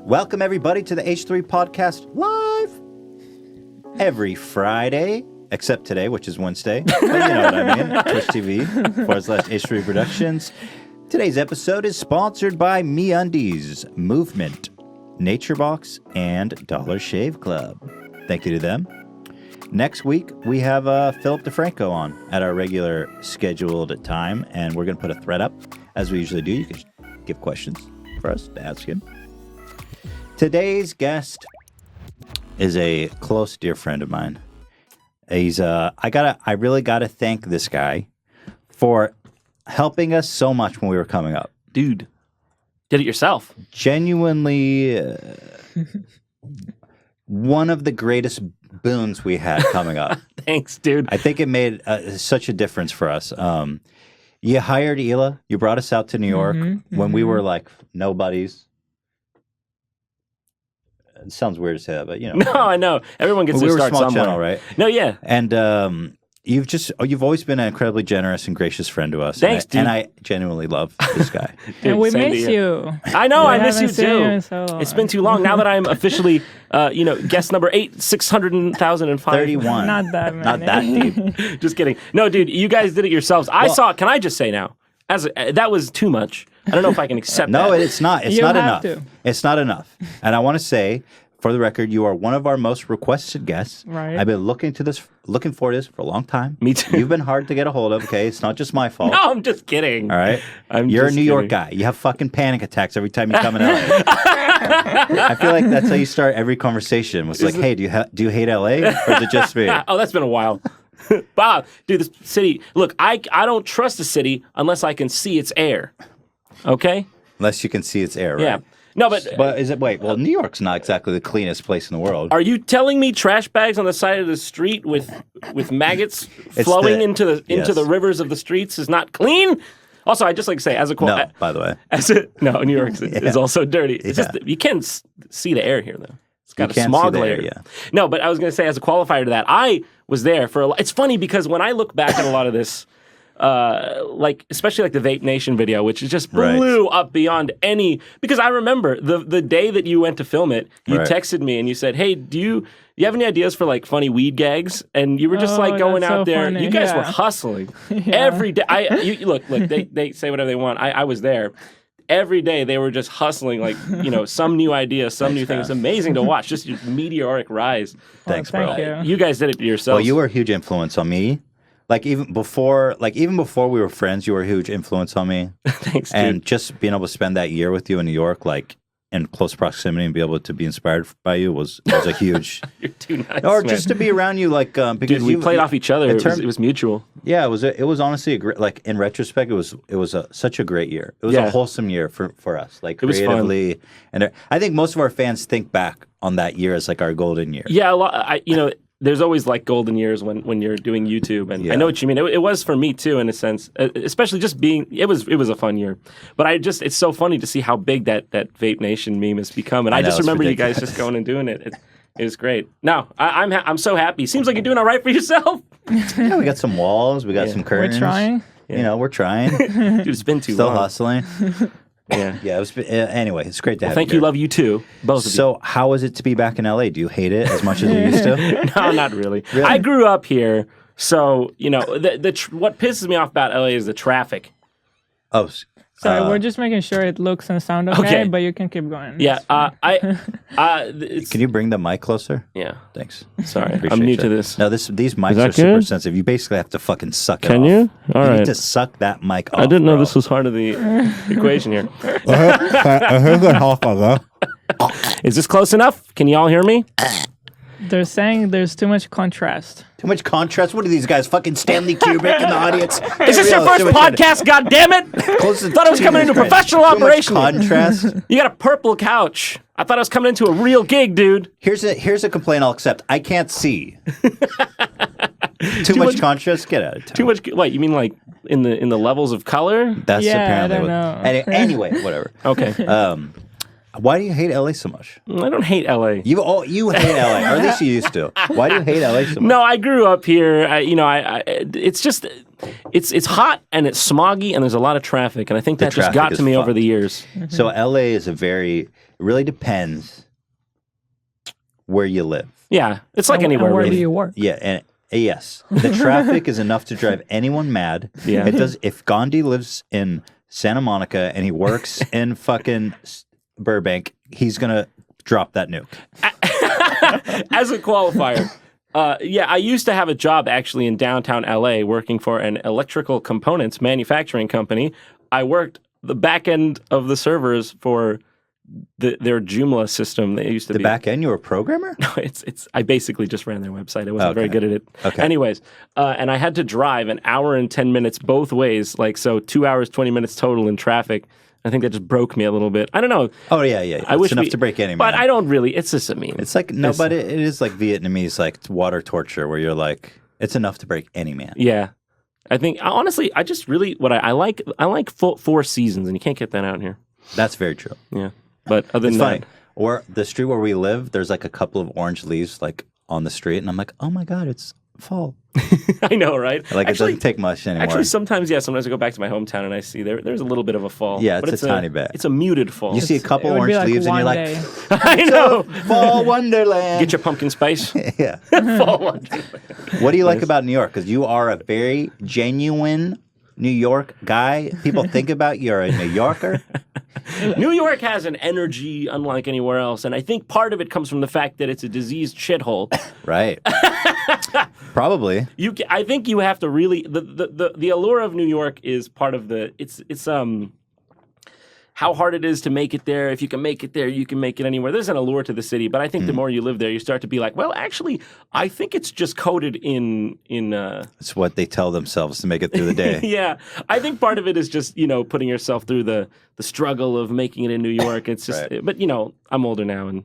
Welcome, everybody, to the H3 Podcast live every Friday, except today, which is Wednesday. But you know what I mean. Twitch TV /H3 Productions. Today's episode is sponsored by MeUndies, Movement, NatureBox, and Dollar Shave Club. Thank you to them. Next week, we have Philip DeFranco on at our regular scheduled time, and we're going to put a thread up, as we usually do. You can give questions for us to ask him. Today's guest is a close, dear friend of mine. He's I really gotta thank this guy for helping us so much when we were coming up. Dude, did it yourself. Genuinely one of the greatest boons we had coming up. Thanks, dude. I think it made such a difference for us. You hired Hila. You brought us out to New York when we were like nobodies. It sounds weird to say that, but you know. No, I know. Everyone gets to start small somewhere. Channel, right? No, yeah. And you've always been an incredibly generous and gracious friend to us. Thanks, dude. And I genuinely love this guy. Dude, and we miss you. I know, I miss you haven't too. seen you It's been too long. Now that I'm officially, guest number 600,005. 31. Not that many. Not that deep. Just kidding. No, dude, you guys did it yourselves. Can I just say now, that was too much. I don't know if I can accept that. No, it's not. It's You not have enough. to. It's not enough. And I want to say, for the record, you are one of our most requested guests. Right. I've been looking for this for a long time. Me too. You've been hard to get a hold of, okay? It's not just my fault. No, I'm just kidding. All right? You're a New York guy. You have fucking panic attacks every time you come in LA. I feel like that's how you start every conversation. It's like, hey, do you hate LA? Or is it just me? Oh, that's been a while. Bob, dude, this city, look, I don't trust the city unless I can see its air. Okay? Unless you can see its air, right? Yeah. No, but is it, well, New York's not exactly the cleanest place in the world. Are you telling me trash bags on the side of the street with maggots flowing into the rivers of the streets is not clean? Also, I just like to say, No, by the way. New York is also dirty. It's just, you can see the air here, though. It's got a smog layer. Yeah. No, but I was going to say, as a qualifier to that, I was there for it's funny because when I look back at a lot of this, especially like the Vape Nation video, which just blew up beyond any. Because I remember the day that you went to film it, you texted me and you said, "Hey, do you have any ideas for like funny weed gags?" And you were just like going out there. Funny. You guys were hustling every day. Look. They say whatever they want. I was there. Every day they were just hustling, like, some new idea, some new thing. It's amazing to watch, just your meteoric rise. Thanks, bro. Thank You guys did it yourselves. Well, you were a huge influence on me. Even before we were friends, you were a huge influence on me. Thanks, dude. And just being able to spend that year with you in New York, in close proximity, and be able to be inspired by you was a huge. You're too nice, or man. just to be around you, because dude, we played off each other. It was mutual. Yeah, it was honestly a great. In retrospect, it was such a great year. It was a wholesome year for us, creatively. And I think most of our fans think back on that year as our golden year. Yeah, a lot. There's always golden years when you're doing YouTube, and I know what you mean. It was for me too, in a sense, especially just being. It was a fun year, but it's so funny to see how big that Vape Nation meme has become, and I just remember ridiculous. you guys just going and doing it. It was great. No, I'm so happy. Seems like you're doing all right for yourself. Yeah, we got some walls, we got some curtains. We're trying. We're trying. Dude, it's been too Still long. hustling. Yeah. Yeah. Anyway, it's great to have Thank you. you. Love you too. Both of you. So, how is it to be back in LA? Do you hate it as much as we used to? No, not really. I grew up here, so what pisses me off about LA is the traffic. Oh, So we're just making sure it looks and sounds okay, but you can keep going. Yeah. Can you bring the mic closer? Yeah. Thanks. Sorry, I'm new to this. No, these mics that are super good? sensitive. You basically have to fucking suck it off. Can you? All You right. need to suck that mic off. I didn't know bro. this was part of the. Equation here. I Is this close enough? Can you all hear me? They're saying there's too much contrast. Too much contrast. What are these guys? Fucking Stanley Kubrick in the audience? Is this your first podcast? God damn it! Thought I was coming into a professional operation. Too much contrast. You got a purple couch. I thought I was coming into a real gig, dude. Here's a complaint I'll accept. I can't see. Too much contrast. Get out of town. Too much. Wait, you mean like in the levels of color? That's Yeah, apparently I don't what. know. Anyway, whatever. Okay. Why do you hate LA so much? I don't hate LA. You hate LA, or at least you used to. Why do you hate LA so much? No, I grew up here. It's just it's hot and it's smoggy and there's a lot of traffic, and I think that just got to me over the years. So LA is really depends where you live. Yeah, it's like anywhere. Where really. do you work? Yeah, and yes, the traffic is enough to drive anyone mad. Yeah. It does. If Gandhi lives in Santa Monica and he works in fucking Burbank, he's gonna drop that nuke. As a qualifier, I used to have a job actually in downtown LA working for an electrical components manufacturing company. I worked the back end of the servers for their Joomla system. They used to The be back end, you were a programmer? No, it's. I basically just ran their website. I wasn't very good at it. Okay. Anyways, and I had to drive an hour and 10 minutes both ways, so 2 hours 20 minutes total in traffic. I think that just broke me a little bit. I don't know. Oh yeah. It's enough to break any man. But I don't really. It's just a meme. It's like but it is like Vietnamese like water torture where you're like it's enough to break any man. Yeah. I think honestly, I just really what I like. I like full 4 seasons, and you can't get that out here. That's very true. Yeah. But other It's than funny. that, Or the street where we live, there's like a couple of orange leaves like on the street, and I'm like, oh my god, it's fall. I know, right? Like it doesn't take much anymore. Actually, sometimes I go back to my hometown and I see there's a little bit of a fall. Yeah, but it's a tiny bit. It's a muted fall. You see a couple It would orange be like leaves, and one you're like, day. I know. fall wonderland. Get your pumpkin spice. Yeah. Fall wonderland. What do you like about New York? Because you are a very genuine New York guy. People think about you're a New Yorker. New York has an energy unlike anywhere else, and I think part of it comes from the fact that it's a diseased shithole. Right. Probably. I think you have to really the allure of New York is part of the it's how hard it is to make it there. If you can make it there, you can make it anywhere. There's an allure to the city, but I think the more you live there, you start to be like, well, actually, I think it's just coded in. It's what they tell themselves to make it through the day. Yeah, I think part of it is just putting yourself through the struggle of making it in New York. It's just, Right. But I'm older now, and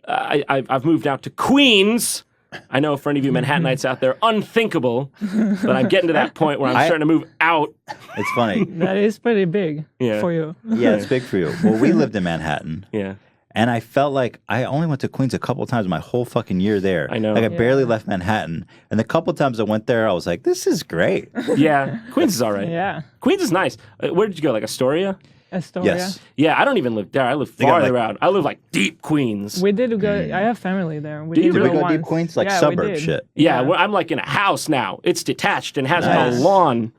I've moved out to Queens. I know for any of you Manhattanites out there, unthinkable, but I'm getting to that point where I'm starting to move out. It's funny. That is pretty big for you. Yeah, it's big for you. Well, we lived in Manhattan. Yeah. And I felt like I only went to Queens a couple times my whole fucking year there. I know. Like I barely left Manhattan. And the couple times I went there, I was like, this is great. Yeah, Queens is all right. Yeah. Queens is nice. Where did you go? Like Astoria? Astoria. Yes. Yeah, I don't even live there. I live got, farther like- out. I live like deep Queens. We did go. I have family there. We Do you? did Did we go go deep once. Queens? Like Yeah, we suburb did. shit. Yeah, I'm like in a house now. It's detached and has Nice. a lawn.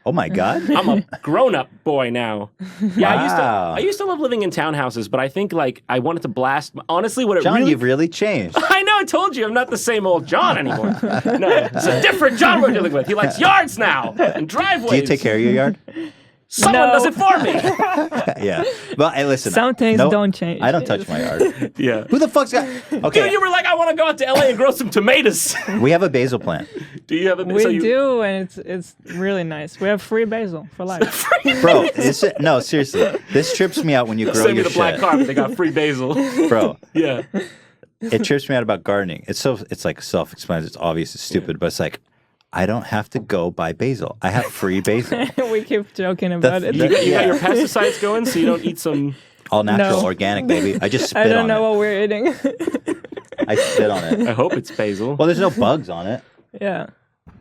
Oh my God. I'm a grown-up boy now. Yeah, Wow. I used to love living in townhouses, but I think like I wanted to blast. Honestly, what it John, really you've really changed. I know, I told you, I'm not the same old John anymore. No, it's a different John we're dealing with. He likes yards now and driveways. Do you take care of your yard? Someone No. does it for me. Yeah. Well, hey, listen. Some things don't change. I don't touch my yard. Yeah. Who the fuck's got... Okay, Dude, you were like, I want to go out to LA and grow some tomatoes. we have a basil plant. Do you have a We do, and it's really nice. We have free basil for life. Bro, no, seriously. This trips me out when you grow Send me your the black shit. carpet. They got free basil. Bro, Yeah. it trips me out about gardening. It's like self-explanatory. It's obvious. It's stupid, but it's like, I don't have to go buy basil. I have free basil. We keep joking about That's- it. You got your pesticides going so you don't eat some... All natural, No. organic, baby. I just spit I don't on know it. what we're eating. I spit on it. I hope it's basil. Well, there's no bugs on it. Yeah.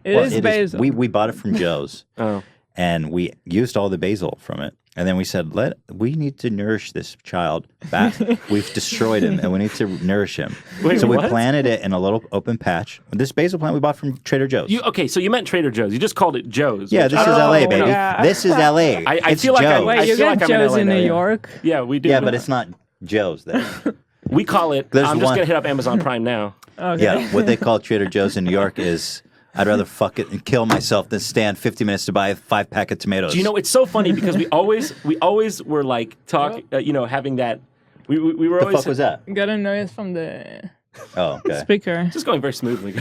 It Well, is basil. We bought it from Joe's, Oh. and we used all the basil from it. And then we said, we need to nourish this child back. We've destroyed him, and we need to nourish him. Wait, so we what? planted it in a little open patch. This basil plant we bought from Trader Joe's. Okay, so you meant Trader Joe's. You just called it Joe's. Yeah, which- this is LA, baby. yeah. This is LA. I It's feel like Joe's. Wait, I you feel got like I'm in Joe's LA in now, New yeah. York? Yeah, we do. Yeah, but it's not Joe's there. We call it... There's I'm just one- going to hit up Amazon Prime now. Okay. Yeah, what they call Trader Joe's in New York is, I'd rather fuck it and kill myself than stand 50 minutes to buy a 5-pack of tomatoes. Do you know, it's so funny because we always were like having that... We were what the always... fuck was that? Got a noise from the Oh, okay. speaker. Just going very smoothly.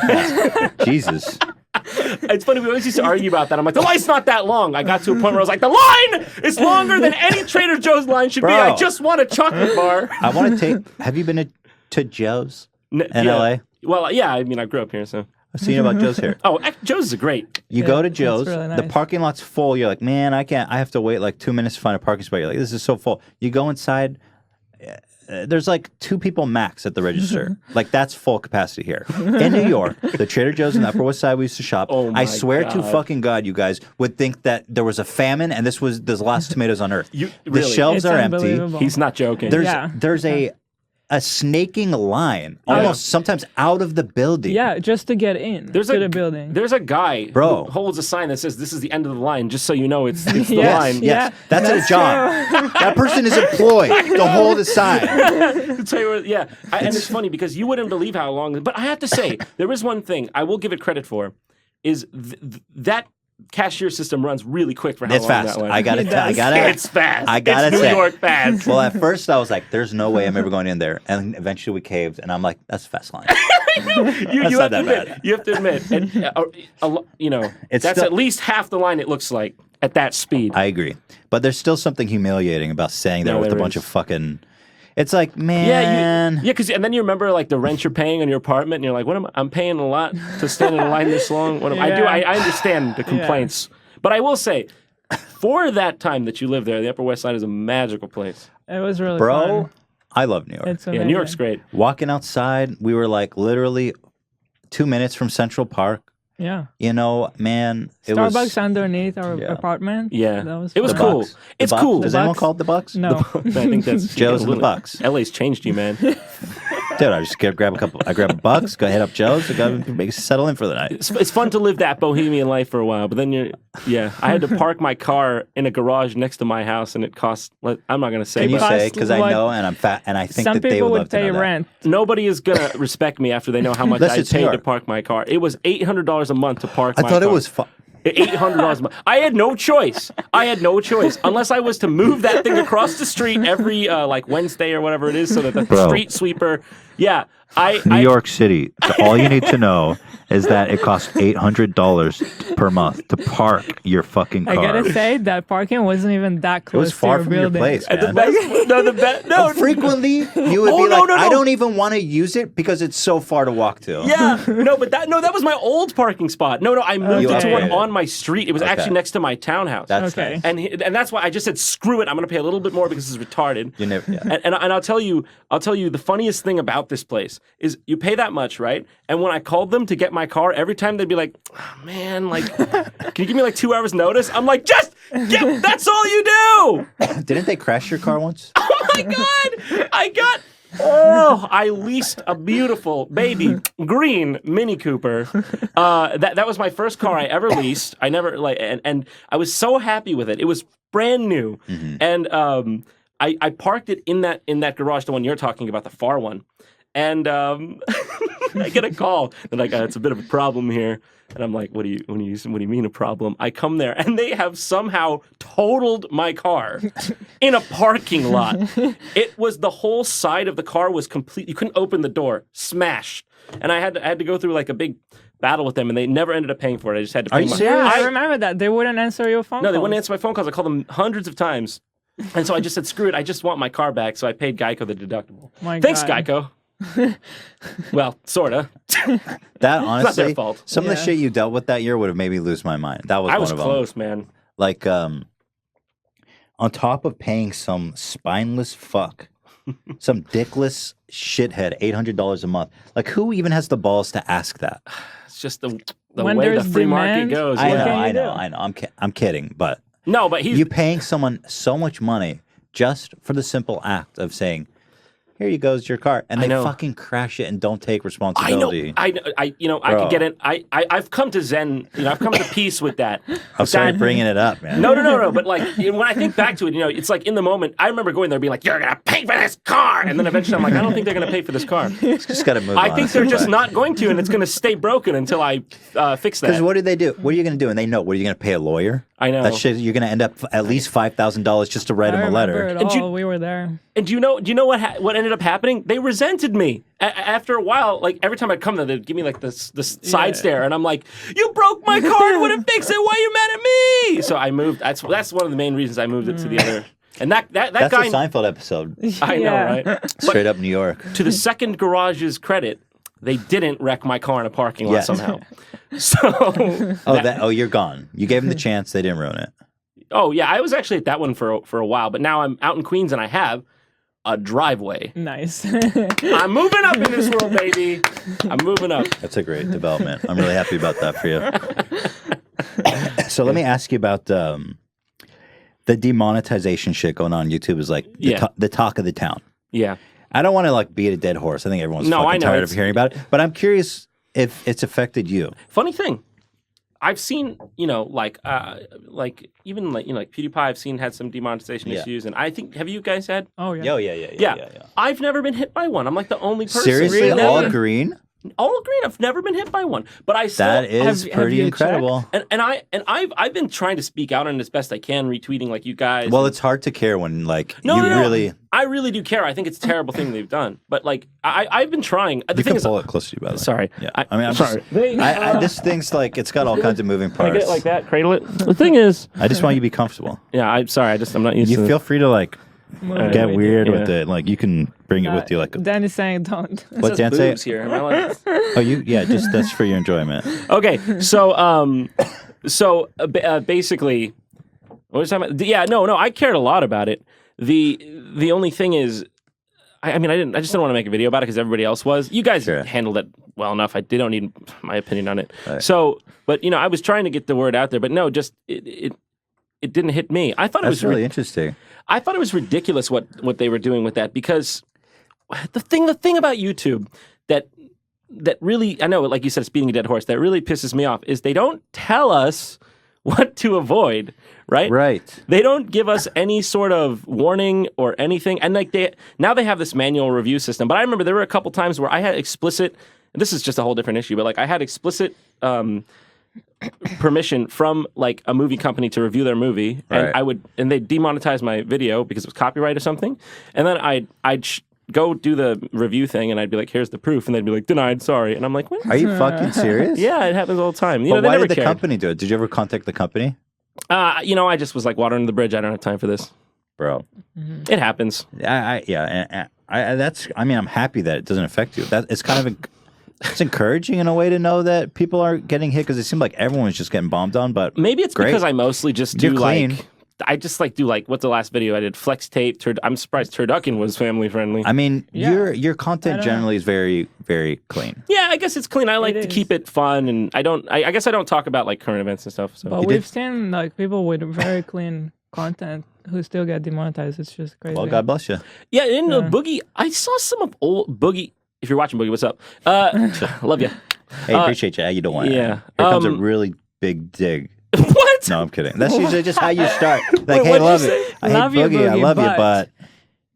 Jesus. It's funny, we always used to argue about that. I'm like, the line's not that long. I got to a point where I was like, the line is longer than any Trader Joe's line should be. Bro. I just want a chocolate bar. I want to take... Have you been to Joe's in Yeah. LA? Well, yeah, I mean, I grew up here, so... I've seen about Joe's here. Oh, Joe's is great. You Yeah, go to it's Joe's, really the nice. parking lot's full. You're like, man, I can't. I have to wait like 2 minutes to find a parking spot. You're like, this is so full. You go inside, there's like 2 people max at the register. Like that's full capacity here. In New York, the Trader Joe's in the Upper West Side we used to shop. Oh my I swear God. to fucking God, you guys would think that there was a famine and this was the last tomatoes on earth. The really? shelves It's are empty. unbelievable. He's not joking. There's a snaking line, almost sometimes out of the building. Yeah, just to get in to the building. There's a guy Bro. who holds a sign that says, "This is the end of the line," just so you know it's the Yes. line. Yes, Yeah, that's a that's job. That person is employed to hold a sign. To tell you what, yeah. And it's funny because you wouldn't believe how long. But I have to say, there is one thing I will give it credit for, is that cashier system runs really quick for how It's long fast. that one. I gotta. It's fast. I gotta it's say. New York fast. Well, at first I was like, "There's no way I'm ever going in there," and eventually we caved, and I'm like, "That's a fast line." you not have to that admit. bad. You have to admit. And, It's that's still- at least half the line. It looks like at that speed. I agree, but there's still something humiliating about standing there No, with a there bunch is. of fucking. It's like, man. Yeah, because and then you remember like the rent you're paying on your apartment, and you're like, I'm paying a lot to stand in a line this long. I understand the complaints, but I will say, for that time that you lived there, the Upper West Side is a magical place. It was really Bro, fun. I love New York. It's Yeah, amazing. New York's great. Walking outside, we were like literally 2 minutes from Central Park. Yeah. You know, man, it Starbucks was underneath our apartment. Yeah, That was it was fun. cool. Bucks. It's The Bucks. cool. Does The anyone Bucks? call it the Bucks? No. I think that's Joe's and the Bucks. LA's changed you, man. Dude, I just grab a couple. I grab a Bucks, go head up Joe's, and go settle in for the night. It's fun to live that bohemian life for a while, but then I had to park my car in a garage next to my house, and it cost. I'm not gonna say, Can you but say? Because I what- know, and I'm fat, and I think Some that they people would love would to know pay that. rent. nobody is gonna respect me after they know how much Listen, I it's New paid to York. park my car. It was $800 a month to park. I my thought car. it was fun. $800 a month. I had no choice. Unless I was to move that thing across the street every like Wednesday or whatever it is, so that the Bro. street sweeper. Yeah, New York City. All you need to know is that it costs $800 per month to park your fucking car. I gotta say that parking wasn't even that it close was far to from your your building. place, And the man. best, no, Frequently, you would Oh, be no, like, no, I no. don't even want to use it because it's so far to walk to. Yeah, that was my old parking spot. No, I moved You it to one upgraded. on my street. It was Okay. actually next to my townhouse. That's Okay. nice. and that's why I just said screw it. I'm going to pay a little bit more because it's retarded. You never, yeah. And I'll tell you the funniest thing about this place is you pay that much, right? And when I called them to get my car, every time they'd be like, oh, man, like, can you give me like 2 hours notice? I'm like, just get, that's all you do. Didn't they crash your car once? Oh my God. I leased a beautiful baby green Mini Cooper. That was my first car I ever leased. I never and I was so happy with it. It was brand new. And I parked it in that garage, the one you're talking about, the far one. And I get a call. They're like, it's a bit of a problem here. And I'm like, what do you mean a problem? I come there and they have somehow totaled my car in a parking lot. It was the whole side of the car was complete. You couldn't open the door, smashed. And I had to go through like a big battle with them, and they never ended up paying for it. I just had to pay Are you my serious? I remember that. They wouldn't answer your phone No, they calls. wouldn't answer my phone calls. I called them hundreds of times. And so I just said, screw it. I just want my car back. So I paid Geico the deductible. My Thanks, God. Geico. Well, sorta. That honestly, their fault. some of the Yeah. shit you dealt with that year would have made me lose my mind. That was I one was of close, man. them. Like, on top of paying some spineless fuck, some dickless shithead $800 a month. Like, who even has the balls to ask that? It's just the When way the there's free market demand, goes. I What know, can you I know, do? I know. I'm kidding, but No, but he's you paying someone so much money just for the simple act of saying, "Here you goes your car," and I they know. fucking crash it and don't take I know. responsibility. I Bro. could get it. I've come to Zen. I've come to peace with that. I'm sorry That- bringing it up, man. No. But like when I think back to it, it's like in the moment. I remember going there, being like, "You're gonna pay for this car," and then eventually I'm like, "I don't think they're gonna pay for this car. Just got to move I on. think they're just not going to, and it's gonna stay broken until I fix Because that." what do they do? What are you going to do? And they know. What are you going to pay a lawyer? I know. That shit. You're going to end up at least $5,000 just to write I him a remember letter. it And all. We were there. And do you know what ended up happening? They resented me. After a while, like every time I'd come there, they'd give me like this side Yeah. stare, and I'm like, "You broke my car and wouldn't fix it. Why are you mad at me?" So I moved. That's one of the main reasons I moved it to the other. And that That's guy, a Seinfeld episode. I know, Yeah. right? Straight up New York. To the second garage's credit, they didn't wreck my car in a parking lot Yes. somehow. So, You're gone. You gave them the chance. They didn't ruin it. oh yeah, I was actually at that one for a while, but now I'm out in Queens and I have. a driveway. Nice. I'm moving up in this world, baby. I'm moving up. That's a great development. I'm really happy about that for you. So let me ask you about the demonetization shit going on YouTube is like the talk of the town. Yeah. I don't want to like beat a dead horse. I think everyone's fucking tired of hearing about it. But I'm curious if it's affected you. Funny thing, I've seen, like even like PewDiePie. I've seen had some demonetization issues, and I think have you guys had? Oh yeah. Yeah. I've never been hit by one. I'm like the only person. Seriously, all green. All green. I've never been hit by one, but I still that is pretty incredible. I've been trying to speak out on it as best I can, retweeting like you guys. Well, it's hard to care when like really. I really do care. I think it's a terrible thing they've done, but like I've been trying. You can pull it closer to you, by the way. Sorry. Yeah. I'm sorry. This thing's like it's got all kinds of moving parts. Can I get it like that? Cradle it. The thing is, I just want you to be comfortable. Yeah. I'm sorry. I'm not used to. You feel free to like. Get weird with it. Like you can bring it with you. Like Dan is saying don't. What Dan say? Here. Am I like... just that's for your enjoyment. Okay, so basically, what was I talking about? Yeah, no, I cared a lot about it. The only thing is, I just didn't want to make a video about it because everybody else was. You guys handled it well enough. They don't need my opinion on it. Right. So, but I was trying to get the word out there, but no, just it didn't hit me. I thought it was really interesting. I thought it was ridiculous what they were doing with that because the thing about YouTube that really, I know, like you said, it's beating a dead horse, that really pisses me off is they don't tell us what to avoid, right? Right. They don't give us any sort of warning or anything. And like now they have this manual review system, but I remember there were a couple times where I had explicit, and this is just a whole different issue, but like I had explicit permission from like a movie company to review their movie, and and they demonetize my video because it was copyright or something, and then I'd go do the review thing, and I'd be like, "Here's the proof," and they'd be like, "Denied, sorry," and I'm like, "What?" Are you fucking serious? Yeah, it happens all the time. But why did the company do it? Did you ever contact the company? I just was like, water under the bridge. I don't have time for this, bro. It happens. I'm happy that it doesn't affect you. That it's kind of. It's encouraging in a way to know that people are getting hit because it seemed like everyone was just getting bombed on. But maybe it's because I mostly just do clean. like I just like do like what's the last video I did? Flex tape. I'm surprised Turducken was family friendly. I mean, your content generally is very very clean. Yeah, I guess it's clean. I like to keep it fun, and I guess I don't talk about like current events and stuff. So. But we've seen like people with very clean content who still get demonetized. It's just crazy. Well, God bless you. Yeah, in Boogie, I saw some of old Boogie. If you're watching Boogie, what's up? Love you. Hey, appreciate you. How you doing? Yeah. Here comes a really big dig. What? No, I'm kidding. That's usually just how you start. Like, hey, love it. I hate Boogie. I love you, but...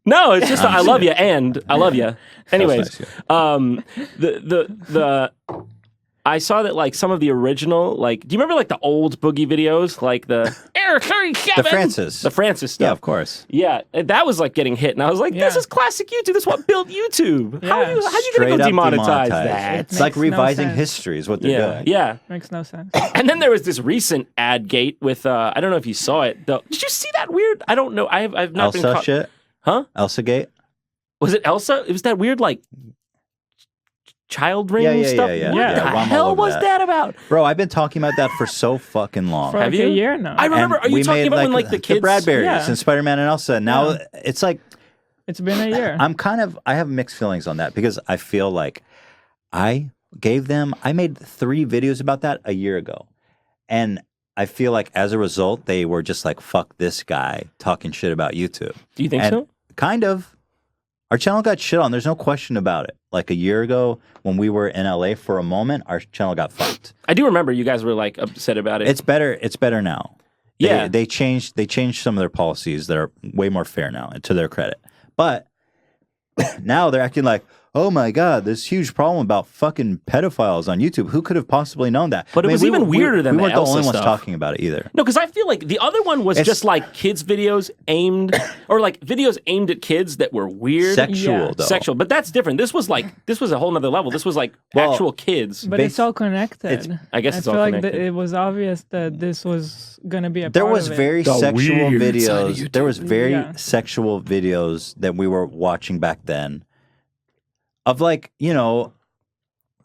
No, it's just I love you and I love you. Anyways, nice, the I saw that like some of the original, like, do you remember like the old Boogie videos, like the Air 37? The Francis stuff. Yeah, of course. Yeah, that was like getting hit, and I was like, this is classic YouTube. This is what built YouTube. Yeah. How are you going to demonetize that? It's like revising history is what they're doing. Yeah. Makes no sense. And then there was this recent ad gate with, I don't know if you saw it. Did you see that weird? I don't know. I've not Elsa been caught. Shit? Huh? Elsa Gate? Was it Elsa? It was that weird, like, child ring stuff? Yeah. What the hell was that about? Bro, I've been talking about that for so fucking long. For like a year now. I remember. Are you talking about when like the kids? The Bradburys and Spider-Man and Elsa. Now it's like... It's been a year. I have mixed feelings on that because I feel like I made 3 videos about that a year ago. And I feel like as a result, they were just like, fuck this guy talking shit about YouTube. Do you think so? Kind of. Our channel got shit on. There's no question about it. Like a year ago when we were in LA for a moment, our channel got fucked. I do remember you guys were like upset about it. It's better now. Yeah. They changed some of their policies that are way more fair now, and to their credit. But now they're acting like, oh my God, this huge problem about fucking pedophiles on YouTube. Who could have possibly known that? But it was even weirder than we weren't the the only Elsa ones stuff. talking about it either. No, because I feel like the other one was just like kids' videos aimed, or like videos aimed at kids that were weird. Sexual, though. Sexual, but that's different. This was a whole nother level. This was like actual kids. But it's all connected. I guess it's all connected. connected. It was obvious that this was going to be a There part was of it. very sexual videos. There was very Yeah. sexual videos that we were watching back then of like,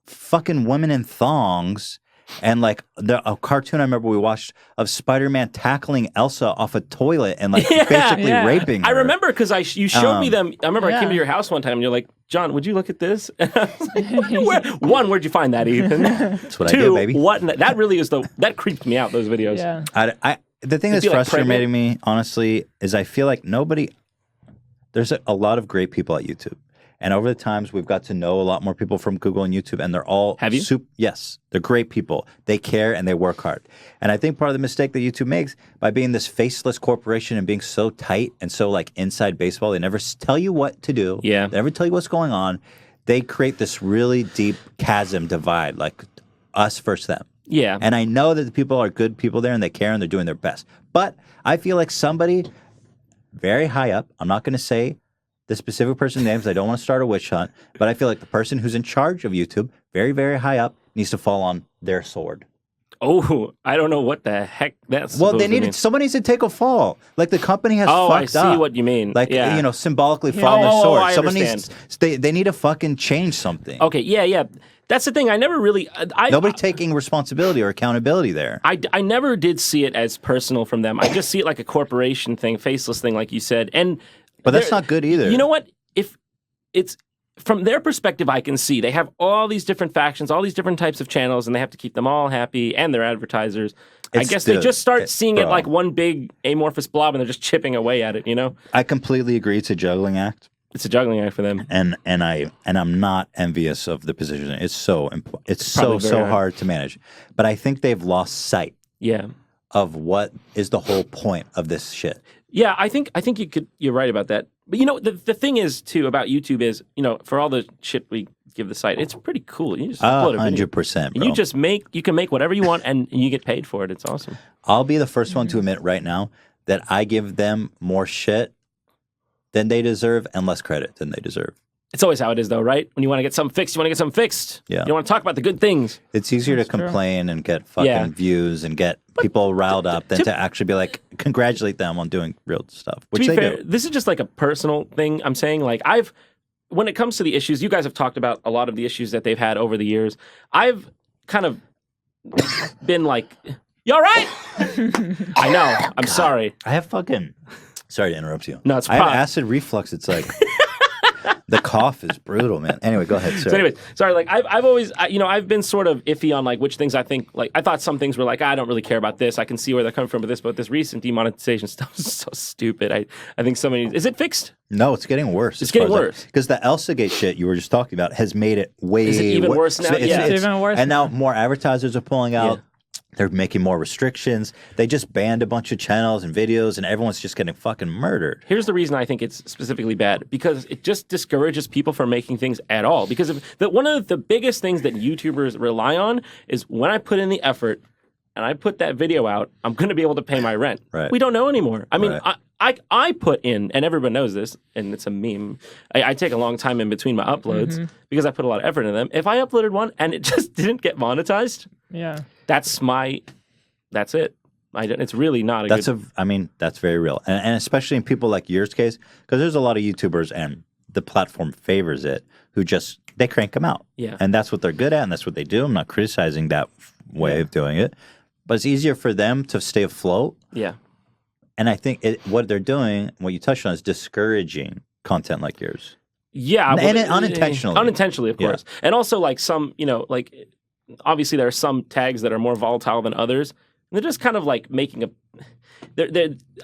fucking women in thongs And like a cartoon I remember we watched of Spider-Man tackling Elsa off a toilet and like basically raping her. I remember because you showed me them. I remember I came to Yeah. your house one time and you're like, John, would you look at this? And I was like, one, where'd you find that, Ethan? That's what Two, I do, baby. that really is that creeped me out, those videos. Yeah. The thing that's be, like, frustrating me, honestly, is I feel like there's a lot of great people at YouTube. And over the times, we've got to know a lot more people from Google and YouTube, and they're all... Have you? Yes, they're great people. They care and they work hard. And I think part of the mistake that YouTube makes by being this faceless corporation and being so tight and so like inside baseball, they never tell you what to do. Yeah. They never tell you what's going on. They create this really deep chasm divide, like us versus them. Yeah. And I know that the people are good people there and they care and they're doing their best. But I feel like somebody very high up, I'm not going to say the specific person's names, I don't want to start a witch hunt, but I feel like the person who's in charge of YouTube, very, very high up, needs to fall on their sword. Oh, I don't know what the heck that's Well, supposed to mean. somebody needs to take a fall. Like the company has Oh, fucked up. I see what you mean. Like, yeah. you know, symbolically fall on their Oh, sword. I Someone understand. they need to fucking change something. Okay, yeah. That's the thing. I never really... Nobody taking responsibility or accountability there. I never did see it as personal from them. I just see it like a corporation thing, faceless thing, like you said. But that's not good either. You know what? If it's from their perspective, I can see they have all these different factions, all these different types of channels, and they have to keep them all happy and their advertisers. I guess they just start seeing it like one big amorphous blob, and they're just chipping away at it. You know? I completely agree. It's a juggling act. It's a juggling act for them. And I'm not envious of the position. It's so hard to manage. But I think they've lost sight. Yeah. Of what is the whole point of this shit. Yeah, I think you're right about that. But you know, the thing is too about YouTube is, you know, for all the shit we give the site, it's pretty cool. You just upload a video. 100%, bro. You can make whatever you want and you get paid for it. It's awesome. I'll be the first one to admit right now that I give them more shit than they deserve and less credit than they deserve. It's always how it is, though, right? When you want to get something fixed, you want to get something fixed. Yeah. You don't want to talk about the good things. It's easier to complain and get fucking views and get people riled up than to actually be like, congratulate them on doing real stuff, which to be they fair, do. this is just like a personal thing I'm saying. Like, when it comes to the issues, you guys have talked about a lot of the issues that they've had over the years. I've kind of been like, you all right? I know. I'm sorry. I have fucking... Sorry to interrupt you. No, it's I have acid reflux. It's like... The cough is brutal, man. Anyway, go ahead, sir. So anyways, sorry, like I've always, I've been sort of iffy on like which things I think, like I thought some things were like, I don't really care about this. I can see where they're coming from with this, but this recent demonetization stuff is so stupid. I think is it fixed? No, it's getting worse. It's getting worse. Because the Elsagate shit you were just talking about has made it way... Is it even worse now? It's even worse. And now more advertisers are pulling out. Yeah. They're making more restrictions. They just banned a bunch of channels and videos, and everyone's just getting fucking murdered. Here's the reason I think it's specifically bad, because it just discourages people from making things at all. Because one of the biggest things that YouTubers rely on is when I put in the effort and I put that video out, I'm going to be able to pay my rent. Right. We don't know anymore. I mean, Right. I put in, and everyone knows this, and it's a meme. I take a long time in between my uploads because I put a lot of effort into them. If I uploaded one and it just didn't get monetized, that's it. It's really not that's very real. And especially in people like yours case, because there's a lot of YouTubers and the platform favors it who they crank them out. Yeah. And that's what they're good at and that's what they do. I'm not criticizing that way of doing it. But it's easier for them to stay afloat. Yeah. And I think what they're doing, what you touched on, is discouraging content like yours. Yeah. And unintentionally. Unintentionally, of course. Yeah. And also, like, some, like, obviously there are some tags that are more volatile than others. And they're just kind of, like, making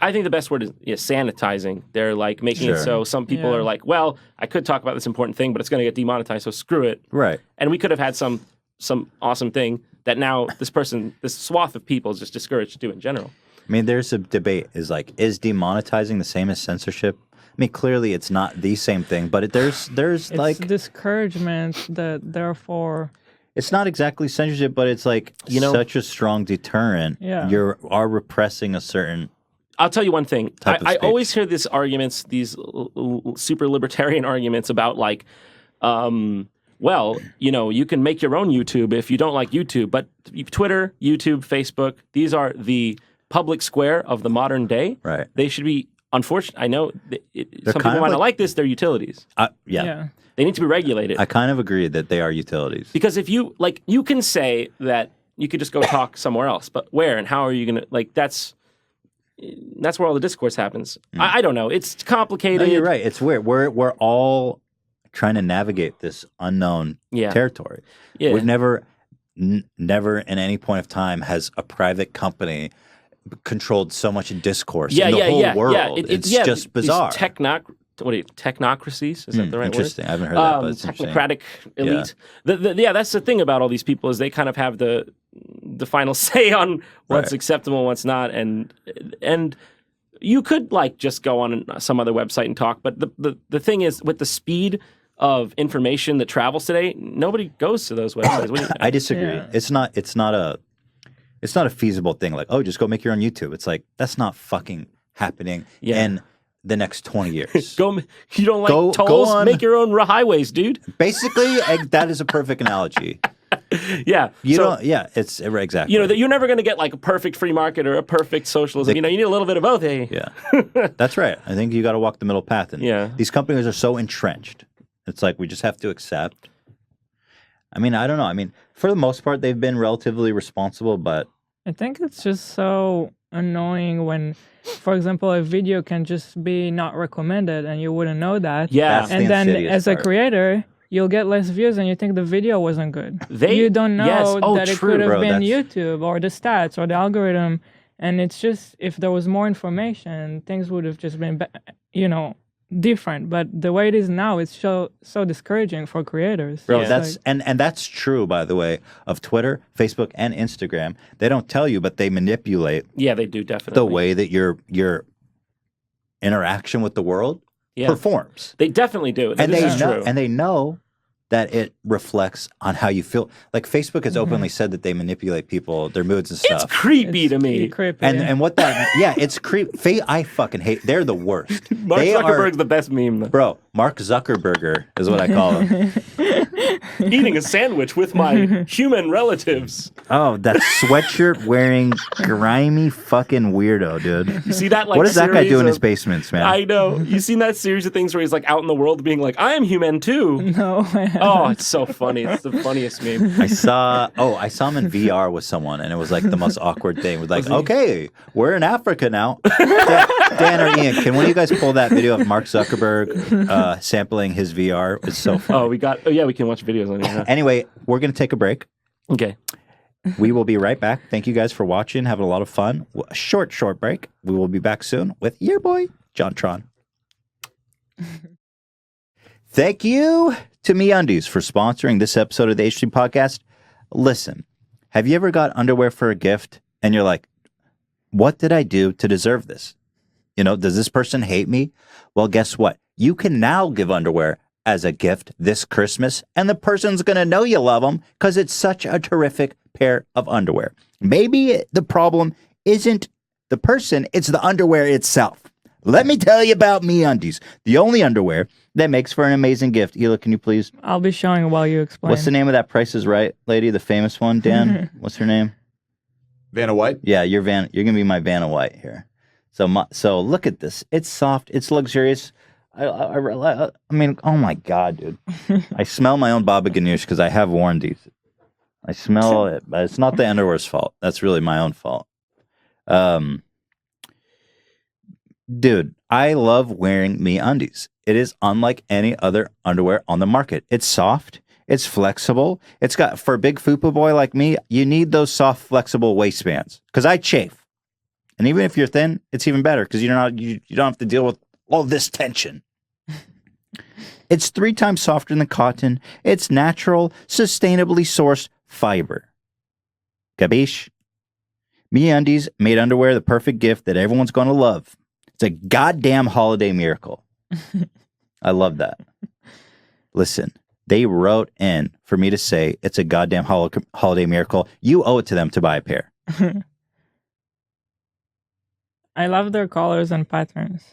I think the best word is sanitizing. They're, like, making it so some people are like, well, I could talk about this important thing, but it's going to get demonetized, so screw it. Right. And we could have had some awesome thing that now this swath of people is just discouraged to do in general. I mean, there's a debate, is demonetizing the same as censorship? I mean, clearly it's not the same thing, but there's it's discouragement that therefore... It's not exactly censorship, but it's like such a strong deterrent. Yeah. You are repressing a certain... I'll tell you one thing. I speech. always hear these arguments, these super libertarian arguments about like... well, you can make your own YouTube if you don't like YouTube, but Twitter, YouTube, Facebook, these are the public square of the modern day. Right. They should be, unfortunately, I know some people might not like this, they're utilities. Yeah. They need to be regulated. I kind of agree that they are utilities. Because if you can say that you could just go talk somewhere else. But where and how are you going to, like, that's where all the discourse happens. I don't know. It's complicated. No, you're right. It's weird. We're all trying to navigate this unknown territory. Yeah. We've never in any point of time has a private company controlled so much discourse in the whole world. It's just bizarre. Technocracies? Is that the right word? Interesting. I haven't heard that, but it's technocratic elite. That's the thing about all these people is they kind of have the final say on what's acceptable and what's not. And you could like just go on some other website and talk, but the thing is with the speed of information that travels today, nobody goes to those websites. What do you think? I disagree. Yeah. It's not a feasible thing. Like, oh, just go make your own YouTube. It's like that's not fucking happening in the next 20 years. You don't like tolls? Make your own highways, dude. Basically, that is a perfect analogy. Yeah. It's exactly. You know, that you're never going to get like a perfect free market or a perfect socialism. You need a little bit of both. Hey. Yeah. That's right. I think you got to walk the middle path. And these companies are so entrenched. It's like we just have to accept. I mean, I don't know. I mean, for the most part, they've been relatively responsible, but I think it's just so annoying when, for example, a video can just be not recommended and you wouldn't know that. Yeah. And then as a creator, you'll get less views and you think the video wasn't good. You don't know that it could have been YouTube or the stats or the algorithm. And it's just, if there was more information, things would have just been, different. But the way it is now, it's so discouraging for creators. Bro, that's and that's true, by the way, of Twitter, Facebook, and Instagram. They don't tell you, but they manipulate. Yeah, they do definitely the way that your interaction with the world performs. They definitely do, and they know that it reflects on how you feel. Like Facebook has openly said that they manipulate people, their moods and stuff. It's creepy to me. Creepy, and what that, it's creepy. I fucking hate, they're the worst. Mark Zuckerberg's the best meme. Bro, Mark Zuckerberger is what I call him. Eating a sandwich with my human relatives. Oh, that sweatshirt wearing grimy fucking weirdo, dude. You see that? Like, what does that guy do in his basements, man? I know. You seen that series of things where he's like out in the world being like, I am human too. No. Oh, it's so funny. It's the funniest meme. I saw him in VR with someone, and it was like the most awkward thing. It was like, okay, we're in Africa now. Dan or Ian, can one of you guys pull that video of Mark Zuckerberg sampling his VR? It's so funny. We can watch videos on it. Huh? Anyway, we're going to take a break. Okay. We will be right back. Thank you guys for watching, having a lot of fun. A short break. We will be back soon with your boy, JonTron. Thank you to MeUndies for sponsoring this episode of the H3 Podcast. Listen, have you ever got underwear for a gift and you're like, what did I do to deserve this? Does this person hate me? Well, guess what? You can now give underwear as a gift this Christmas, and the person's going to know you love them because it's such a terrific pair of underwear. Maybe the problem isn't the person, it's the underwear itself. Let me tell you about MeUndies, the only underwear that makes for an amazing gift. Hila, can you please? I'll be showing while you explain. What's the name of that Price is Right lady, the famous one, Dan? What's her name? Vanna White? Yeah, you're going to be my Vanna White here. So look at this. It's soft. It's luxurious. I mean, oh my God, dude. I smell my own Baba Ganoush because I have worn these. I smell it, but it's not the underwear's fault. That's really my own fault. Dude, I love wearing MeUndies. It is unlike any other underwear on the market. It's soft. It's flexible. It's got, for a big fupa boy like me, you need those soft, flexible waistbands because I chafe. And even if you're thin, it's even better because you don't have to deal with all this tension. It's 3 times softer than cotton. It's natural, sustainably sourced fiber. Gabish? MeUndies made underwear the perfect gift that everyone's going to love. It's a goddamn holiday miracle. I love that. Listen, they wrote in for me to say it's a goddamn holiday miracle. You owe it to them to buy a pair. I love their colors and patterns.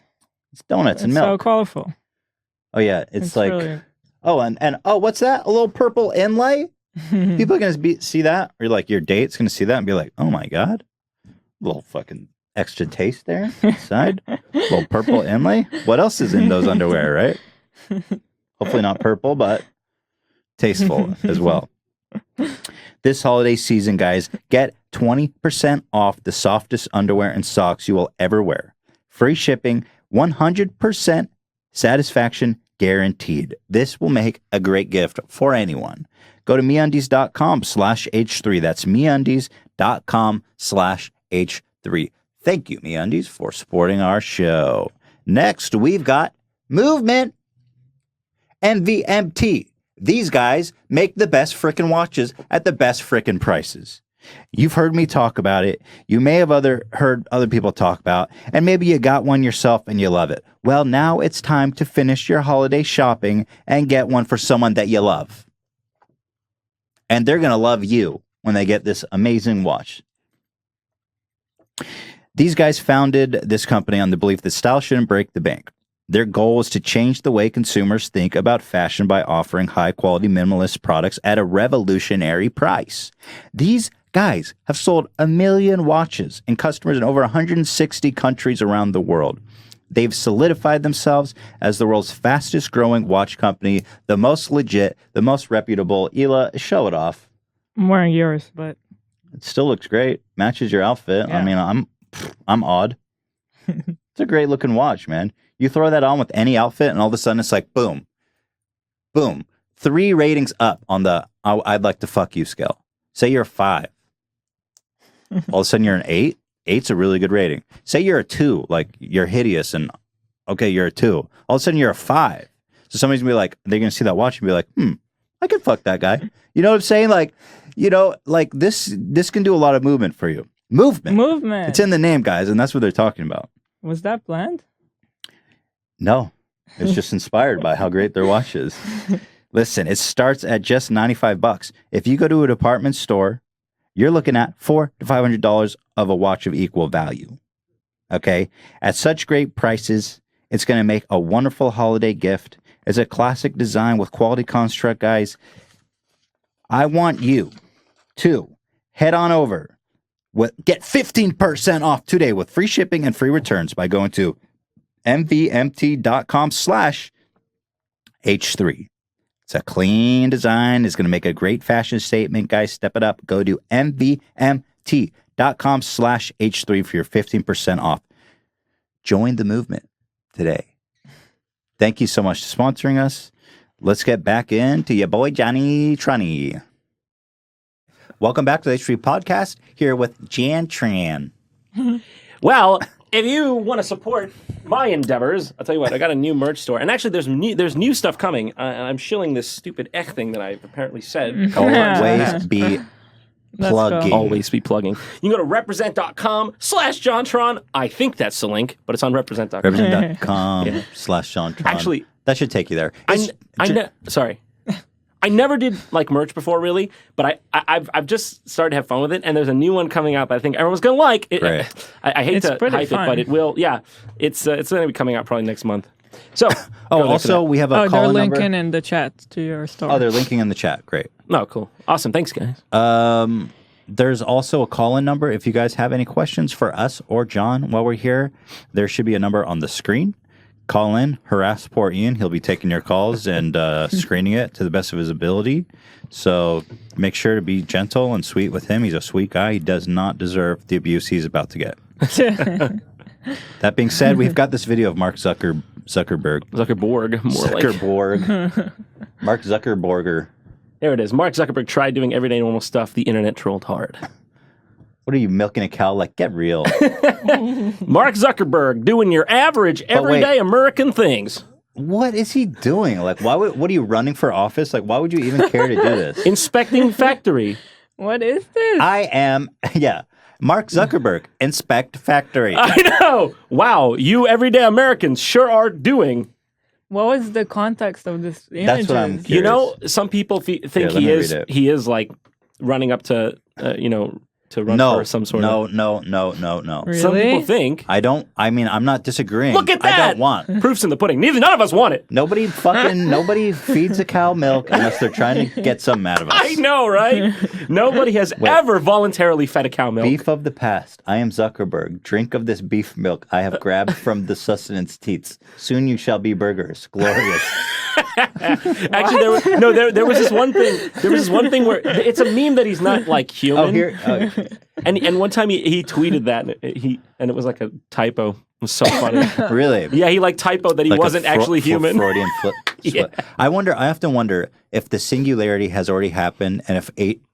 It's donuts and It's milk. so colorful. Oh yeah, it's like really... and what's that? A little purple inlay? People are gonna see that, or like your date's gonna see that and be like, "Oh my God, a little fucking extra taste there inside, little purple inlay." What else is in those underwear, right? Hopefully not purple, but tasteful as well. This holiday season, guys, get 20% off the softest underwear and socks you will ever wear. Free shipping, 100% satisfaction guaranteed. This will make a great gift for anyone. Go to MeUndies.com/H3. That's MeUndies.com/H3. Thank you, MeUndies, for supporting our show. Next, we've got Movement. MVMT. These guys make the best frickin' watches at the best frickin' prices. You've heard me talk about it. You may have heard other people talk about, and maybe you got one yourself and you love it. Well, now it's time to finish your holiday shopping and get one for someone that you love. And they're going to love you when they get this amazing watch. These guys founded this company on the belief that style shouldn't break the bank. Their goal is to change the way consumers think about fashion by offering high-quality minimalist products at a revolutionary price. These guys have sold 1 million watches and customers in over 160 countries around the world. They've solidified themselves as the world's fastest-growing watch company, the most legit, the most reputable. Hila, show it off. I'm wearing yours, but it still looks great. Matches your outfit. Yeah. I mean, I'm odd. It's a great-looking watch, man. You throw that on with any outfit, and all of a sudden it's like, boom, boom. 3 ratings up on the I'd like to fuck you scale. Say you're a 5. All of a sudden you're an 8. 8's a really good rating. Say you're a 2, like you're hideous, and okay, you're a 2. All of a sudden you're a 5. So somebody's gonna be like, they're gonna see that watch and be like, I could fuck that guy. You know what I'm saying? Like, like this can do a lot of movement for you. Movement. It's in the name, guys, and that's what they're talking about. Was that planned? No, it's just inspired by how great their watch is. Listen, it starts at just $95. If you go to a department store, you're looking at $400 to $500 of a watch of equal value. Okay? At such great prices, it's going to make a wonderful holiday gift. It's a classic design with quality construct, guys. I want you to head on over. Get 15% off today with free shipping and free returns by going to mvmt.com/H3. It's a clean design. It's going to make a great fashion statement. Guys, step it up. Go to mvmt.com/H3 for your 15% off. Join the movement today. Thank you so much for sponsoring us. Let's get back into your boy, Johnny Tronny. Welcome back to the H3 Podcast, here with JonTron. Well, if you want to support my endeavors, I'll tell you what, I got a new merch store. And actually, there's new stuff coming. And I'm shilling this stupid thing that I've apparently said. Always be plugging. Always be plugging. You can go to represent.com/JonTron. I think that's the link, but it's on represent.com. Represent.com/JonTron. Actually, that should take you there. Sorry. I never did like merch before, really, but I've just started to have fun with it, and there's a new one coming out that I think everyone's gonna like. I hate to hype it, but it will. Yeah, it's gonna be coming out probably next month. So, also we have a call they're number. linking in the chat to your store. Oh, they're linking in the chat. Great. Oh, cool, awesome. Thanks, guys. There's also a call-in number. If you guys have any questions for us or John while we're here, there should be a number on the screen. Call in, harass poor Ian. He'll be taking your calls and screening it to the best of his ability. So make sure to be gentle and sweet with him. He's a sweet guy. He does not deserve the abuse he's about to get. That being said, we've got this video of Mark Zuckerberg. Mark Zuckerberger. There it is. Mark Zuckerberg tried doing everyday normal stuff. The internet trolled hard. What are you, milking a cow? Like, get real. Mark Zuckerberg doing your average, everyday American things. What is he doing? Like, what are you running for office? Like, why would you even care to do this? Inspecting factory. What is this? Mark Zuckerberg, inspect factory. I know. Wow, you everyday Americans sure are doing. What was the context of this image? That's what I'm curious. You know, some people think he is like running up to, to run for some sort of... No. Really? Some people think... I'm not disagreeing. Look at that! I don't want. Proof's in the pudding. None of us want it. Nobody feeds a cow milk unless they're trying to get something out of us. I know, right? Nobody has ever voluntarily fed a cow milk. Beef of the past. I am Zuckerberg. Drink of this beef milk I have grabbed from the sustenance teats. Soon you shall be burgers. Glorious. Actually, there was this one thing. There was this one thing where it's a meme that he's not like human. And one time he tweeted that and it was like a typo. It was so funny. Really? Yeah, he like typoed that he wasn't actually human. Freudian flip. Yeah. I often wonder if the singularity has already happened and if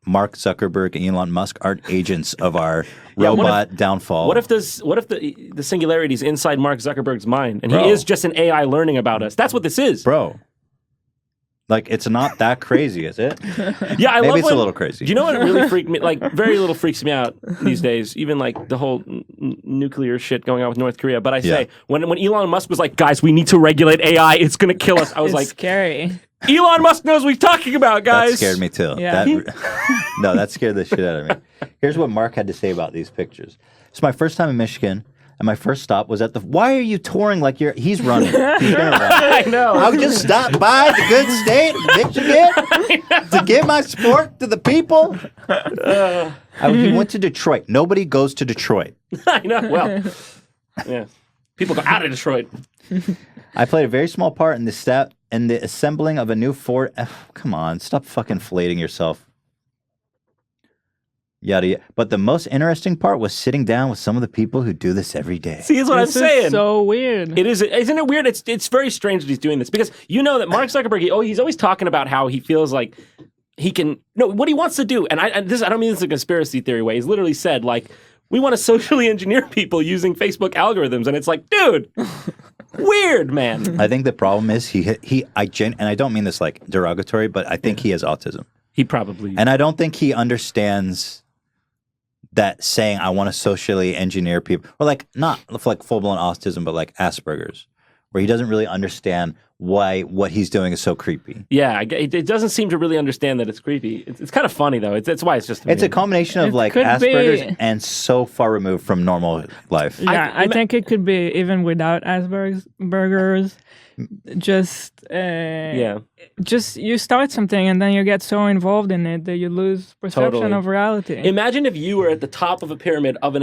Mark Zuckerberg and Elon Musk aren't agents of our robot downfall. What if the singularity is inside Mark Zuckerberg's mind and he is just an AI learning about us? That's what this is. Bro. Like, it's not that crazy, is it? Yeah, I love Maybe it's a little crazy. Do you know what really freaked me? Like, very little freaks me out these days. Even like the whole nuclear shit going on with North Korea. But I say, when Elon Musk was like, guys, we need to regulate AI. It's going to kill us. I was like, scary. Elon Musk knows what he's talking about, guys. That scared me too. Yeah. That scared the shit out of me. Here's what Mark had to say about these pictures. It's my first time in Michigan. And my first stop was at why are you touring like he's running? He's gonna run. I know. I just stopped by the good state of Michigan to give my support to the people. He went to Detroit. Nobody goes to Detroit. I know. Well, yeah. People go out of Detroit. I played a very small part in the assembling of a new Ford. Come on, stop fucking flating yourself. Yada yada. But the most interesting part was sitting down with some of the people who do this every day. See, that's what I'm saying. Is so weird. It is, isn't it weird? It's very strange that he's doing this because you know that Mark Zuckerberg, he's always talking about how he feels like he can what he wants to do. And I don't mean this in a conspiracy theory way. He's literally said like, we want to socially engineer people using Facebook algorithms, and it's like, dude, weird, man. I think the problem is and I don't mean this like derogatory, but I think he has autism. He probably, and I don't think he understands that saying I want to socially engineer people, or like not like full-blown autism, but like Asperger's, where he doesn't really understand why what he's doing is so creepy. Yeah, it doesn't seem to really understand that it's creepy. It's kind of funny though. It's why it's just. It's a combination of like Asperger's and so far removed from normal life. Yeah, I think it could be even without Asperger's. Just you start something and then you get so involved in it that you lose perception of reality. Imagine if you were at the top of a pyramid of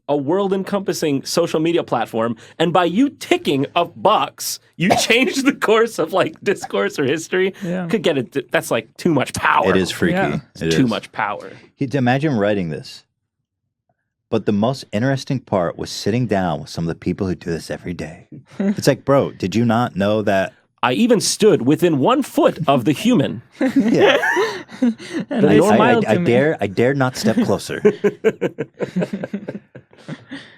a world-encompassing social media platform, and by you ticking a box, you changed the course of like discourse or history. Yeah. Could get it. That's like too much power. It is freaky. Yeah. It's too much power. Imagine writing this. But the most interesting part was sitting down with some of the people who do this every day. It's like, bro, did you not know that? I even stood within 1 foot of the human. Yeah. And I dare not step closer.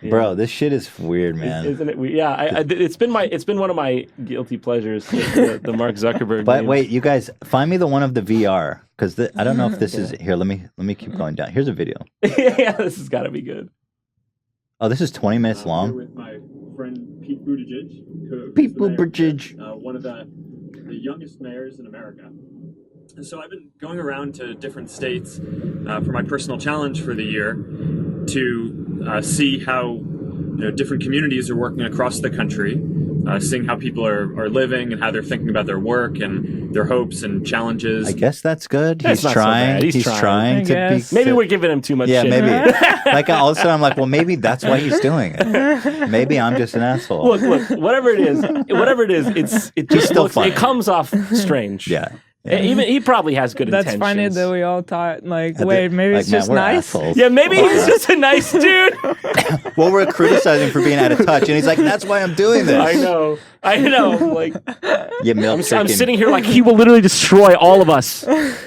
Bro, this shit is weird, man. Isn't it weird? Yeah, it's been one of my guilty pleasures, the Mark Zuckerberg. But memes. wait, you guys, find me the one of the VR, because I don't know if this is here. Let me keep going down. Here's a video. Yeah, this has got to be good. Oh, this is 20 minutes long. Here with my friend Pete Buttigieg. Pete Buttigieg, one of the youngest mayors in America. And so I've been going around to different states for my personal challenge for the year to see how different communities are working across the country, seeing how people are living and how they're thinking about their work and their hopes and challenges. I guess that's good. That's He's trying. So he's trying to be. Maybe we're giving him too much shit. Maybe. Like all of a sudden I'm like, well, maybe that's why he's doing it. Maybe I'm just an asshole. Look, whatever it is, it just still looks, funny. it comes off strange. Yeah. Even he probably has good That's intentions. funny that we all thought wait, maybe it's just nice. Assholes. Yeah, maybe he's just a nice dude. Well, we're criticizing for being out of touch, and he's like, "That's why I'm doing this." I know. Like, I'm sitting here like he will literally destroy all of us.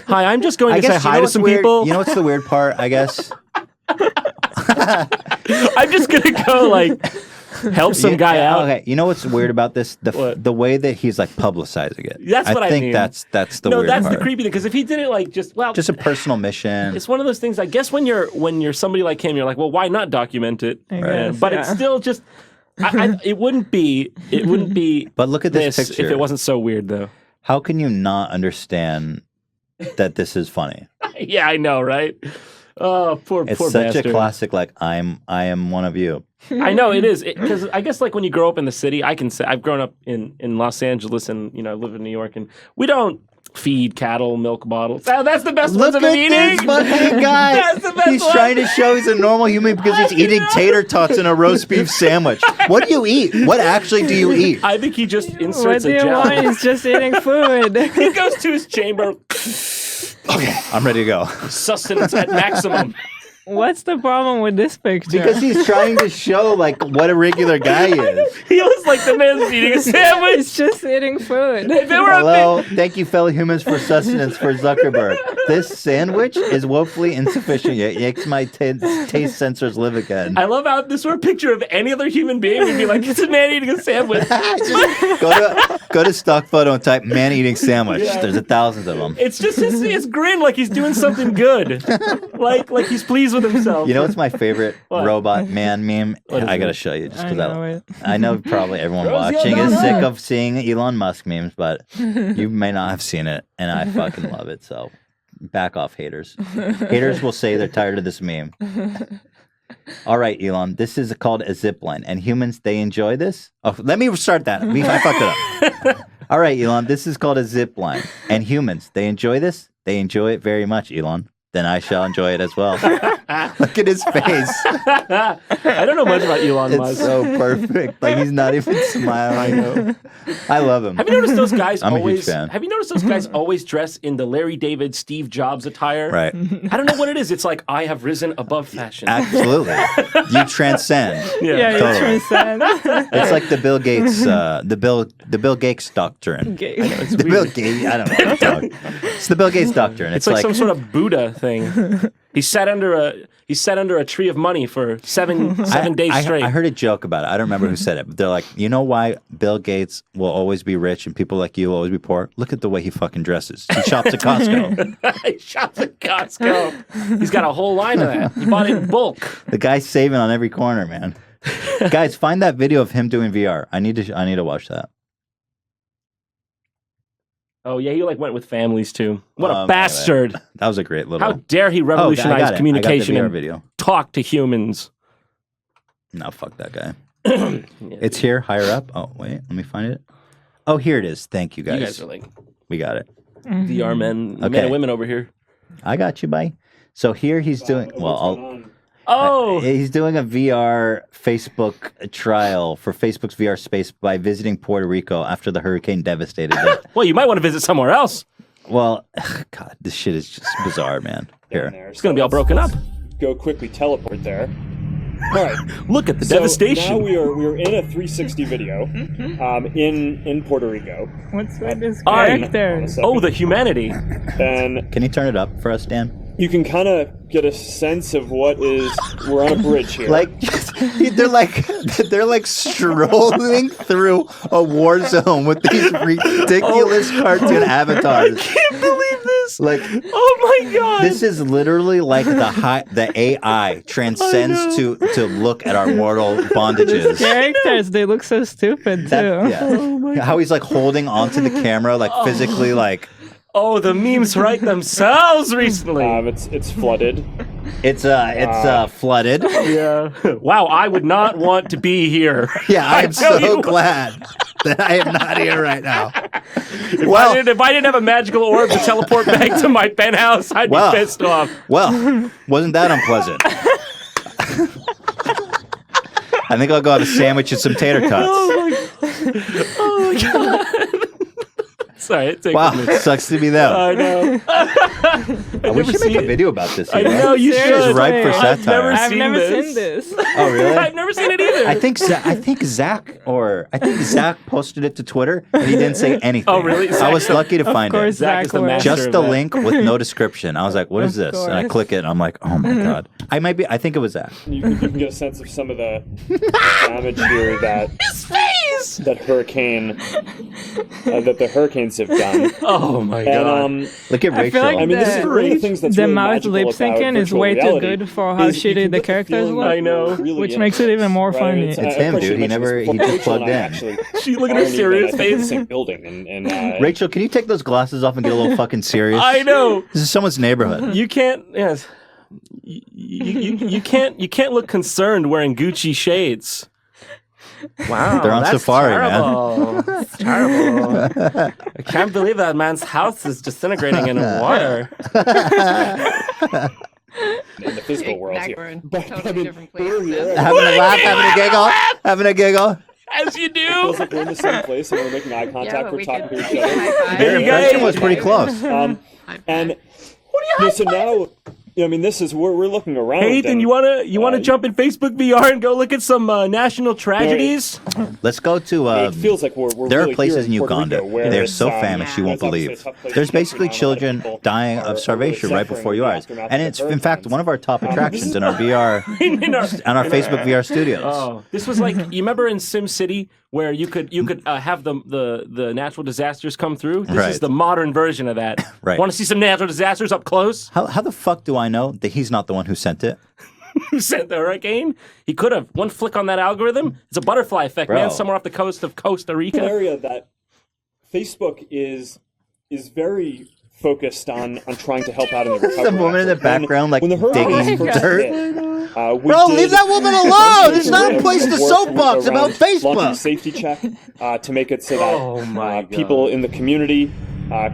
Hi, I'm just going to say hi to some people. You know what's the weird part? I guess I'm just gonna go like help some guy out. Okay, you know what's weird about this? The way that he's like publicizing it. That's what I mean. think that's the weird part. No, that's the creepy thing. Because if he did it like just a personal mission. It's one of those things. I guess when you're somebody like him, you're like, well, why not document it? But it's still just. It wouldn't be. But look at this picture. If it wasn't so weird, though. How can you not understand that this is funny? Yeah, I know, right? Oh, poor It's poor such bastard. a classic. Like I am one of you. I know it is because I guess like when you grow up in the city, I can say I've grown up in Los Angeles and I live in New York, and we don't. feed cattle milk bottles. Oh, that's the best Look ones I've at been this eating. fucking guy. That's the best He's one. trying to show he's a normal human because he's eating tater tots in a roast beef sandwich. What do you eat? What actually do you eat? I think he just What inserts do a you gel. want? He's just eating food. He goes to his chamber, Okay, I'm ready to go. sustenance at maximum. What's the problem with this picture? Because he's trying to show like what a regular guy is. He looks like the man's eating a sandwich. He's just eating food. If it were a Hello, thank you, fellow humans, for sustenance for Zuckerberg. This sandwich is woefully insufficient, yet makes my taste sensors live again. I love how if this were a picture of any other human being, we'd be like, it's a man eating a sandwich. Go to stock photo and type "man eating sandwich." Yeah. There's thousands of them. It's just his grin like he's doing something good. like he's pleased with himself. You know what's my favorite What? robot man meme? What is I gotta it? show you just I because know it. I know probably everyone Rosie watching is O'Donnell. sick of seeing Elon Musk memes, but you may not have seen it, and I fucking love it. So back off, haters. Haters will say they're tired of this meme. All right, Elon, this is called a zip line, and humans, they enjoy this? Oh, let me start that. I fucked it up. All right, Elon, this is called a zip line, and humans, they enjoy this? They enjoy it very much, Elon. Then I shall enjoy it as well. Look at his face. I don't know much about Elon It's Musk. so perfect. Like he's not even smiling. I know. I love him. Have you noticed those guys I'm a huge always? fan. Have you noticed those guys always dress in the Larry David, Steve Jobs attire? Right. I don't know what it is. It's like I have risen above fashion. Absolutely. You transcend. Yeah, you Totally. transcend. It's like the Bill Gates, the Bill Gates doctrine. Okay. The Bill Gates, I don't know. It's the Bill Gates doctrine. It's like some sort of Buddha thing. He sat under a tree of money for seven days straight. I heard a joke about it. I don't remember who said it, but they're like, you know why Bill Gates will always be rich and people like you will always be poor? Look at the way he fucking dresses. He shops at Costco. He shops at Costco. He's got a whole line of that. He bought it in bulk. The guy's saving on every corner, man. Guys, find that video of him doing VR. I need to watch that. Oh yeah, he like went with families too. What a bastard! That was a great little. How dare he revolutionize communication I got the VR and video. talk to humans? No, fuck that guy. It's here, higher up. Oh wait, let me find it. Oh, here it is. Thank you, guys. You guys are like We got it. VR men, men Okay. and women over here. I got you, bye. So here he's doing. He's doing a VR Facebook trial for Facebook's VR space by visiting Puerto Rico after the hurricane devastated it. Well, you might want to visit somewhere else. Well, God, this shit is just bizarre, man. Here. It's gonna be all broken up. Go quickly teleport there. All right. Look at the So devastation. now we are in a 360 video in Puerto Rico. What's with this I- character? Oh, the humanity. And Can you turn it up for us, Dan? you can kind of get a sense of what is. We're on a bridge here. Like they're like strolling through a war zone with these ridiculous cartoon avatars. Can't believe this. Like, Oh my god. this is literally like the AI transcends to look at our mortal bondages. Characters, they look so stupid too. That, yeah. How he's like holding onto the camera, like physically, like Oh, the memes write themselves recently. it's flooded. it's flooded. Yeah. Wow, I would not want to be here. Yeah, I'm tell you so what. glad that I am not here right now. If I didn't have a magical orb to teleport back to my penthouse, I'd Well. be pissed off. Well, wasn't that unpleasant? I think I'll go have a sandwich and some tater tots. Oh my god. Sorry, it takes Wow, me. sucks to be them. I know. We should make a video about this. I you know? know you Seriously. should. ripe for I've satire. never I've seen never this. seen this. Oh, really? I've never seen it either. I think Zach posted it to Twitter and he didn't say anything. Oh, really? I was Zach- lucky to find course, it. Zach is the Zach master Just of the that. link with no description. I was like, "What is this?" And I course. click it and I'm like, "Oh my god!" I think it was Zach. You can get a sense of some of the damage here that His face. that the hurricanes have done. Oh my god. And Look at I Rachel. feel like I mean, this is one of the things that's the really mouse magical lip about syncing is virtual way too reality good for how is you shitty can the get characters feeling look. I know. really Which in makes it even more right? funny. It's I him, probably dude. He mentioned this just before. plugged Rachel and I in. actually Look at her aren't serious even, I think, in the face. same building, and Rachel, can you take those glasses off and get a little fucking serious? I know. This is someone's neighborhood. You can't. Yes. You can't look concerned wearing Gucci shades. Wow, They're on that's safari, terrible. Man. That's terrible. I can't believe that man's house is disintegrating in water. In the physical world here. Totally different place. Having a laugh, having a giggle. As you do. It feels like we're in the same place and we're making eye contact. We're talking to each other. Your impression was pretty close. And so now, I mean, this is where we're looking around. Hey, Ethan, you wanna jump in Facebook VR and go look at some national tragedies? Let's go to. It feels like we're there really are places in here Puerto Uganda. Rico where They're it's, so famished you won't believe. There's basically children dying of starvation right before your eyes, and it's in fact one of our top attractions in our VR, on our Facebook VR studios. Oh, this was like you remember in SimCity where you could have the natural disasters come through. This is the modern version of that. Right. Want to see some natural disasters up close? How the fuck do I know that he's not the one who sent it? Who sent the hurricane? He could have. One flick on that algorithm. It's a butterfly effect, man. Somewhere off the coast of Costa Rica. An area that Facebook is very focused on trying to help out in the recovery. Some woman in the background like digging dirt. Bro, leave that woman alone! It's not a place to soapbox about Facebook. Launching a safety check to make it so that people in the community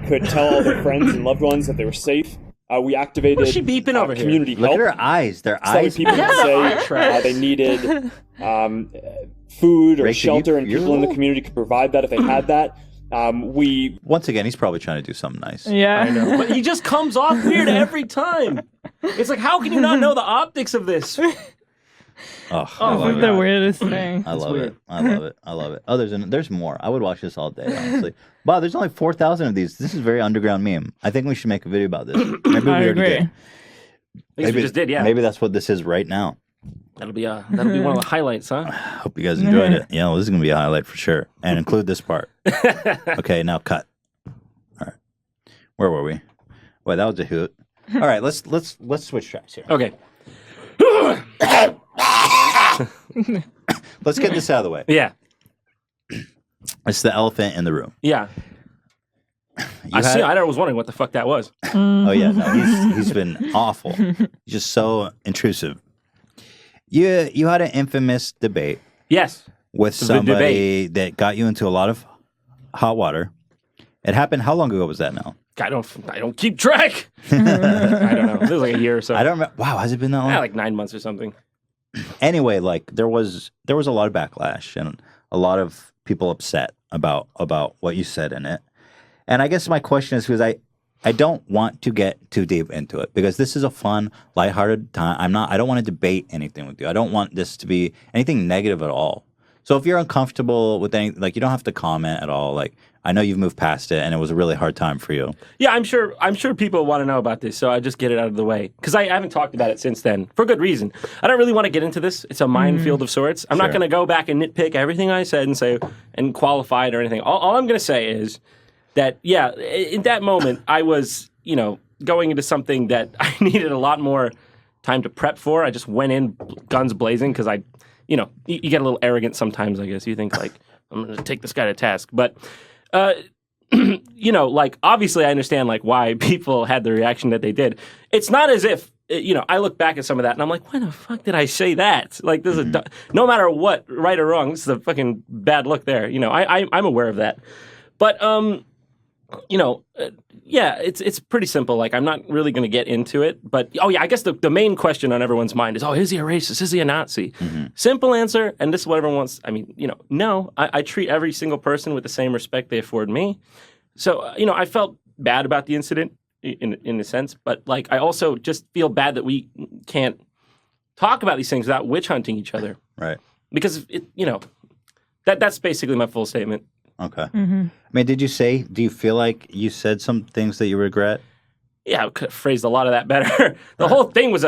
could tell all their friends and loved ones that they were safe. We activated What's she beeping over community here? help. Look at her eyes. Their eyes. People could say they needed food or shelter, and people in the community could provide that if they had that. Once again, he's probably trying to do something nice. Yeah, I know, but he just comes off weird every time. It's like, how can you not know the optics of this? Oh, it's the weirdest thing. I love it. I love it. Oh, there's more. I would watch this all day, honestly. Wow, there's only 4,000 of these. This is a very underground meme. I think we should make a video about this. Maybe we I already agree. did. We just did, yeah. Maybe that's what this is right now. That'll be one of the highlights, huh? Hope you guys enjoyed it. Yeah, well, this is gonna be a highlight for sure, and include this part. Okay, now cut. All right, where were we? Wait, that was a hoot. All right, let's switch tracks here. Okay. Let's get this out of the way. Yeah. It's the elephant in the room. Yeah. I was wondering what the fuck that was. Oh yeah, no, he's been awful. He's just so intrusive. You had an infamous debate. Yes. With somebody that got you into a lot of hot water. It happened. How long ago was that now? I don't keep track. I don't know. It was like a year or so. I don't remember. Wow, has it been that long? Yeah, like 9 months or something. Anyway, like there was a lot of backlash and a lot of people upset about what you said in it. And I guess my question is because I don't want to get too deep into it because this is a fun, lighthearted time. I don't want to debate anything with you. I don't want this to be anything negative at all. So if you're uncomfortable with anything, like you don't have to comment at all. Like I know you've moved past it and it was a really hard time for you. Yeah, I'm sure people want to know about this, so I just get it out of the way because I haven't talked about it since then for good reason. I don't really want to get into this. It's a minefield of sorts. I'm not going to go back and nitpick everything I said and qualify it or anything. All I'm going to say is that, yeah, in that moment, I was, going into something that I needed a lot more time to prep for. I just went in guns blazing because you get a little arrogant sometimes, I guess. You think, like, I'm going to take this guy to task. But, like, obviously I understand, like, why people had the reaction that they did. It's not as if, I look back at some of that and I'm like, why the fuck did I say that? Like, there's no matter what, right or wrong, this is a fucking bad look there. I'm aware of that. But, yeah, it's pretty simple. Like, I'm not really going to get into it. But, I guess the main question on everyone's mind is, is he a racist? Is he a Nazi? Mm-hmm. Simple answer, and this is what everyone wants. I mean, no. I treat every single person with the same respect they afford me. So, I felt bad about the incident in a sense. But, like, I also just feel bad that we can't talk about these things without witch hunting each other. Right. Because, that's basically my full statement. Okay. Mm-hmm. I mean, do you feel like you said some things that you regret? Yeah, I could have phrased a lot of that better. The whole thing was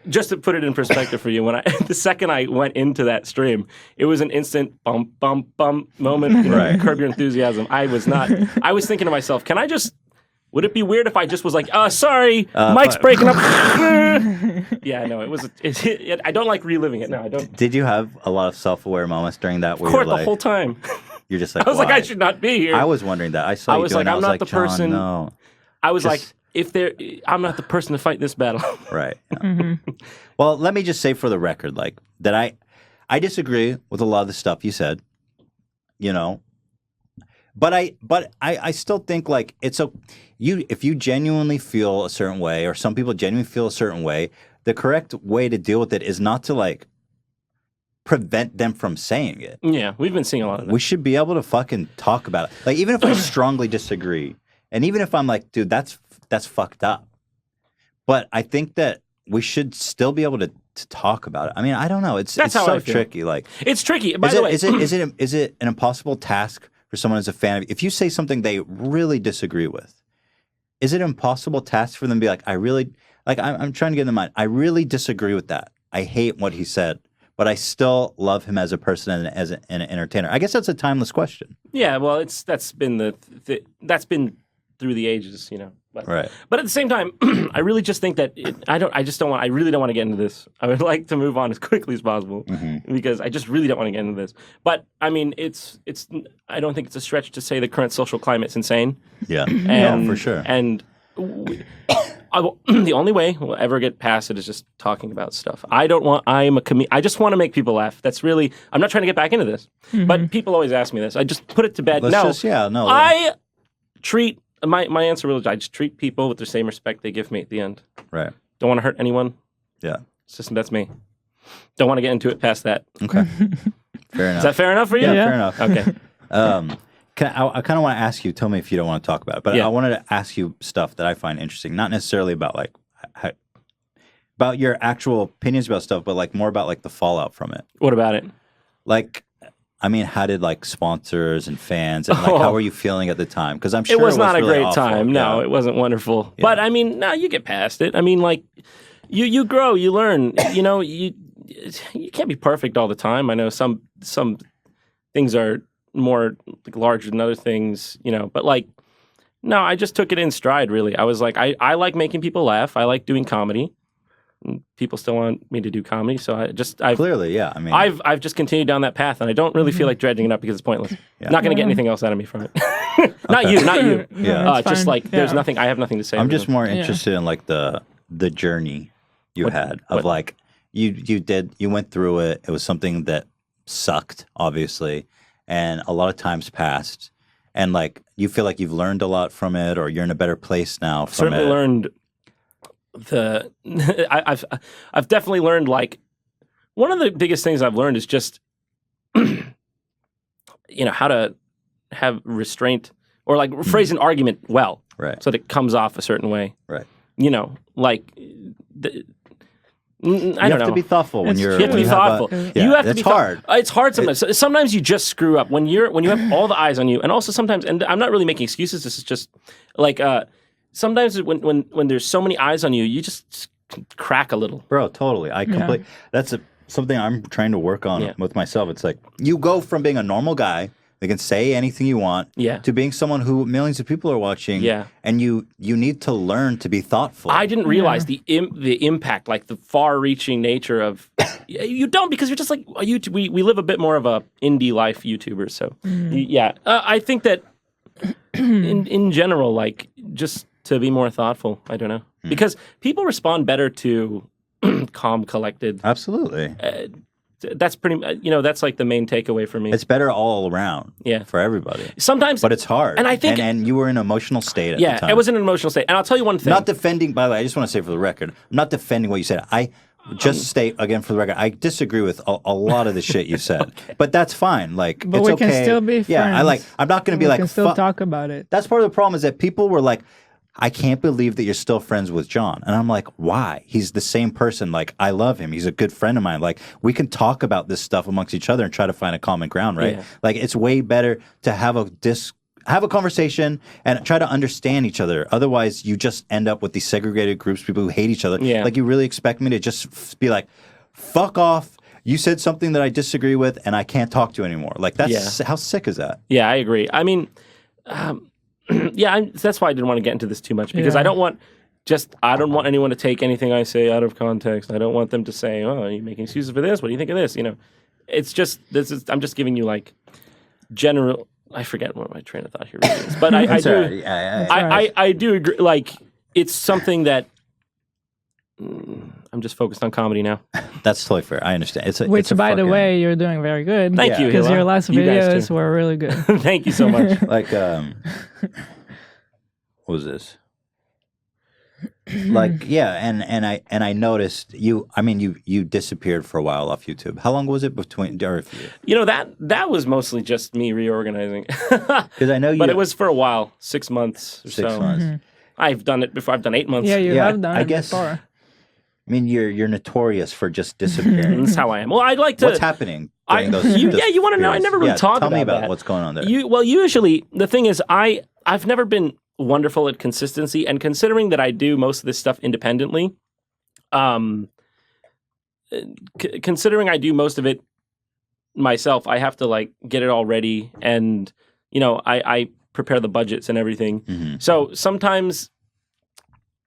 just to put it in perspective for you, the second I went into that stream, it was an instant bum, bum, bum moment, Curb Your Enthusiasm. I was thinking to myself, would it be weird if I just was like, sorry, Mike's breaking up. Yeah, no, I don't like reliving it. No, I don't. Did you have a lot of self-aware moments during that? Of course, the whole time. You're just like, I was like, I should not be here. I was wondering that. I saw you doing it. I was like, John, no. I was like, I'm not the person to fight this battle. Right. Yeah. Mm-hmm. Well, let me just say for the record, like that I I disagree with a lot of the stuff you said, you know. But I still think like if you genuinely feel a certain way, or some people genuinely feel a certain way, the correct way to deal with it is not to like prevent them from saying it. Yeah, we've been seeing a lot of that. We should be able to fucking talk about it. Like, even if I strongly disagree, and even if I'm like, dude, that's fucked up. But I think that we should still be able to talk about it. I mean, I don't know. It's so tricky. Like, it's tricky. By the way, is it an impossible task for someone who's a fan of, if you say something they really disagree with, is it an impossible task for them to be like, I'm trying to get in the mind, I really disagree with that. I hate what he said, but I still love him as a person and as an entertainer. I guess that's a timeless question. Yeah, well, that's been that's been through the ages, you know. But, right. But at the same time, I really just think that I really don't want to get into this. I would like to move on as quickly as possible because I just really don't want to get into this. But I mean, I don't think it's a stretch to say the current social climate's insane. Yeah, no, for sure. And the only way we'll ever get past it is just talking about stuff. I just want to make people laugh. That's really, I'm not trying to get back into this. But people always ask me this. I just put it to bed. I treat my answer really, I just treat people with the same respect they give me at the end. Right. Don't want to hurt anyone. Yeah. It's just, that's me. Don't want to get into it past that. Okay. Fair enough. Is that fair enough for you? Yeah, fair enough. Okay. I kind of want to ask you, tell me if you don't want to talk about it, but I wanted to ask you stuff that I find interesting, not necessarily about like about your actual opinions about stuff, but like more about like the fallout from it. What about it? Like, I mean, how did like sponsors and fans and like how were you feeling at the time? Because I'm sure it was not really a great awful. time. No, it wasn't wonderful. Yeah. But I mean, no, you get past it. I mean, like you grow, you learn. You know, you can't be perfect all the time. I know some things are more like larger than other things. You know, but like no, I just took it in stride. Really, I was like, I like making people laugh. I like doing comedy. People still want me to do comedy, so I've clearly, yeah. I mean, I've just continued down that path, and I don't really feel like dredging it up because it's pointless. Yeah. Not going to get anything else out of me from it. Not you. Yeah, just like there's nothing. I have nothing to say. I'm just more interested in like the journey you had of like you went through it. It was something that sucked, obviously, and a lot of times passed, and like you feel like you've learned a lot from it, or you're in a better place now. From certainly it. Learned. I've definitely learned, like, one of the biggest things I've learned is just you know, how to have restraint or like phrase an argument well, right, so that it comes off a certain way, right. You know, like you have to be thoughtful when you're. You have to be thoughtful. You have to be hard. It's hard sometimes. Sometimes you just screw up when you have all the eyes on you, and also sometimes. And I'm not really making excuses. This is just like. Sometimes when there's so many eyes on you, you just crack a little. Bro, totally. That's something I'm trying to work on with myself. It's like you go from being a normal guy that can say anything you want to being someone who millions of people are watching. Yeah. And you need to learn to be thoughtful. I didn't realize the impact, like the far-reaching nature of you don't, because you're just like we live a bit more of a indie life YouTubers. So I think that in general, like just to be more thoughtful. I don't know. Because people respond better to calm, collected. Absolutely. That's pretty, that's like the main takeaway for me. It's better all around for everybody. Sometimes. But it's hard. And I think. And you were in an emotional state at the time. Yeah, it was an emotional state. And I'll tell you one thing. Not defending, by the way, I just want to say for the record, I'm not defending what you said. I just state, again, for the record, I disagree with a lot of the shit you said. Okay. But that's fine. Like, but it's we okay. can still be friends. Yeah, I'm not going to be like. We can still talk about it. That's part of the problem is that people were like, I can't believe that you're still friends with John. And I'm like, why? He's the same person. Like, I love him. He's a good friend of mine. Like, we can talk about this stuff amongst each other and try to find a common ground, right? Yeah. Like, it's way better to have a conversation and try to understand each other. Otherwise, you just end up with these segregated groups, people who hate each other. Yeah. Like, you really expect me to just be like, fuck off. You said something that I disagree with and I can't talk to you anymore. Like, that's how sick is that? Yeah, I agree. I mean, that's why I didn't want to get into this too much, because I don't want anyone to take anything I say out of context. I don't want them to say, "Oh, are you making excuses for this? What do you think of this?" You know, it's just I'm just giving you like general. I forget what my train of thought here really is, but I do agree. Like, it's something that I'm just focused on comedy now. That's totally fair. I understand. Which, by the way, you're doing very good. Thank you, because your last videos were really good. Thank you so much. Like, what was this? Like, yeah, and I noticed you. I mean, you disappeared for a while off YouTube. How long was it between? Or that was mostly just me reorganizing. Because I know you, but it was for a while, 6 months or 6 so. months. Mm-hmm. I've done it before. I've done 8 months. Yeah, you have done I it guess, before. I mean, you're notorious for just disappearing. That's how I am. Well, I'd like to. What's happening? During those you want to know? I never really talk about Tell me about that. what's going on there. Usually the thing is, I've never been wonderful at consistency, and considering that I do most of this stuff independently, considering I do most of it myself, I have to like get it all ready, and I prepare the budgets and everything. Mm-hmm. So sometimes,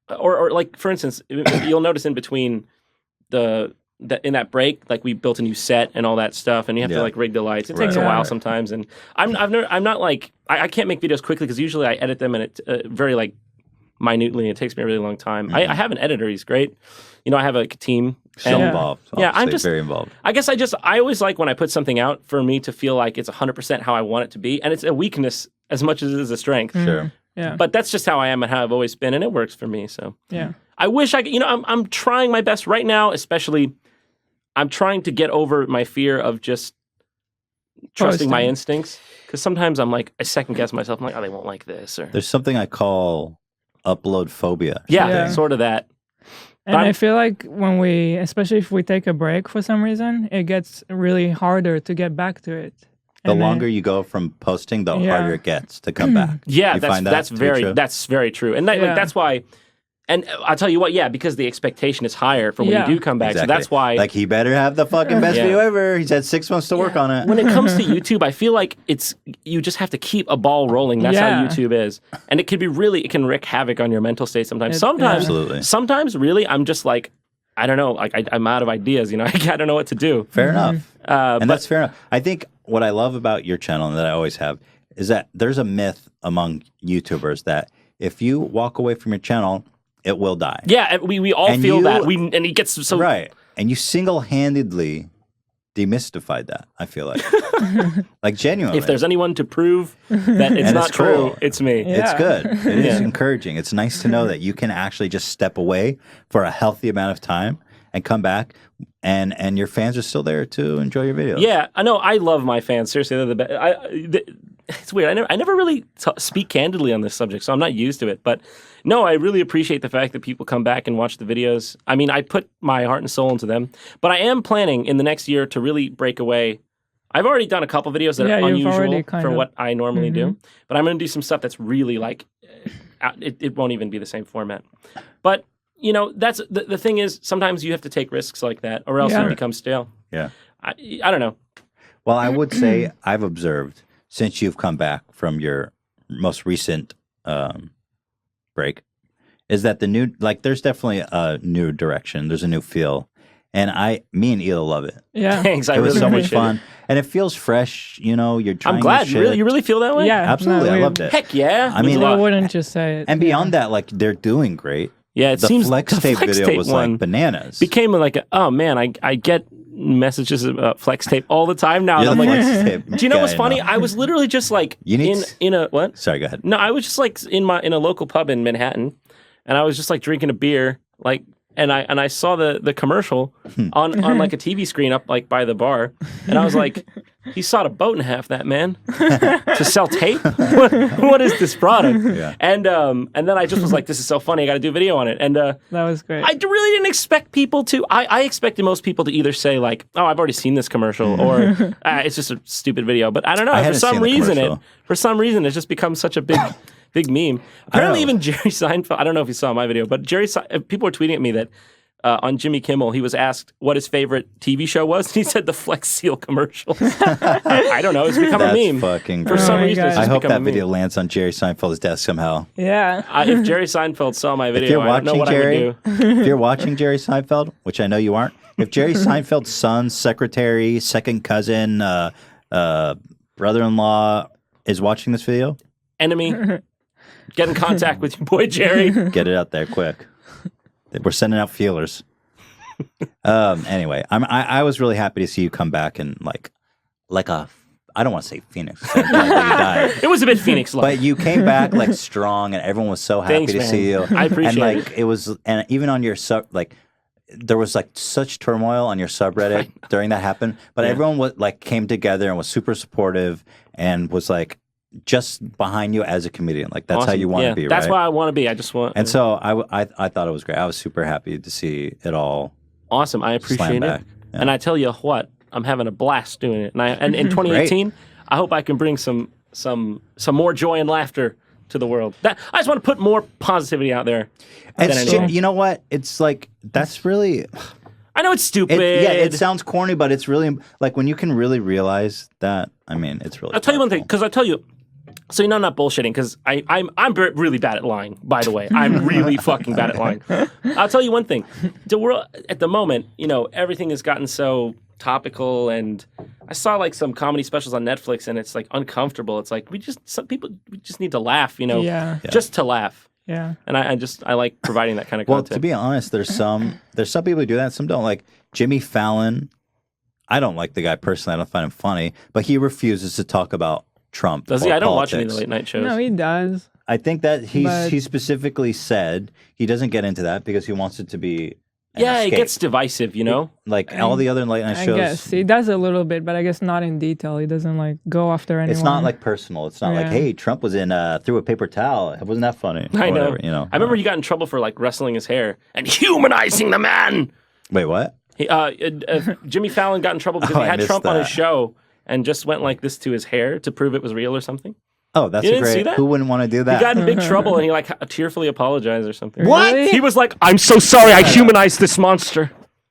or like for instance, you'll notice in between in that break, like we built a new set and all that stuff, and you have to like rig the lights. It takes a while sometimes, and I'm not like I can't make videos quickly because usually I edit them and it very like minutely. It takes me a really long time. Mm-hmm. I have an editor; he's great. I have a team. So involved. Yeah, I'm just very involved. I guess I always like when I put something out for me to feel like it's 100% how I want it to be, and it's a weakness as much as it is a strength. Sure. Yeah. But that's just how I am and how I've always been, and it works for me. So yeah, I wish I'm trying my best right now, especially. I'm trying to get over my fear of just trusting my instincts, because sometimes I'm like, I second guess myself. I'm like, oh, they won't like this. Or There's something I call upload phobia. Yeah, sort of that. And I feel like especially if we take a break for some reason, it gets really harder to get back to it. The longer you go from posting, the harder it gets to come back. Yeah, that's very true. And that's why. And I'll tell you what, because the expectation is higher for when you do come back. Exactly. So that's why. Like, he better have the fucking best video ever. He's had 6 months to work on it. When it comes to YouTube, I feel like you just have to keep a ball rolling. That's how YouTube is. And it can wreak havoc on your mental state sometimes. Sometimes, really, I'm just like, I don't know, like I'm out of ideas, I don't know what to do. Fair enough. And that's fair enough. I think what I love about your channel, and that I always have, is that there's a myth among YouTubers that if you walk away from your channel, it will die. Yeah, we all feel that. And it gets so right. And you single-handedly demystified that. I feel like, like genuinely. If there's anyone to prove that it's not true, it's me. Yeah. It's good. It is encouraging. It's nice to know that you can actually just step away for a healthy amount of time and come back, and your fans are still there to enjoy your videos. Yeah, I know. I love my fans. Seriously, they're the best. It's weird. I never really speak candidly on this subject, so I'm not used to it. But no, I really appreciate the fact that people come back and watch the videos. I mean, I put my heart and soul into them. But I am planning in the next year to really break away. I've already done a couple videos that are unusual for what I normally do. But I'm going to do some stuff that's really like, it won't even be the same format. But, that's the thing is, sometimes you have to take risks like that, or else you become stale. Yeah. I don't know. Well, I would say I've observed, since you've come back from your most recent break, is that there's definitely a new direction. There's a new feel. And me and Ela love it. Yeah. Thanks. It was so much fun. And it feels fresh, you're trying I'm glad. new shit. You really feel that way? Yeah. Absolutely. I loved it. Heck yeah. I mean, I wouldn't just say it. And beyond that, like, they're doing great. Yeah, the flex tape video was like bananas. Became like, oh man, I get messages about flex tape all the time now. You're and the I'm like, flex tape do you know what's guy funny? now. I was literally just like in a what? Sorry, go ahead. No, I was just like in a local pub in Manhattan, and I was just like drinking a beer, like, and I saw the commercial on like a TV screen up like by the bar, and I was like, he sawed a boat in half, that man, to sell tape. What is this product? Yeah. And then I just was like, this is so funny. I got to do a video on it. And that was great. I really didn't expect people to. I expected most people to either say like, oh, I've already seen this commercial, or it's just a stupid video. But I don't know. For some reason, it's just become such a big meme. Apparently, even Jerry Seinfeld. I don't know if you saw my video, but people were tweeting at me that. On Jimmy Kimmel, he was asked what his favorite TV show was, and he said the Flex Seal commercials. I don't know. It's become a meme. Fucking For some reason, it's just I hope become that a video meme. lands on Jerry Seinfeld's desk somehow. Yeah. If Jerry Seinfeld saw my video, I don't know what Jerry, I would do. If you're watching Jerry Seinfeld, which I know you aren't, if Jerry Seinfeld's son, secretary, second cousin, brother-in-law is watching this video, Enemy, get in contact with your boy Jerry. get it out there quick. We're sending out feelers. Anyway, I was really happy to see you come back and like a. I don't want to say Phoenix. You died. It was a bit Phoenix-like. But you came back like strong, and everyone was so happy to see you. I appreciate it. And it. like it was, and even on your there was like such turmoil on your subreddit during that happened. But everyone was like came together and was super supportive and was like just behind you as a comedian. Like that's how you want to be, right? That's why I want to be. I just want. And so I thought it was great. I was super happy to see it all. Awesome. I appreciate it. Back. Yeah. And I tell you what, I'm having a blast doing it. And in 2018, I hope I can bring some more joy and laughter to the world. I just want to put more positivity out there. You know what? It's like that's really. I know it's stupid. It sounds corny, but it's really like when you can really realize that. I mean, it's really. I'll tell you one thing, because I tell you. So you know, I'm not bullshitting, because I'm really bad at lying. By the way, I'm really fucking bad at lying. I'll tell you one thing: the world at the moment, you know, everything has gotten so topical, and I saw like some comedy specials on Netflix, and it's like uncomfortable. It's like we just need to laugh, you know, just to laugh. Yeah. And I like providing that kind of content. Well, to be honest, there's some people who do that. Some don't. Like Jimmy Fallon. I don't like the guy personally. I don't find him funny, but he refuses to talk about Trump. Does he? I don't politics. watch any of the late night shows. No, he does. I think that he specifically said he doesn't get into that because he wants it to be. It gets divisive, you know? Like all the other late night shows. I guess he does a little bit, but I guess not in detail. He doesn't like go after anyone. It's not like personal. It's not like, hey, Trump was in through a paper towel. Wasn't that funny? I know. Whatever, you know. I remember he got in trouble for like wrestling his hair and humanizing the man. Wait, what? Jimmy Fallon got in trouble because he had Trump on his show and just went like this to his hair to prove it was real or something. Oh, that's great. Who wouldn't want to do that? He got in big trouble and he like tearfully apologized or something. What? Really? He was like, "I'm so sorry. I humanized this monster."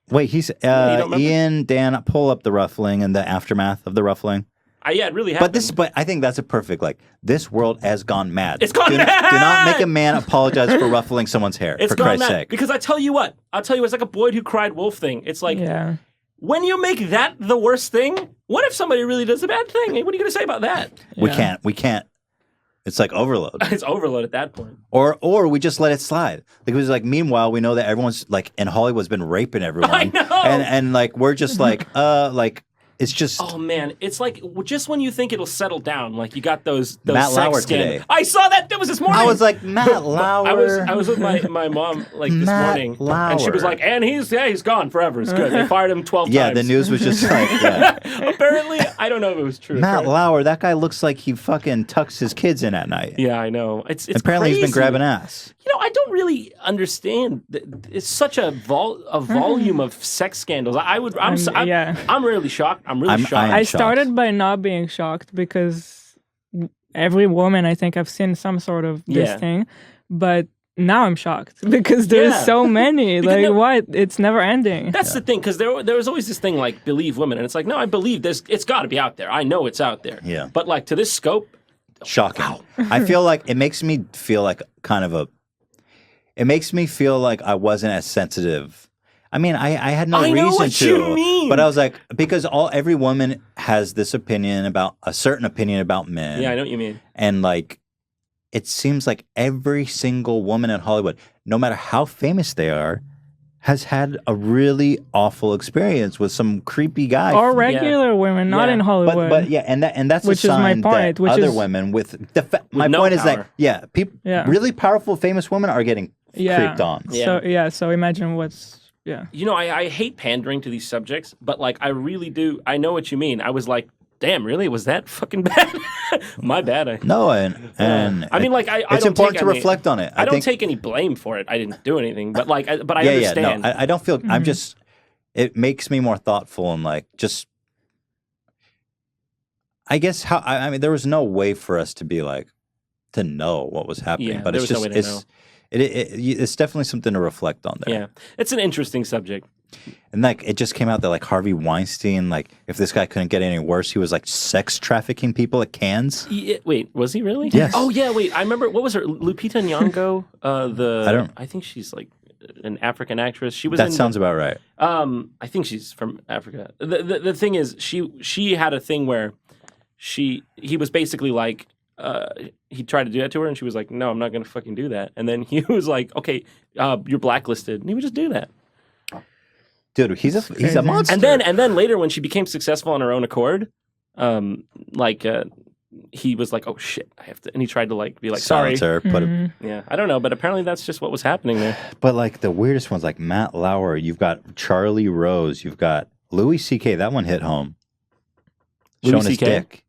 Wait, he's Ian, Dan, pull up the ruffling and the aftermath of the ruffling. It really happened. But I think that's a perfect this world has gone mad. It's gone mad. Do not make a man apologize for ruffling someone's hair. It's for gone Christ's mad. sake. Because it's like a Boyd who cried wolf thing. It's like when you make that the worst thing, what if somebody really does a bad thing? What are you going to say about that? We can't. It's like overload. It's overload at that point. Or we just let it slide. Like it was like meanwhile we know that everyone's like in Hollywood's been raping everyone. I know. And like we're just like it's just oh man, it's like just when you think it'll settle down, like you got those Matt sex Lauer scandals. today. I saw that was this morning. I was like Matt Lauer. I was with my mom like this Matt morning, Lauer. and she was like, and he's gone forever. It's good. They fired him 12 times. Yeah, the news was just like apparently, I don't know if it was true. Matt Lauer, that guy looks like he fucking tucks his kids in at night. Yeah, I know. It's apparently crazy. He's been grabbing ass. You know, I don't really understand. It's such a volume of sex scandals. I'm really shocked. I'm really shocked. I started by not being shocked because every woman I think I've seen some sort of this thing, but now I'm shocked because there's so many. What? It's never ending. That's the thing, because there was always this thing like believe women, and it's like no, I believe it's got to be out there. I know it's out there. Yeah. But like to this scope, shocking. Wow. I feel like it makes me feel like it makes me feel like I wasn't as sensitive. I mean, I had no reason know what to, you mean. But I was like, because every woman has this opinion about a certain opinion about men. Yeah, I know what you mean. And like, it seems like every single woman in Hollywood, no matter how famous they are, has had a really awful experience with some creepy guy. Or regular women, not in Hollywood. But that's which a sign is my point, that other women with my no point power. is that really powerful famous women are getting creeped on. So imagine what's You know, I hate pandering to these subjects, but like I really do. I know what you mean. I was like, damn, really? Was that fucking bad? My bad. No, and I mean, like it's important to reflect on it. I don't take any blame for it. I didn't do anything, but like, I understand. I don't feel. I'm just. It makes me more thoughtful and like just. I guess I mean there was no way for us to be like to know what was happening, but it's just it's definitely something to reflect on there. Yeah, it's an interesting subject. And like it just came out that like Harvey Weinstein, like if this guy couldn't get any worse, he was like sex trafficking people at Cannes. Wait, was he really? Yes. Oh yeah. Wait, I remember. What was her? Lupita Nyong'o. I think she's like an African actress. She was. That sounds about right. I think she's from Africa. The thing is, she had a thing where he was basically like. He tried to do that to her, and she was like, "No, I'm not going to fucking do that." And then he was like, "Okay, you're blacklisted," and he would just do that. Dude, he's a monster. And then later when she became successful on her own accord, he was like, "Oh shit, I have to," and he tried to like be like, "Sorry." Her, Yeah, I don't know, but apparently that's just what was happening there. But like the weirdest ones, like Matt Lauer, you've got Charlie Rose, you've got Louis C.K. That one hit home. Showing his dick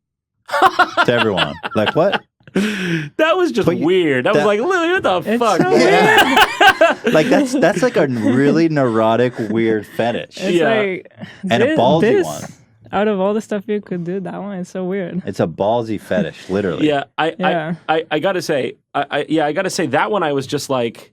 to everyone. Like what? That was just weird. That was like, Louis, what the fuck? So weird. Like that's like a really neurotic, weird fetish. It's like, and a ballsy one. Out of all the stuff you could do, that one is so weird. It's a ballsy fetish, literally. Yeah, I gotta say, I gotta say that one I was just like,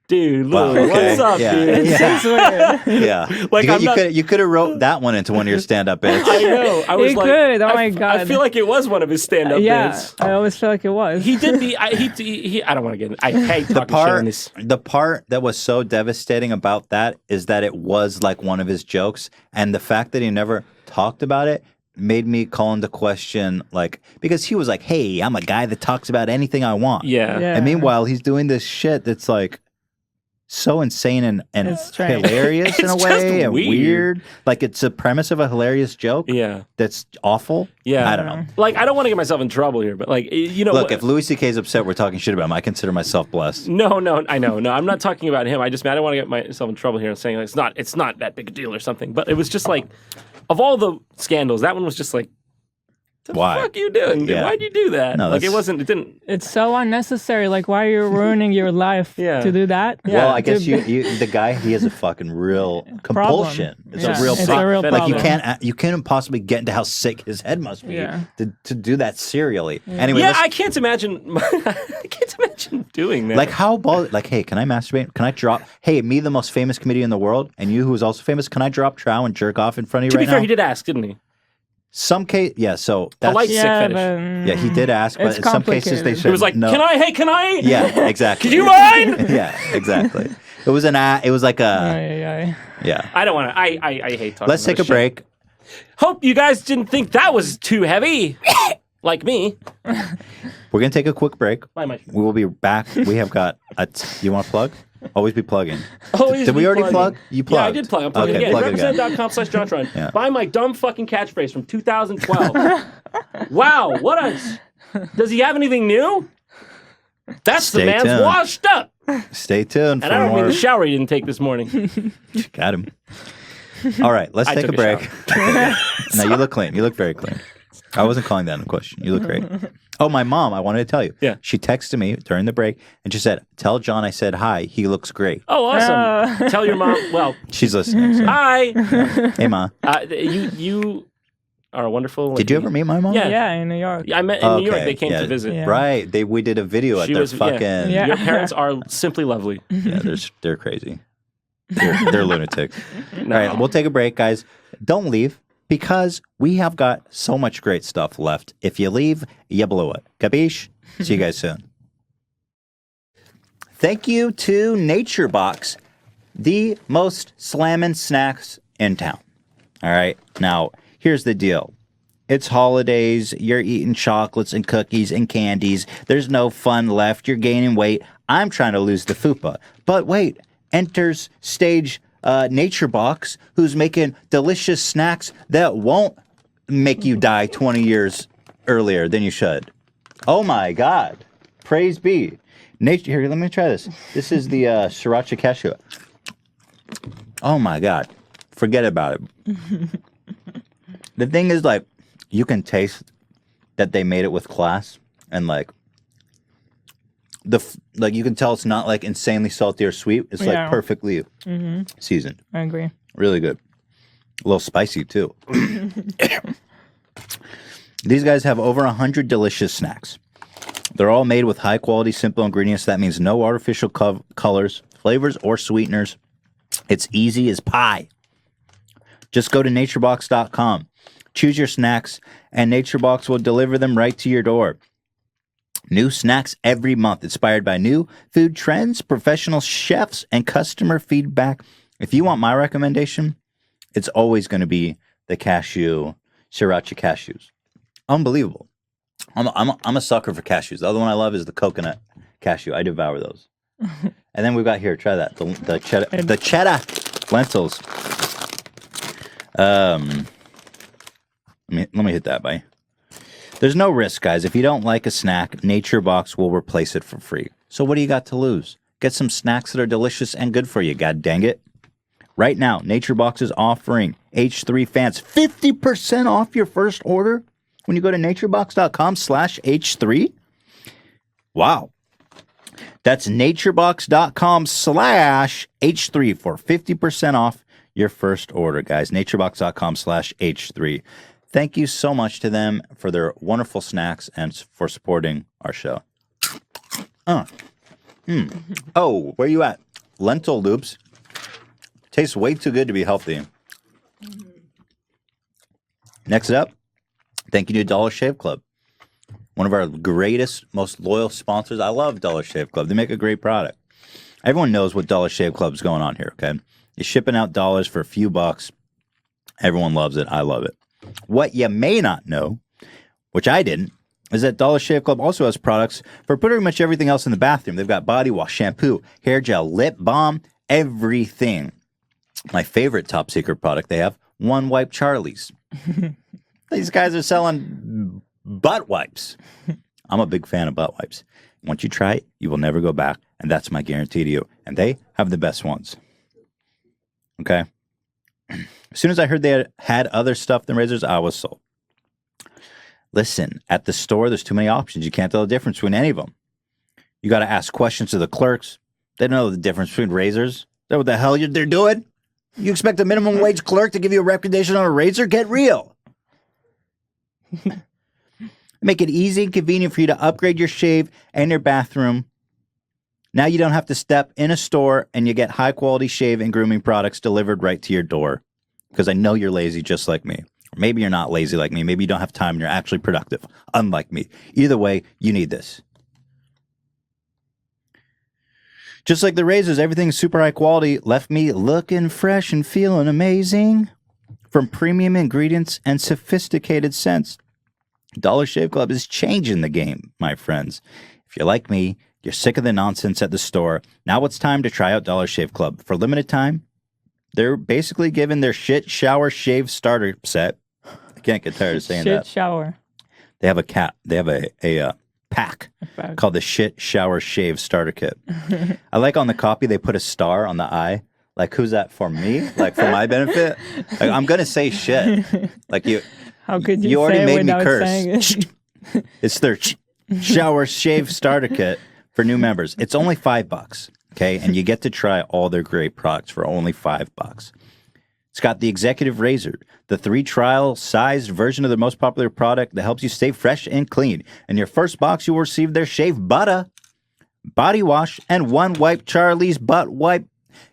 dude, Louis, what's up, dude? It's weird. Yeah, like you could have wrote that one into one of your stand-up bits. I know. I was like, could. Oh my god. I feel like it was one of his stand-up bits. I always feel like it was. He did the. I don't want to get. I hate talking shit on this. The part that was so devastating about that is that it was like one of his jokes, and the fact that he never talked about it made me call into question, like, because he was like, "Hey, I'm a guy that talks about anything I want." Yeah. And meanwhile, he's doing this shit that's like so insane and hilarious in a way and weird. Like it's the premise of a hilarious joke. Yeah. That's awful. Yeah. I don't know. Like I don't want to get myself in trouble here, but like look, if Louis C.K. is upset we're talking shit about him, I consider myself blessed. No, I know. No, I'm not talking about him. I don't want to get myself in trouble here and saying like, it's not that big a deal or something. But it was just like, of all the scandals, that one was just like, why? The fuck are you doing? Yeah. Why'd you do that? No, like it didn't. It's so unnecessary. Like, why are you ruining your life to do that? Well, I guess the guy, he has a fucking real compulsion. It's a real problem. Like you can't possibly get into how sick his head must be to do that serially. Anyway, I can't imagine. Doing that. Like how like, hey, can I masturbate? Can I drop? Hey, me, the most famous comedian in the world, and you, who is also famous, can I drop trow and jerk off in front of you right now? To be fair, he did ask, didn't he? Some case, so that's polite sick fetish. Yeah, he did ask, but in some cases they said it was like, no. Can I? Yeah, exactly. Can you mind? Yeah, exactly. It was like a yeah. I don't want to. I hate talking. Let's take a break. Hope you guys didn't think that was too heavy, like me. We're gonna take a quick break. We will be back. We have got you want to plug? Always be plugging. Did we already plug? You plugged. Yeah, I did plug. I'm plugging again. Represent.com/JonTron. Yeah. Buy my dumb fucking catchphrase from 2012. Wow, does he have anything new? That's the man's washed up. Stay tuned for more. And I don't mean the shower he didn't take this morning. Got him. All right, let's take a break. No, you look clean. You look very clean. I wasn't calling that into question. You look great. Oh, my mom, I wanted to tell you. Yeah. She texted me during the break and she said, "Tell John I said hi. He looks great." Oh, awesome. Tell your mom. Well, she's listening. So. Hi. Hey, Ma. You are wonderful. Did you ever meet my mom? Yeah, in New York. Yeah, I met in New York. They came to visit. Yeah. Right. We did a video at their fucking... Yeah. Your parents are simply lovely. Yeah, they're crazy. They're lunatics. No. All right, we'll take a break, guys. Don't leave. Because we have got so much great stuff left. If you leave, you blew it. Capiche? See you guys soon. Thank you to Nature Box, the most slammin' snacks in town. All right. Now, here's the deal. It's holidays. You're eating chocolates and cookies and candies. There's no fun left. You're gaining weight. I'm trying to lose the fupa. But wait, enters stage Nature Box, who's making delicious snacks that won't make you die 20 years earlier than you should. Oh my God. Praise be. Nature, here, let me try this. This is the sriracha cashew. Oh my God. Forget about it. The thing is, like, you can taste that they made it with class, and like you can tell it's not like insanely salty or sweet. It's like perfectly seasoned. I agree. Really good. A little spicy too. These guys have over 100 delicious snacks. They're all made with high quality, simple ingredients. That means no artificial colors, flavors, or sweeteners. It's easy as pie. Just go to naturebox.com. Choose your snacks, and NatureBox will deliver them right to your door. New snacks every month, inspired by new food trends, professional chefs, and customer feedback. If you want my recommendation, it's always going to be the sriracha cashews. Unbelievable. I'm a sucker for cashews. The other one I love is the coconut cashew. I devour those. And then we've got here, try that. The cheddar lentils. Let me hit that, buddy. There's no risk, guys. If you don't like a snack, NatureBox will replace it for free. So what do you got to lose? Get some snacks that are delicious and good for you, god dang it. Right now, NatureBox is offering H3 fans 50% off your first order when you go to naturebox.com/H3. Wow. That's naturebox.com/H3 for 50% off your first order, guys. naturebox.com/H3. Thank you so much to them for their wonderful snacks and for supporting our show. Oh, where you at? Lentil loops. Tastes way too good to be healthy. Next up, thank you to Dollar Shave Club. One of our greatest, most loyal sponsors. I love Dollar Shave Club. They make a great product. Everyone knows what Dollar Shave Club is going on here, okay? You're shipping out dollars for a few bucks. Everyone loves it. I love it. What you may not know, which I didn't, is that Dollar Shave Club also has products for pretty much everything else in the bathroom. They've got body wash, shampoo, hair gel, lip balm, everything. My favorite top secret product they have, One Wipe Charlie's. These guys are selling butt wipes. I'm a big fan of butt wipes. Once you try it, you will never go back, and that's my guarantee to you. And they have the best ones. Okay? As soon as I heard they had other stuff than razors, I was sold. Listen, at the store, there's too many options. You can't tell the difference between any of them. You got to ask questions to the clerks. They don't know the difference between razors. Is that what the hell they're doing? You expect a minimum wage clerk to give you a recommendation on a razor? Get real. Make it easy and convenient for you to upgrade your shave and your bathroom. Now you don't have to step in a store and you get high-quality shave and grooming products delivered right to your door. Because I know you're lazy just like me. Or maybe you're not lazy like me. Maybe you don't have time and you're actually productive, unlike me. Either way, you need this. Just like the razors, everything's super high quality. Left me looking fresh and feeling amazing. From premium ingredients and sophisticated scents, Dollar Shave Club is changing the game, my friends. If you're like me, you're sick of the nonsense at the store. Now it's time to try out Dollar Shave Club. For a limited time, they're basically giving their shit shower shave starter set. I can't get tired of saying that. Shit shower. They have a pack called the Shit Shower Shave Starter Kit. I like on the copy they put a star on the eye. Like, who's that for me? Like, for my benefit? Like, I'm gonna say shit. Like you. How could you already made me curse. Saying it? It's their shower shave starter kit for new members. It's only $5, okay? And you get to try all their great products for only $5. It's got the executive razor, the 3 trial-sized version of their most popular product that helps you stay fresh and clean. In your first box, you will receive their shave butter, body wash, and One Wipe Charlie's butt wipe.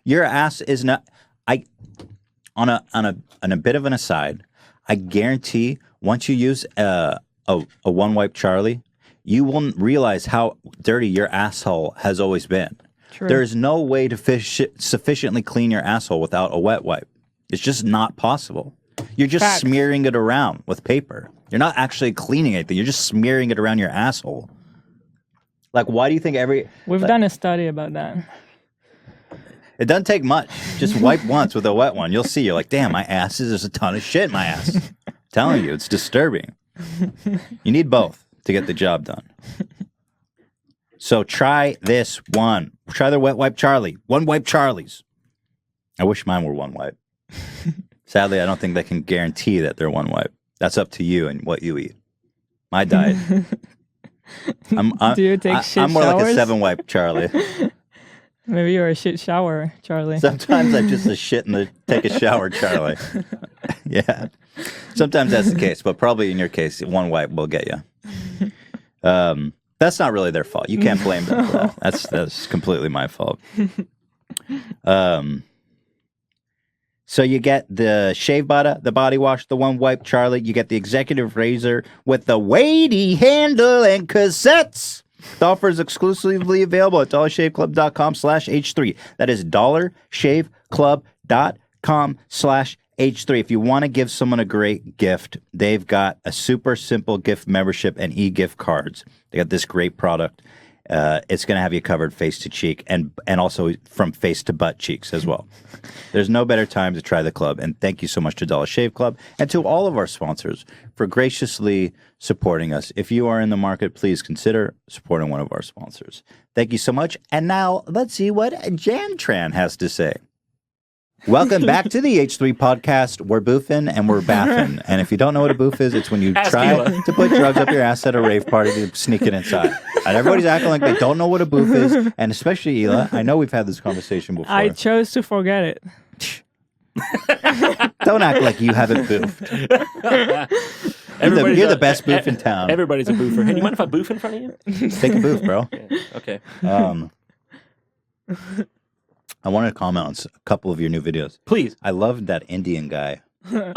Your ass is not. On a bit of an aside, I guarantee once you use a One Wipe Charlie, you won't realize how dirty your asshole has always been. True. There is no way to sufficiently clean your asshole without a wet wipe. It's just not possible. You're just smearing it around with paper. You're not actually cleaning anything. You're just smearing it around your asshole. Like, why do you think We've done a study about that. It doesn't take much. Just wipe once with a wet one. You'll see. You're like, damn, my ass there's a ton of shit in my ass. I'm telling you, it's disturbing. You need both to get the job done. So try this one. Try their Wet Wipe Charlie. One Wipe Charlies. I wish mine were one wipe. Sadly, I don't think they can guarantee that they're one wipe. That's up to you and what you eat. My diet. Do you take shit I'm more showers? like a 7 wipe Charlie. Maybe you're a shit shower, Charlie. Sometimes I'm just a shit and take a shower, Charlie. Yeah. Sometimes that's the case, but probably in your case, one wipe will get you. That's not really their fault. You can't blame them for that. That's completely my fault. So you get the shave butter, the body wash, the One Wipe Charlie. You get the executive razor with the weighty handle and cassettes. The offer is exclusively available at dollarshaveclub.com/H3. That is dollarshaveclub.com/H3. If you want to give someone a great gift, they've got a super simple gift membership and e-gift cards. They got this great product. It's going to have you covered face to cheek and also from face to butt cheeks as well. There's no better time to try the club. And thank you so much to Dollar Shave Club and to all of our sponsors for graciously supporting us. If you are in the market, please consider supporting one of our sponsors. Thank you so much. And now let's see what JonTron has to say. Welcome back to the H3 podcast. We're boofing and we're baffing. And if you don't know what a boof is, it's when you try to put drugs up your ass at a rave party to sneak it inside. And everybody's acting like they don't know what a boof is. And especially Ela, I know we've had this conversation before. I chose to forget it. Don't act like you haven't boofed. You're the best boof in town. Everybody's a boofer. Hey, do you mind if I boof in front of you? Take a boof, bro. Yeah, okay. I wanted to comment on a couple of your new videos. Please. I loved that Indian guy. From the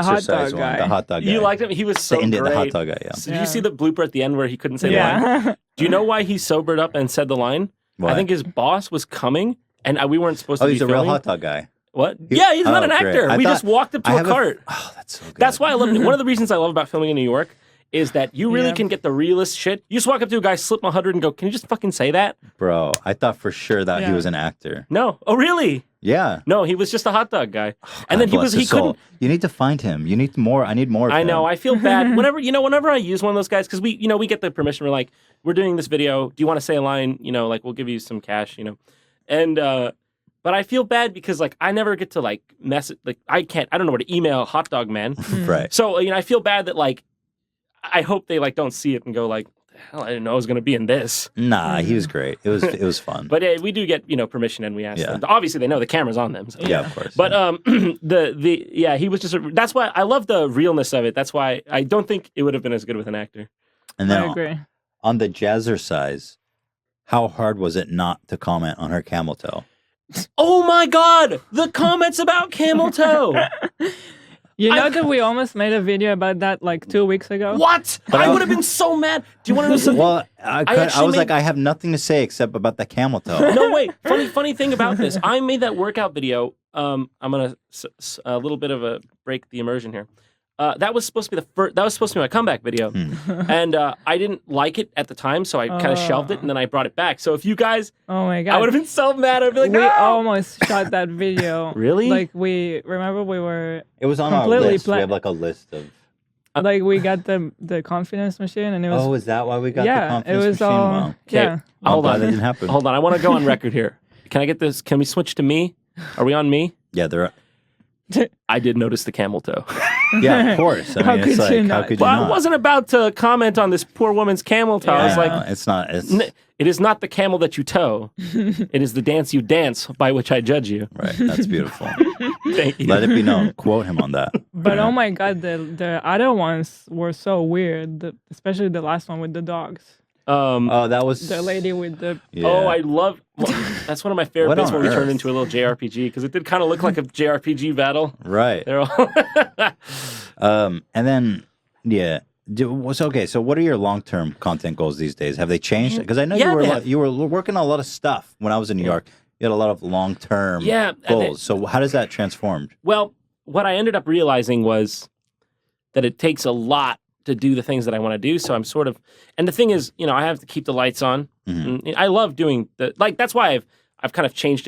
hot dog one, guy. The hot dog guy. You liked him? He was so great. The hot dog guy, yeah. So did you see the blooper at the end where he couldn't say the line? Do you know why he sobered up and said the line? Why? I think his boss was coming, and we weren't supposed to be filming. Oh, he's a real hot dog guy. What? Yeah, he's not an actor. Great. We just walked up to a cart. Oh, that's so good. That's why I love it. One of the reasons I love about filming in New York is that you really can get the realest shit. You just walk up to a guy, slip him 100 and go, can you just fucking say that? Bro, I thought for sure that he was an actor. No. Oh, really? Yeah. No, he was just a hot dog guy. And then he couldn't. You need to find him. You need more. I need more of him. I know. I feel bad. Whenever I use one of those guys, because we get the permission. We're like, we're doing this video. Do you want to say a line? We'll give you some cash, And, but I feel bad because, I never get to, message. I don't know where to email Hot Dog Man. Right. So, I feel bad that, I hope they don't see it and go hell, I didn't know I was going to be in this. Nah, he was great. It was fun. But we do get permission and we ask them. Obviously, they know the camera's on them. So. Yeah, of course. But he was just. That's why I love the realness of it. That's why I don't think it would have been as good with an actor. And then I agree. On the jazzercise, how hard was it not to comment on her camel toe? Oh my God! The comments about camel toe. You know that we almost made a video about that 2 weeks ago? What? I would have been so mad. Do you want to know something? Well, I was I have nothing to say except about the camel toe. No, wait. Funny thing about this. I made that workout video. I'm going to, a little bit of a break the immersion here. That was supposed to be that was supposed to be my comeback video. And I didn't like it at the time, so I kind of shelved it, and then I brought it back. So if you guys... Oh my God. I would have been so mad. I'd be like, we no! almost shot that video. Really? We were... It was on our list. We have a list of... we got the confidence machine, and it was... Oh, is that why we got the confidence it was machine? all... Wow. Yeah. Hold on. That didn't happen. Hold on. I want to go on record here. Can I get this? Can we switch to me? Are we on me? Yeah, they're... I did notice the camel toe. Yeah, of course. How could you not? I wasn't about to comment on this poor woman's camel toe. I was like, it's not. It is not the camel that you tow. It is the dance you dance by which I judge you. Right. That's beautiful. Thank you. Let it be known. Quote him on that. But oh my God, the other ones were so weird. Especially the last one with the dogs. That was the lady with the... Yeah. Oh, I love... that's one of my favorite bits when we turned into a little JRPG, because it did kind of look like a JRPG battle. Right. They're all... and then, yeah. So what are your long-term content goals these days? Have they changed? Because I know you were working on a lot of stuff when I was in New York. You had a lot of long-term goals. So how does that transform? Well, what I ended up realizing was that it takes a lot to do the things that I want to do. So I'm sort of, and the thing is, I have to keep the lights on. Mm-hmm. I love doing that's why I've kind of changed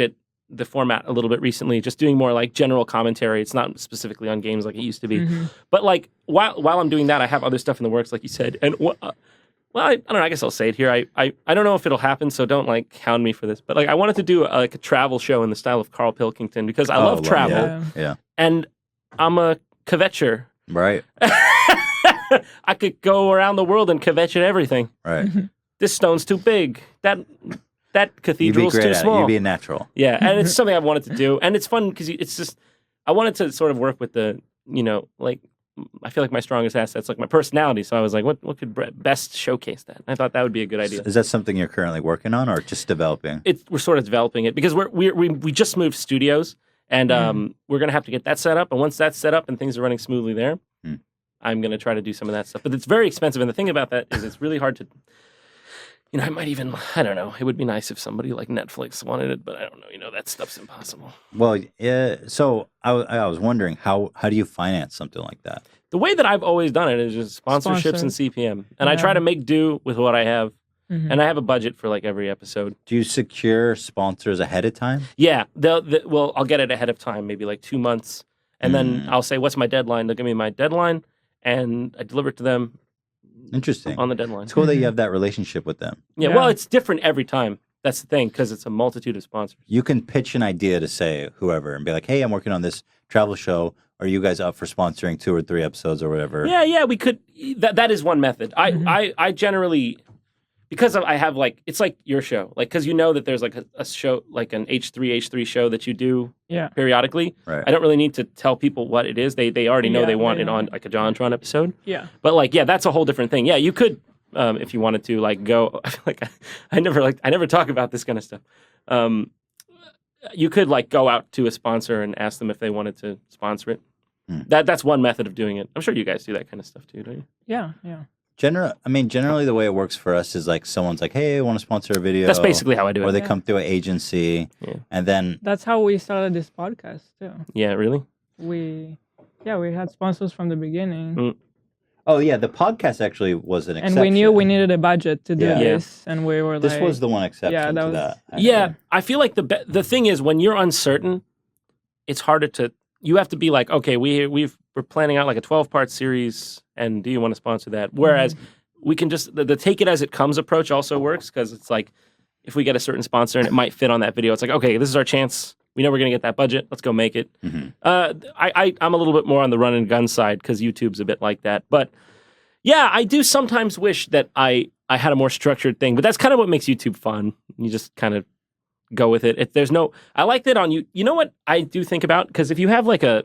the format a little bit recently, just doing more general commentary. It's not specifically on games like it used to be. Mm-hmm. But while I'm doing that, I have other stuff in the works, like you said. And I don't know, I guess I'll say it here. I don't know if it'll happen, so don't hound me for this. But I wanted to do a travel show in the style of Carl Pilkington, because I love travel. Yeah. And I'm a kvetcher. Right. I could go around the world and kvetch at everything. Right. This stone's too big. That cathedral's too small. You'd be a natural. Yeah, and it's something I've wanted to do, and it's fun because it's just I wanted to sort of work with the I feel like my strongest asset's my personality. So I was like, what could best showcase that? And I thought that would be a good idea. Is that something you're currently working on, or just developing? We're sort of developing it because we just moved studios, and we're gonna have to get that set up. And once that's set up and things are running smoothly there, I'm going to try to do some of that stuff. But it's very expensive. And the thing about that is it's really hard to, I might even, I don't know. It would be nice if somebody like Netflix wanted it, but I don't know. That stuff's impossible. Well, so I was wondering, how do you finance something like that? The way that I've always done it is just sponsorships and CPM. And I try to make do with what I have. and I have a budget for like every episode. Do you secure sponsors ahead of time? Yeah, well, I'll get it ahead of time, maybe like 2 months, and then I'll say, "What's my deadline?" They'll give me my deadline, and I deliver it to them. Interesting. On the deadline. It's cool that you have that relationship with them. Yeah, well, it's different every time. That's the thing, because it's a multitude of sponsors. You can pitch an idea to say whoever and be like, "Hey, I'm working on this travel show. Are you guys up for sponsoring 2 or 3 episodes or whatever?" Yeah, we could. That is one method. I generally, because I have like, it's like your show, like, because you know that there's like a show, like an H3 show that you do periodically. Right. I don't really need to tell people what it is. They already know they want it on like a JonTron episode. Yeah. But like, that's a whole different thing. Yeah, you could, if you wanted to, like, go. I feel like I never talk about this kind of stuff. You could like go out to a sponsor and ask them if they wanted to sponsor it. That's one method of doing it. I'm sure you guys do that kind of stuff too, don't you? Yeah. Generally the way it works for us is like someone's like, "Hey, I want to sponsor a video." That's basically how I do it. Or they come through an agency, and then that's how we started this podcast too. Yeah, really? We had sponsors from the beginning. Oh yeah, the podcast actually was an exception. And we knew we needed a budget to do this, and we were like, this was the one exception to that. Yeah, I feel like the thing is, when you're uncertain, it's harder to. You have to be like, okay, we're planning out like a 12-part series, and do you want to sponsor that? Whereas we can just the take it as it comes approach also works, because it's like, if we get a certain sponsor and it might fit on that video, it's like, okay, this is our chance. We know we're going to get that budget. Let's go make it. I'm a little bit more on the run and gun side, because YouTube's a bit like that. But yeah, I do sometimes wish that I had a more structured thing. But that's kind of what makes YouTube fun. You just kind of go with it. If there's no, I like that on you. You know what I do think about? Because if you have like a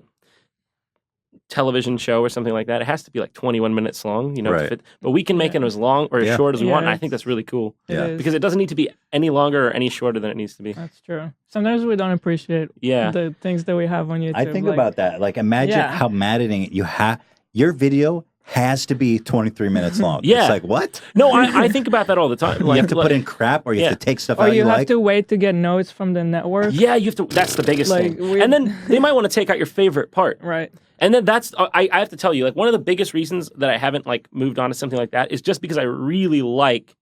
television show or something like that, it has to be like 21 minutes long, you know, to fit. But we can make it as long or as short as we want. And I think that's really cool. Because it doesn't need to be any longer or any shorter than it needs to be. That's true. Sometimes we don't appreciate the things that we have on YouTube. I think about that. Like, imagine how maddening you have. Your video has to be 23 minutes long. Yeah. It's like, what? No, I think about that all the time. Like, you have to put in crap, or you have to take stuff out you have to wait to get notes from the network. Yeah, you have to. That's the biggest thing. And then they might want to take out your favorite part. Right. And then that's, I have to tell you, like, one of the biggest reasons that I haven't like moved on to something like that is just because I really like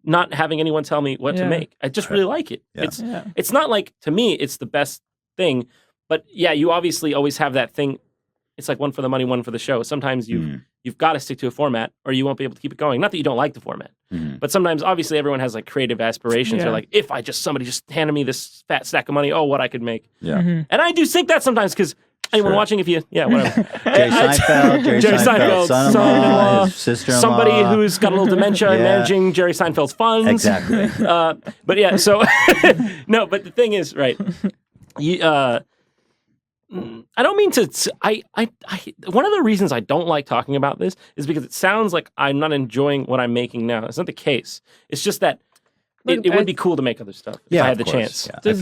not having anyone tell me what to make. I just really like it. Yeah. It's not like, to me, it's the best thing, but yeah, you obviously always have that thing. It's like one for the money, one for the show. Sometimes you've got to stick to a format, or you won't be able to keep it going. Not that you don't like the format, but sometimes, obviously, everyone has like creative aspirations. They're like, if somebody just handed me this fat stack of money, what I could make. Yeah. And I do think that sometimes, because anyone watching, whatever. Jerry Seinfeld, son-in-law, his sister-in-law. Somebody who's got a little dementia and managing Jerry Seinfeld's funds. Exactly. But yeah, so, no, but the thing is, right, I don't mean to. One of the reasons I don't like talking about this is because it sounds like I'm not enjoying what I'm making now. It's not the case. It's just that it would be cool to make other stuff if I had the chance. Yeah, there's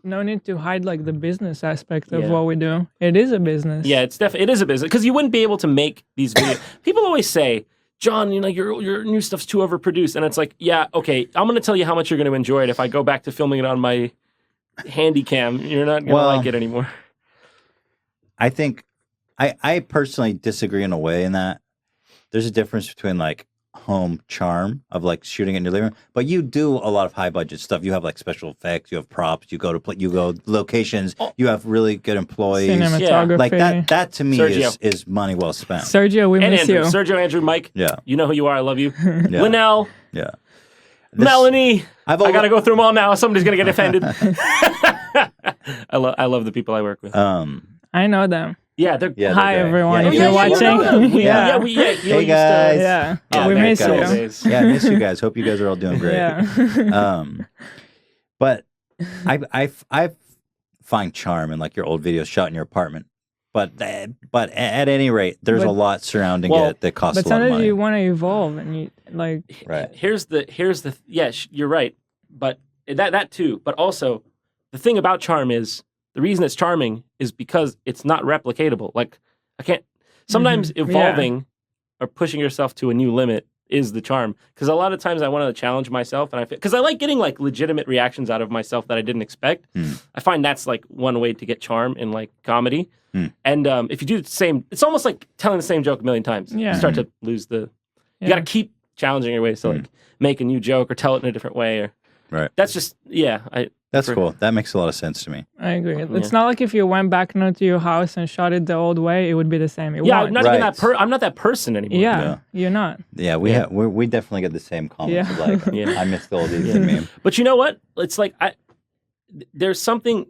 no need to hide like the business aspect of what we do. It is a business. Yeah, it is a business, because you wouldn't be able to make these videos. People always say, "John, your new stuff's too overproduced," and it's like, yeah, okay, I'm going to tell you how much you're going to enjoy it if I go back to filming it on my handy cam. You're not gonna like it anymore. I think I personally disagree in a way, in that there's a difference between like home charm of like shooting in your living room, but you do a lot of high budget stuff. You have like special effects, you have props, you go locations, you have really good employees, cinematography. Like that to me is money well spent. Sergio, we miss you. Sergio, Andrew, Mike. Yeah, you know who you are. I love you. Linnell. Yeah. Melanie, I gotta go through them all now. Somebody's gonna get offended. I love the people I work with. I know them. Yeah, they're hi everyone. If you're watching, hey guys, we miss you. Yeah, I miss you guys. Hope you guys are all doing great. But I find charm in like your old videos shot in your apartment. But at any rate, there's a lot surrounding it that costs a lot of money. But sometimes you want to evolve, and you like. Right. Here's the yes, you're right, but that too. But also, the thing about charm is, the reason it's charming is because it's not replicatable. Like, I can't. Sometimes evolving or pushing yourself to a new limit is the charm. Because a lot of times I want to challenge myself, and because I like getting like legitimate reactions out of myself that I didn't expect. I find that's like one way to get charm in like comedy. And if you do the same, it's almost like telling the same joke a million times. You start to lose the. You got to keep challenging your ways to like make a new joke or tell it in a different way. Or that's just That's cool. That makes a lot of sense to me. I agree. It's not like if you went back now to your house and shot it the old way, it would be the same. I'm not even that. I'm not that person anymore. Yeah, you're not. Yeah, we definitely get the same comments of like, I miss the old Ethan meme. But you know what? It's like there's something.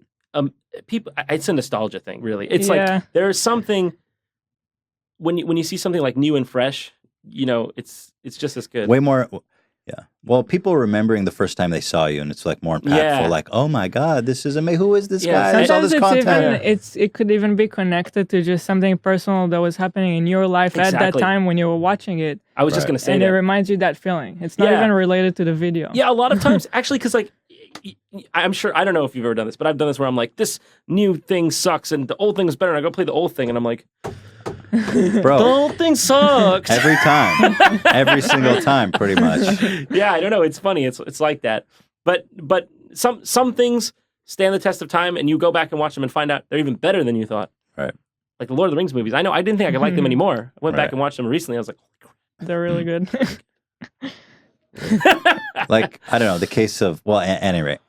People, it's a nostalgia thing, really. It's like there's something when you see something like new and fresh. You know, it's just as good. Way more. Yeah. Well, people remembering the first time they saw you, and it's like more impactful. Yeah. Like, oh my God, this is amazing. Who is this guy? Sometimes There's all this content. it could even be connected to just something personal that was happening in your life at that time when you were watching it. I was just going to say and that. it reminds you that feeling. It's not even related to the video. Yeah, a lot of times, actually, because like, I'm sure, I don't know if you've ever done this, but I've done this where I'm like, this new thing sucks, and the old thing is better, and I go play the old thing, and I'm like, bro, the old thing sucks. Every time. Every single time, pretty much. Yeah, I don't know. It's funny. It's like that. But some things stand the test of time, and you go back and watch them and find out they're even better than you thought. Right. Like the Lord of the Rings movies. I know I didn't think I could like them anymore. I went back and watched them recently. I was like, they're really good. Like, I don't know, the case of, well, at any rate,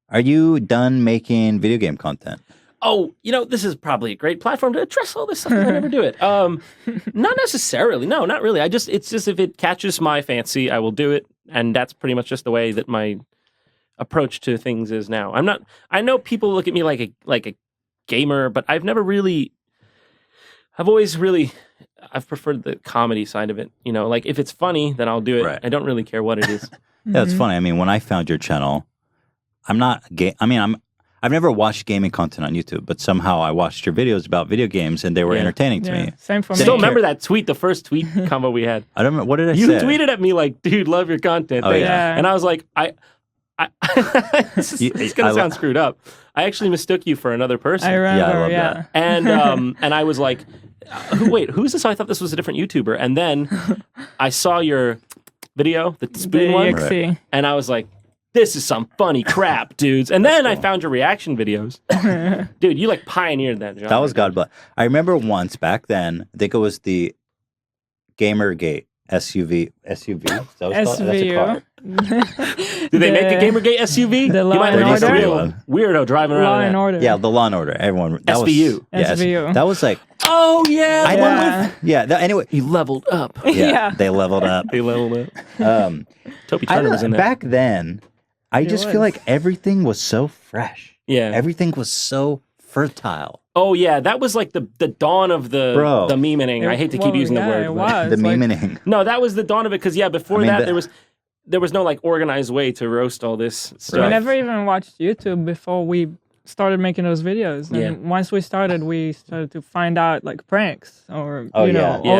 are you done making video game content? Oh, this is probably a great platform to address all this stuff. I never do it. Not necessarily. No, not really. It's just if it catches my fancy, I will do it. And that's pretty much just the way that my approach to things is now. I know people look at me like a gamer, but I've preferred the comedy side of it. Like if it's funny, then I'll do it. Right. I don't really care what it is. Yeah, it's funny. I mean, when I found your channel, I've never watched gaming content on YouTube, but somehow I watched your videos about video games, and they were entertaining to me. Same for me. Still remember that tweet, the first tweet combo we had. I don't remember. What did I say? You tweeted at me like, dude, love your content. Oh, yeah. And I was like, it's going to sound screwed up. I actually mistook you for another person. I remember, I love that. And I was like, who's this? I thought this was a different YouTuber. And then I saw your video, the spoon one, and I was like, this is some funny crap, dudes. And then I found your reaction videos. Dude, you like pioneered that genre. That was God bless. I remember once back then, I think it was the Gamergate SUV. SUV? That's a car. Do they make a Gamergate SUV? The Law and Order? Weirdo driving around. Law and Order. Yeah, the Law and Order. Everyone. SVU. SVU. That was like... Oh, yeah. Anyway. He leveled up. Yeah, they leveled up. Toby Turner was in that. Back then, I just feel like everything was so fresh. Yeah. Everything was so fertile. Oh, yeah. That was like the dawn of the memeing. I hate to keep using the word. It was. The memeing. No, that was the dawn of it because, before there was no like organized way to roast all this stuff. We never even watched YouTube before we started making those videos. And once we started to find out like pranks or all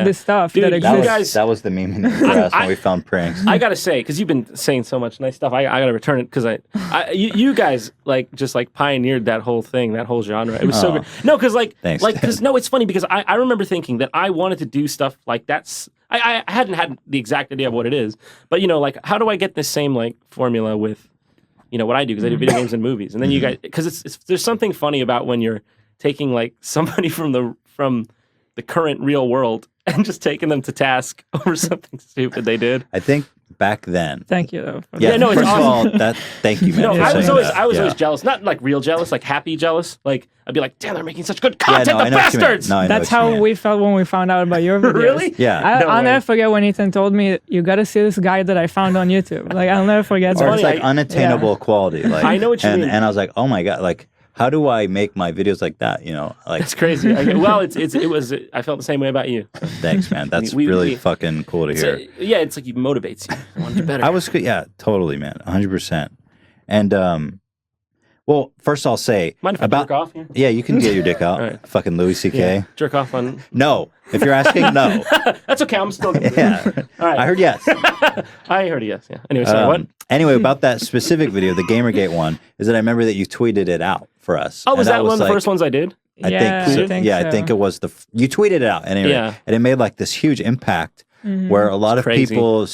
this stuff that exists. That was the meme for us when we found pranks. I gotta say, because you've been saying so much nice stuff, I gotta return it because you guys like just like pioneered that whole thing, that whole genre. It was so good. No, because it's funny because I remember thinking that I wanted to do stuff like that. I hadn't had the exact idea of what it is, but like how do I get this same like formula with what I do, because I do video games and movies. And then you guys, because there's something funny about when you're taking like somebody from the current real world and just taking them to task over something stupid they did. I think back then. Thank you though. First of all, thank you, man. No, I was always jealous, not like real jealous, like happy jealous. Like I'd be like, damn, they're making such good content, the bastards. That's how we felt when we found out about your videos. Really? Yeah. I'll never forget when Ethan told me, you got to see this guy that I found on YouTube. Like I'll never forget. It's like unattainable quality. Like, I know what you mean. And I was like, oh my God, like, how do I make my videos like that? Like it's crazy. Well, it was. I felt the same way about you. Thanks, man. That's really fucking cool to hear. It's like it motivates you. I want to do better. I was good. Yeah, totally, man. 100%. And well, first I'll say mind if I jerk off here? Yeah, you can get your dick out. Right. Fucking Louis C.K. Yeah. Jerk off on. No, if you're asking, no. That's okay. I'm still. Yeah. All right. I heard yes. I heard yes. Yeah. Anyway, sorry. What? Anyway, about that specific video, the Gamergate one, is that I remember that you tweeted it out for us. Oh, was that one of the first ones I did? I think it was you tweeted it out anyway, and it made like this huge impact where a lot of people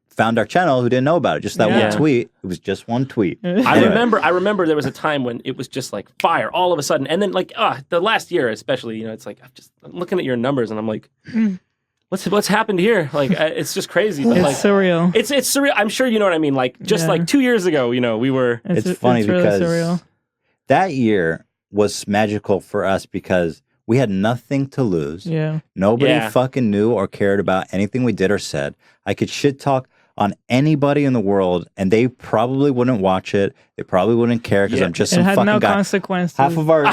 found our channel who didn't know about it. Just that one tweet. It was just one tweet. I remember there was a time when it was just like fire all of a sudden, and then like the last year especially, it's like I'm looking at your numbers and I'm like, what's happened here? Like, it's just crazy. But, it's surreal. It's surreal. I'm sure you know what I mean. Like, just like 2 years ago, we were. It's funny really because surreal. That year was magical for us because we had nothing to lose. Yeah. Nobody fucking knew or cared about anything we did or said. I could shit talk on anybody in the world, and they probably wouldn't watch it. They probably wouldn't care because I'm just some fucking guy. It had no consequences. Half of our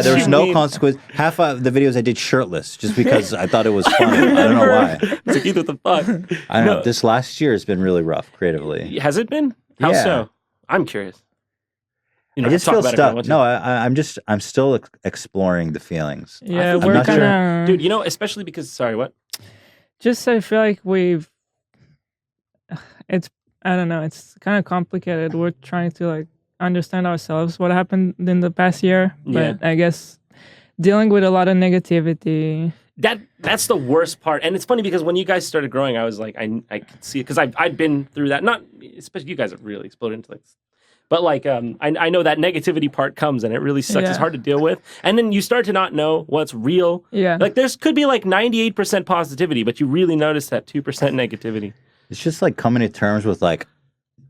there was no consequence. Half of the videos I did shirtless just because I thought it was funny. I don't know why. It's like, what the fuck? I don't know. This last year has been really rough creatively. Has it been? How so? I'm curious. I just feel stuck. No, I'm still exploring the feelings. Yeah, we're kind of... Dude, especially because... Sorry, what? Just I feel like I don't know, it's kind of complicated. We're trying to like understand ourselves, what happened in the past year. But I guess dealing with a lot of negativity. That's the worst part. And it's funny because when you guys started growing, I was like, I could see it because I'd been through that. Not, especially you guys have really exploded into like... But like, I know that negativity part comes and it really sucks. It's hard to deal with. And then you start to not know what's real. Yeah. Like could be like 98% positivity, but you really notice that 2% negativity. It's just like coming to terms with like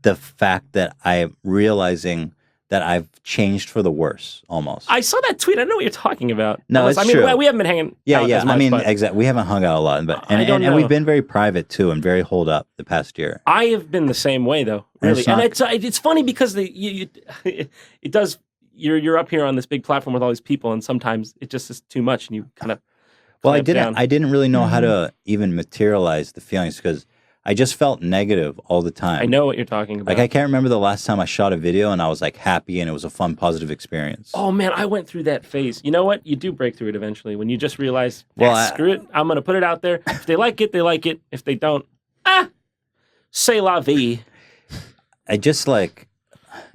the fact that I'm realizing that I've changed for the worse almost. I saw that tweet. I don't know what you're talking about. No, it's true. We haven't been hanging out as much, exactly. We haven't hung out a lot. But, and we've been very private too and very holed up the past year. I have been the same way though, really. And it's funny because it does, you're up here on this big platform with all these people and sometimes it just is too much and you kind of I didn't really know how to even materialize the feelings because I just felt negative all the time. I know what you're talking about. Like, I can't remember the last time I shot a video and I was like happy and it was a fun, positive experience. Oh man, I went through that phase. You know what? You do break through it eventually when you just realize, screw it. I'm going to put it out there. If they like it, they like it. If they don't, c'est la vie. I just like,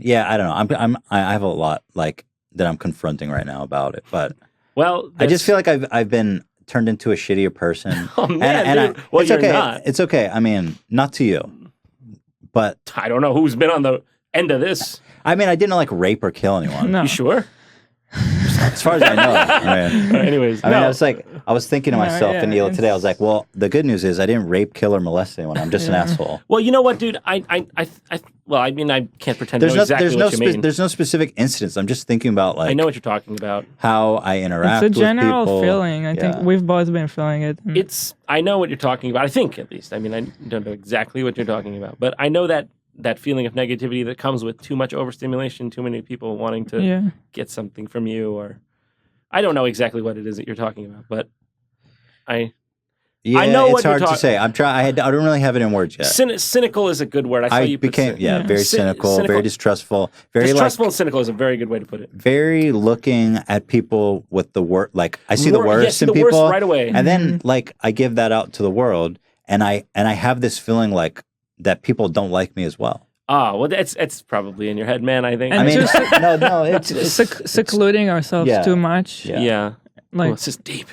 I don't know. I have a lot like that I'm confronting right now about it, but I just feel like I've been turned into a shittier person. Oh man, dude. Well, you're not. It's okay. I mean, not to you, but I don't know who's been on the end of this. I mean, I didn't like rape or kill anyone. No. You sure? As far as I know. Anyways, I was thinking to myself and Neil today. I was like, well, the good news is I didn't rape, kill, or molest anyone. I'm just an asshole. Well, you know what, dude? I can't pretend to know exactly what you mean. There's no specific instance. I'm just thinking about like. I know what you're talking about. How I interact with people. It's a general feeling. I think we've both been feeling it. I know what you're talking about. I think at least. I mean, I don't know exactly what you're talking about, but I know that feeling of negativity that comes with too much overstimulation, too many people wanting to get something from you, or I don't know exactly what it is that you're talking about, but I know what you're talking. It's hard to say. I don't really have it in words yet. Cynical is a good word. I became very cynical, very distrustful. Distrustful and cynical is a very good way to put it. Very looking at people with the worst. Like I see the worst in people worst right away, and then like I give that out to the world, and I have this feeling like that people don't like me as well. Well, it's probably in your head, man. I think. And it's secluding ourselves too much. Yeah. Like it's just deep.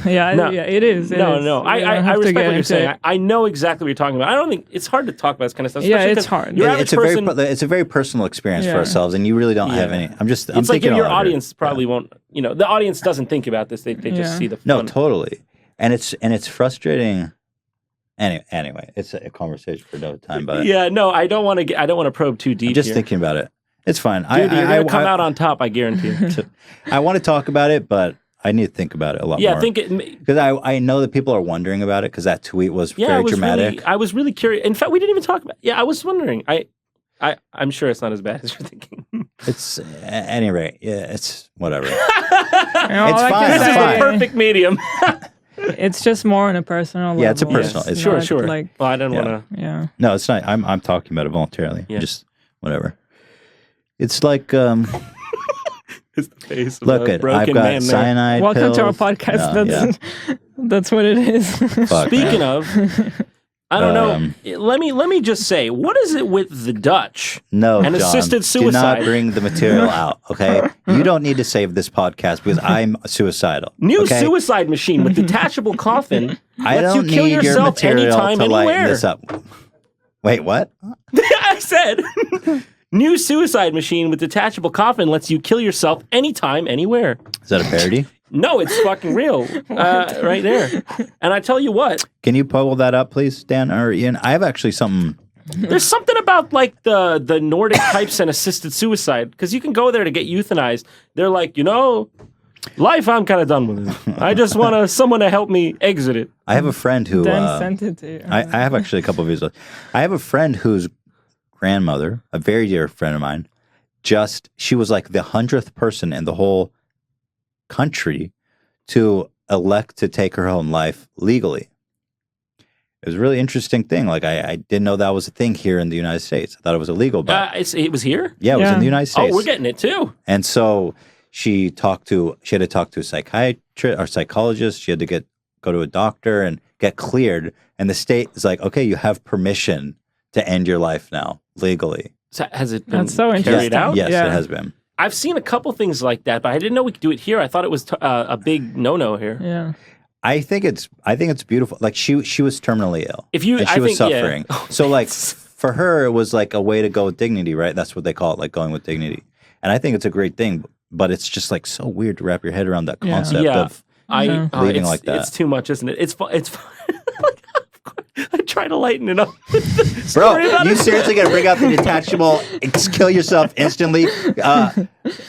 It is. No. I respect what you're saying. I know exactly what you're talking about. I don't think it's hard to talk about this kind of stuff. Yeah, it's hard. It's a very personal experience for ourselves, and you really don't have any. I'm like your audience probably won't. The audience doesn't think about this. They just see the fun. No, totally. And it's frustrating. Anyway, it's a conversation for another time. But I don't want to probe too deep. I'm just thinking about it. It's fine. Dude, you're gonna come out on top. I guarantee you. I want to talk about it, but I need to think about it a lot more. Because I know that people are wondering about it because that tweet was very dramatic. I was really curious. In fact, we didn't even talk about. I was wondering. I'm sure it's not as bad as you're thinking. It's at any rate. Yeah, it's whatever. It's fine. This is the perfect medium. It's just more on a personal level. Yeah, it's a personal. It's sure. Like, well, I don't want to. Yeah. No, it's not. I'm talking about it voluntarily. Yeah. Just whatever. It's like. It's the face of look, I've got cyanide. Welcome pills. to our podcast. That's what it is. Speaking of. I don't know. Let me just say, what is it with the Dutch and assisted suicide? Do not bring the material out, okay? You don't need to save this podcast because I'm suicidal. New suicide machine with detachable coffin. I don't you kill need yourself your material anytime, to lighten anywhere. this up. Wait, what? I said, new suicide machine with detachable coffin lets you kill yourself anytime, anywhere. Is that a parody? No, it's fucking real, right there. And I tell you what. Can you pull that up, please, Dan or Ian? I have actually something. There's something about like the Nordic types and assisted suicide, because you can go there to get euthanized. They're like, life, I'm kind of done with it. I just want someone to help me exit it. I have a friend who. Dan sent it to you. I have actually a couple of videos. I have a friend whose grandmother, a very dear friend of mine, she was like the 100th person in the whole country to elect to take her own life legally. It was a really interesting thing. Like I didn't know that was a thing here in the United States. I thought it was illegal, but it was here. Yeah, it was in the United States. Oh, we're getting it too. And so she had to talk to a psychiatrist or psychologist. She had to go to a doctor and get cleared. And the state is like, okay, you have permission to end your life now legally. So has it been That's so carried out? Yes, it has been. I've seen a couple things like that, but I didn't know we could do it here. I thought it was a big no-no here. Yeah. I think it's beautiful. Like she was terminally ill. And she was suffering. Yeah. So like for her, it was like a way to go with dignity, right? That's what they call it, like going with dignity. And I think it's a great thing, but it's just like so weird to wrap your head around that concept of leaving like that. It's too much, isn't it? It's I try to lighten it up. Bro, you seriously got to bring out the detachable, kill yourself instantly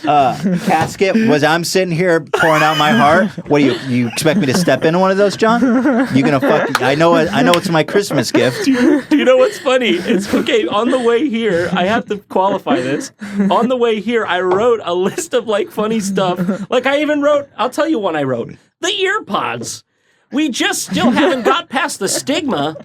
casket? Was I'm sitting here pouring out my heart? What do you expect me to step into one of those, John? You gonna fuck? I know it's my Christmas gift. Do you know what's funny? It's okay. On the way here, I have to qualify this. On the way here, I wrote a list of like funny stuff. Like I even wrote. I'll tell you one I wrote. The ear pods. We just still haven't got past the stigma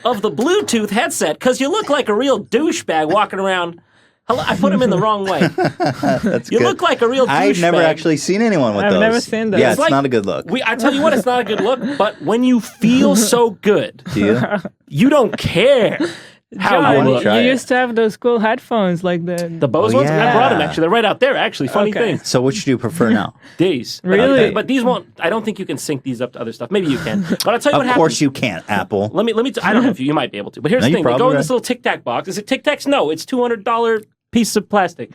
of the Bluetooth headset because you look like a real douchebag walking around. I put him in the wrong way. That's you good. look like a real douchebag. I've never actually seen anyone with those. I've never seen that. Yeah, it's like, not a good look. I tell you what, it's not a good look, but when you feel so good, you don't care. John, you used to have those cool headphones, like the Bose ones. I brought them actually. They're right out there. Actually, funny thing. So, which do you prefer now? These, really? But these won't. I don't think you can sync these up to other stuff. Maybe you can. But I'll tell you what happens. Of course you can't, Apple. Let me. I don't know if you might be able to. But here's the thing: they go in this little Tic Tac box. Is it Tic Tacs? No, it's $200 piece of plastic.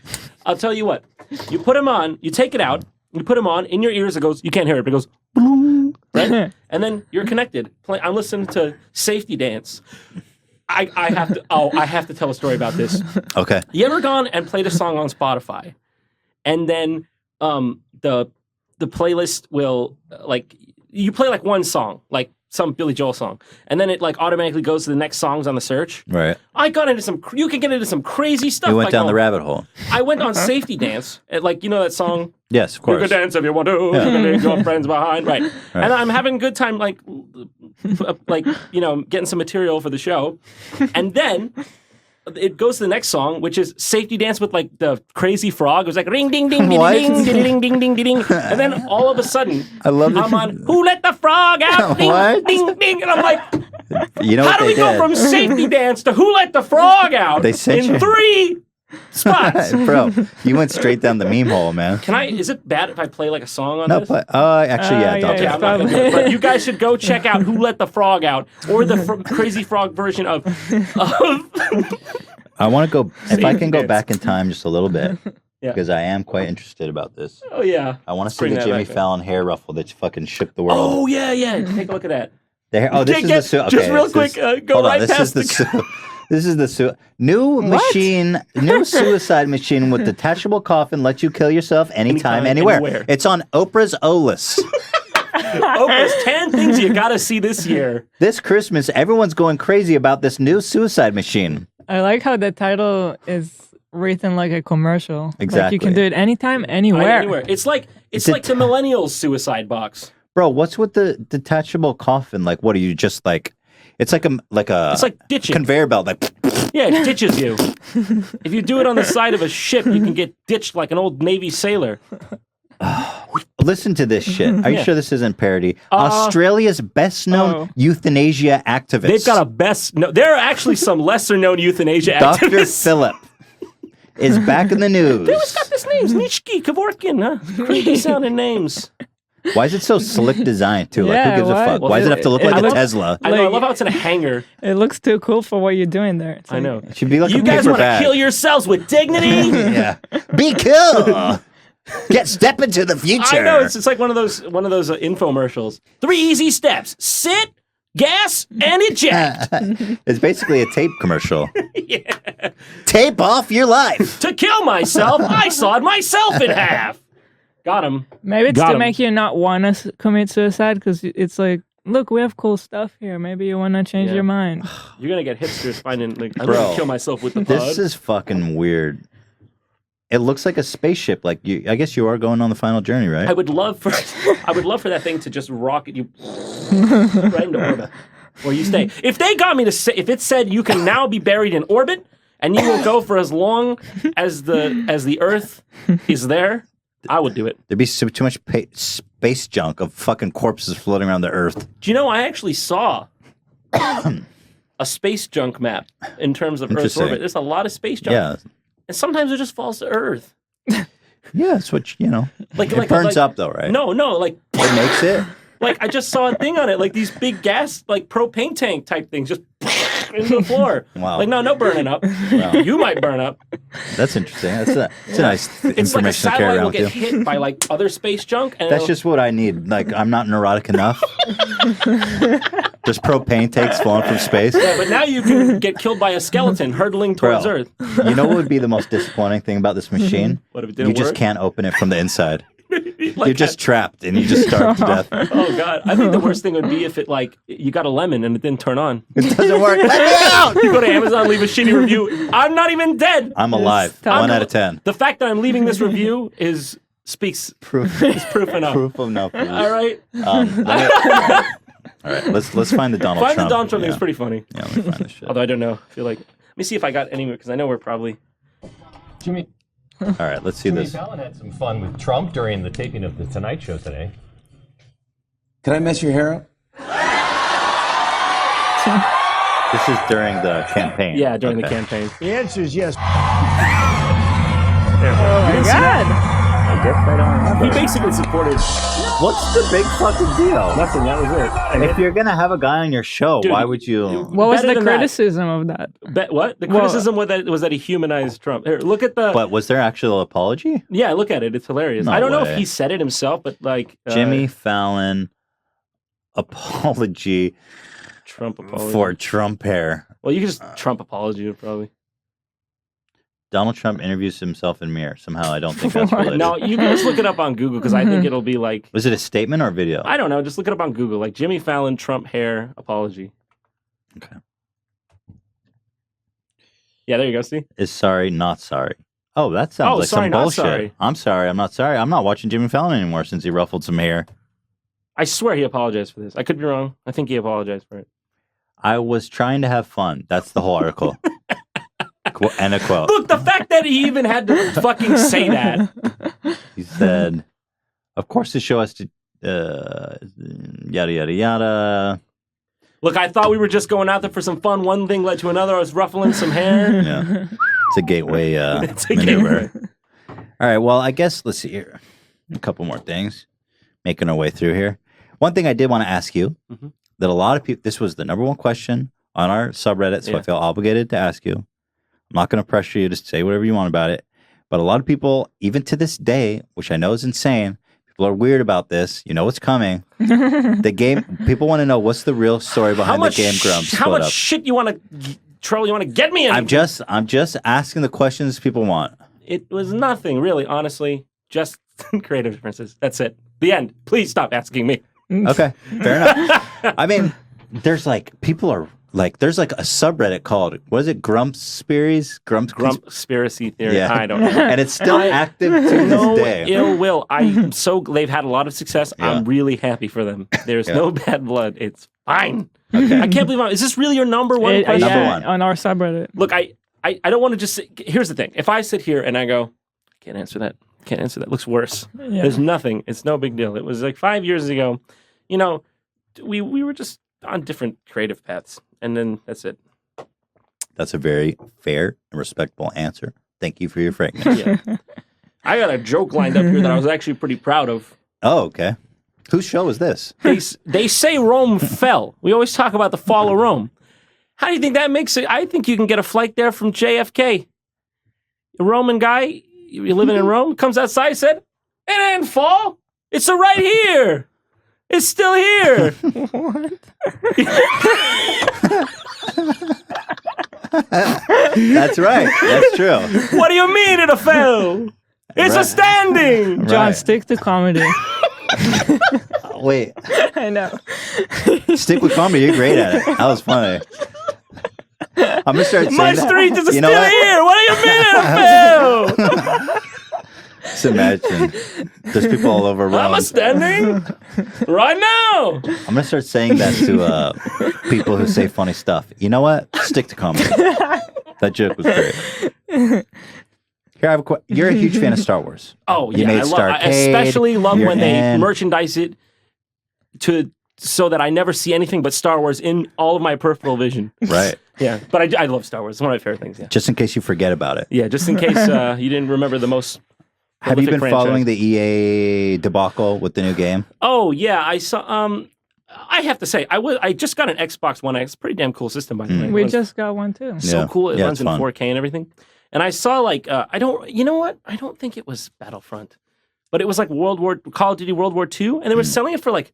I'll tell you what. You put them on. You take it out. You put them on in your ears. It goes. You can't hear it, but it goes. Boom, right? And then you're connected. I'm listening to Safety Dance. I have to tell a story about this. Okay. You ever gone and played a song on Spotify, and then the playlist will like you play like one song, like some Billy Joel song, and then it like automatically goes to the next songs on the search. Right. I got into some. You can get into some crazy stuff. You went down the rabbit hole. I went on Safety Dance, like that song. Yes, of course. You can dance if you want to. You can leave your friends behind. Right. And I'm having a good time, like getting some material for the show, and then it goes to the next song, which is Safety Dance with like the crazy frog. It was like ring ding ding ding ding ding ding ding ding, and then all of a sudden, I'm on Who Let the Frog Out? Ding ding ding, and I'm like, how do we go from Safety Dance to Who Let the Frog Out? They sent in 3 spots. Bro, you went straight down the meme hole, man. Is it bad if I play like a song on this? Actually, yeah. Okay, I'm not gonna do it. But you guys should go check out Who Let the Frog Out, or the Crazy Frog version of I want to go, if I can go back in time just a little bit, because I am quite interested about this. Oh, yeah. I want to see the Jimmy Fallon hair ruffle that fucking shook the world. Oh, yeah. Take a look at that. This is the just real quick, go right past This is the new machine, new suicide machine with detachable coffin. Lets you kill yourself anytime, anywhere. It's on Oprah's O-list. Oprah's 10 things you gotta see this year. This Christmas, everyone's going crazy about this new suicide machine. I like how the title is written like a commercial. Exactly. Like you can do it anytime, anywhere. It's like the millennials' suicide box. Bro, what's with the detachable coffin? Like, what are you just like? It's like a it's like ditching. Conveyor belt. Like, yeah, it ditches you. If you do it on the side of a ship, you can get ditched like an old Navy sailor. Listen to this shit. Are you sure this isn't parody? Australia's best-known euthanasia activist. They've got there are actually some lesser-known euthanasia activists. Dr. Philip is back in the news. They always got this names. Nishki, Kevorkian, huh? Creepy sounding names. Why is it so slick design, too? Like, who gives a fuck? Well, why does it have to look like a Tesla? I know. I love how it's in a hangar. It looks too cool for what you're doing there. I know. It should be like you a guys paper want to bag. kill yourselves with dignity? Yeah. Be cool. Step into the future. I know it's like one of those infomercials. 3 easy steps: sit, gas, and eject. It's basically a tape commercial. Yeah. Tape off your life. To kill myself, I sawed myself in half. Got him. Maybe it's to make you not want to commit suicide because it's like, look, we have cool stuff here. Maybe you want to change your mind. You're gonna get hipsters finding like, I'm gonna kill myself with the pod. This is fucking weird. It looks like a spaceship. Like I guess you are going on the final journey, right? I would love for that thing to just rocket you right into orbit, where you stay. If they got me to say, if it said you can now be buried in orbit and you will go for as long as the Earth is there, I would do it. There'd be too much space junk of fucking corpses floating around the Earth. Do you know I actually saw a space junk map in terms of Earth's orbit? There's a lot of space junk. Yeah. And sometimes it just falls to Earth. Yeah, it's what it burns up though, right? No, like it makes it. Like I just saw a thing on it, like these big gas, like propane tank type things, just into the floor. Wow. Like no burning up. Wow. You might burn up. That's interesting. It's a nice it's like a information to carry satellite around will get with you. hit by like other space junk. And That's just what I need. Like I'm not neurotic enough. Just propane tanks falling from space. Yeah, but now you can get killed by a skeleton hurtling towards Earth. You know what would be the most disappointing thing about this machine? What if it didn't You just work? can't open it from the inside. Like You're just trapped and you just starve to death. Oh God! I think the worst thing would be if it like you got a lemon and it didn't turn on. It doesn't work. Let me out! You go to Amazon, leave a shitty review. I'm not even dead. I'm alive. 1 out of 10. The fact that I'm leaving this review is proof enough. Proof of no proof. All right. All right. Let's find the Donald Trump. Find the Donald Trump thing is pretty funny. Yeah, let me find this shit. Although I don't know. I feel like let me see if I got any because I know we're probably. Jimmy. All right, let's see Jimmy this. Fallon had some fun with Trump during the taping of The Tonight Show today. Can I mess your hair up? This is during the campaign. Yeah, during the campaign. The answer is yes. Oh my God. I guess I don't remember. He basically supported. What's the big fucking deal? Nothing. That was it. And if you're gonna have a guy on your show, Dude, why would you? What was Better the than that. criticism of that? What? The criticism was that he humanized Trump. Here, look at the. But was there actual apology? Yeah, look at it. It's hilarious. No I don't know way. if he said it himself, but like Jimmy Fallon apology Trump apology for Trump hair. Well, you can just Trump apology probably. Donald Trump interviews himself in mirror. Somehow, I don't think that's related. No, you can just look it up on Google because I think it'll be like. Was it a statement or a video? I don't know. Just look it up on Google, like Jimmy Fallon Trump hair apology. Okay. Yeah, there you go. See, Is sorry not sorry? Oh, that sounds like sorry, some not bullshit. sorry. I'm sorry. I'm not sorry. I'm not watching Jimmy Fallon anymore since he ruffled some hair. I swear he apologized for this. I could be wrong. I think he apologized for it. I was trying to have fun. That's the whole article. And a quote. Look, the fact that he even had to fucking say that. He said, "Of course, the show has to yada yada yada." Look, I thought we were just going out there for some fun. One thing led to another. I was ruffling some hair. Yeah, it's a gateway It's a maneuver. All right. Well, I guess let's see here. A couple more things. Making our way through here. One thing I did want to ask you that a lot of people. This was the number one question on our subreddit, so I feel obligated to ask you. I'm not going to pressure you to say whatever you want about it, but a lot of people, even to this day, which I know is insane, people are weird about this. You know what's coming. The game. People want to know what's the real story behind the Game Grumps. How much shit you want to troll? You want to get me in? I'm just asking the questions people want. It was nothing really, honestly. Just creative differences. That's it. The end. Please stop asking me. Okay, fair enough. I mean, there's like people are. Like, there's like a subreddit called, what is it, Grumpspiracy? Grumpspiracy theory. Yeah. I don't know. And it's still active to this day. Ill will. They've had a lot of success. Yeah. I'm really happy for them. There's no bad blood. It's fine. Okay. I can't believe is this really your number one question? Number one. On our subreddit. Look, I don't want to just say, here's the thing. If I sit here and I go, I can't answer that. Can't answer that. Looks worse. Yeah. There's nothing. It's no big deal. It was like 5 years ago. You know, we were just on different creative paths. And then that's it. That's a very fair and respectable answer. Thank you for your frankness. Yeah. I got a joke lined up here that I was actually pretty proud of. Oh, okay. Whose show is this? They say Rome fell. We always talk about the fall of Rome. How do you think that makes it? I think you can get a flight there from JFK. A Roman guy, you're living in Rome, comes outside, said, It didn't fall. It's right here. It's still here. What? That's right. That's true. What do you mean it fell? It's a standing. John, Right. stick to comedy. Wait, I know. stick with comedy. You're great at it. That was funny. I'm gonna start saying My that. street is You know still what? here. What do you mean it fell? Just imagine. There's people all over I'm around. a standing right now. I'm gonna start saying that to people who say funny stuff. You know what? Stick to comedy. That joke was great. Here, I have a You're a huge fan of Star Wars. Oh You yeah, made I Starcade, especially love you're when they in. merchandise it so that I never see anything but Star Wars in all of my peripheral vision. Right. Yeah, but I love Star Wars. It's one of my favorite things. Yeah, Just in case you forget about it. yeah. Just in case you didn't remember the most. Have you been prolific following franchise. the EA debacle with the new game? Oh yeah, I saw. I have to say, I just got an Xbox One X. Pretty damn cool system, by the way. It We runs just got one too. so Yeah. cool. It Yeah, runs it's in fun. 4K and everything. And I saw like you know what? I don't think it was Battlefront, but it was like Call of Duty World War II, and they were selling it for like.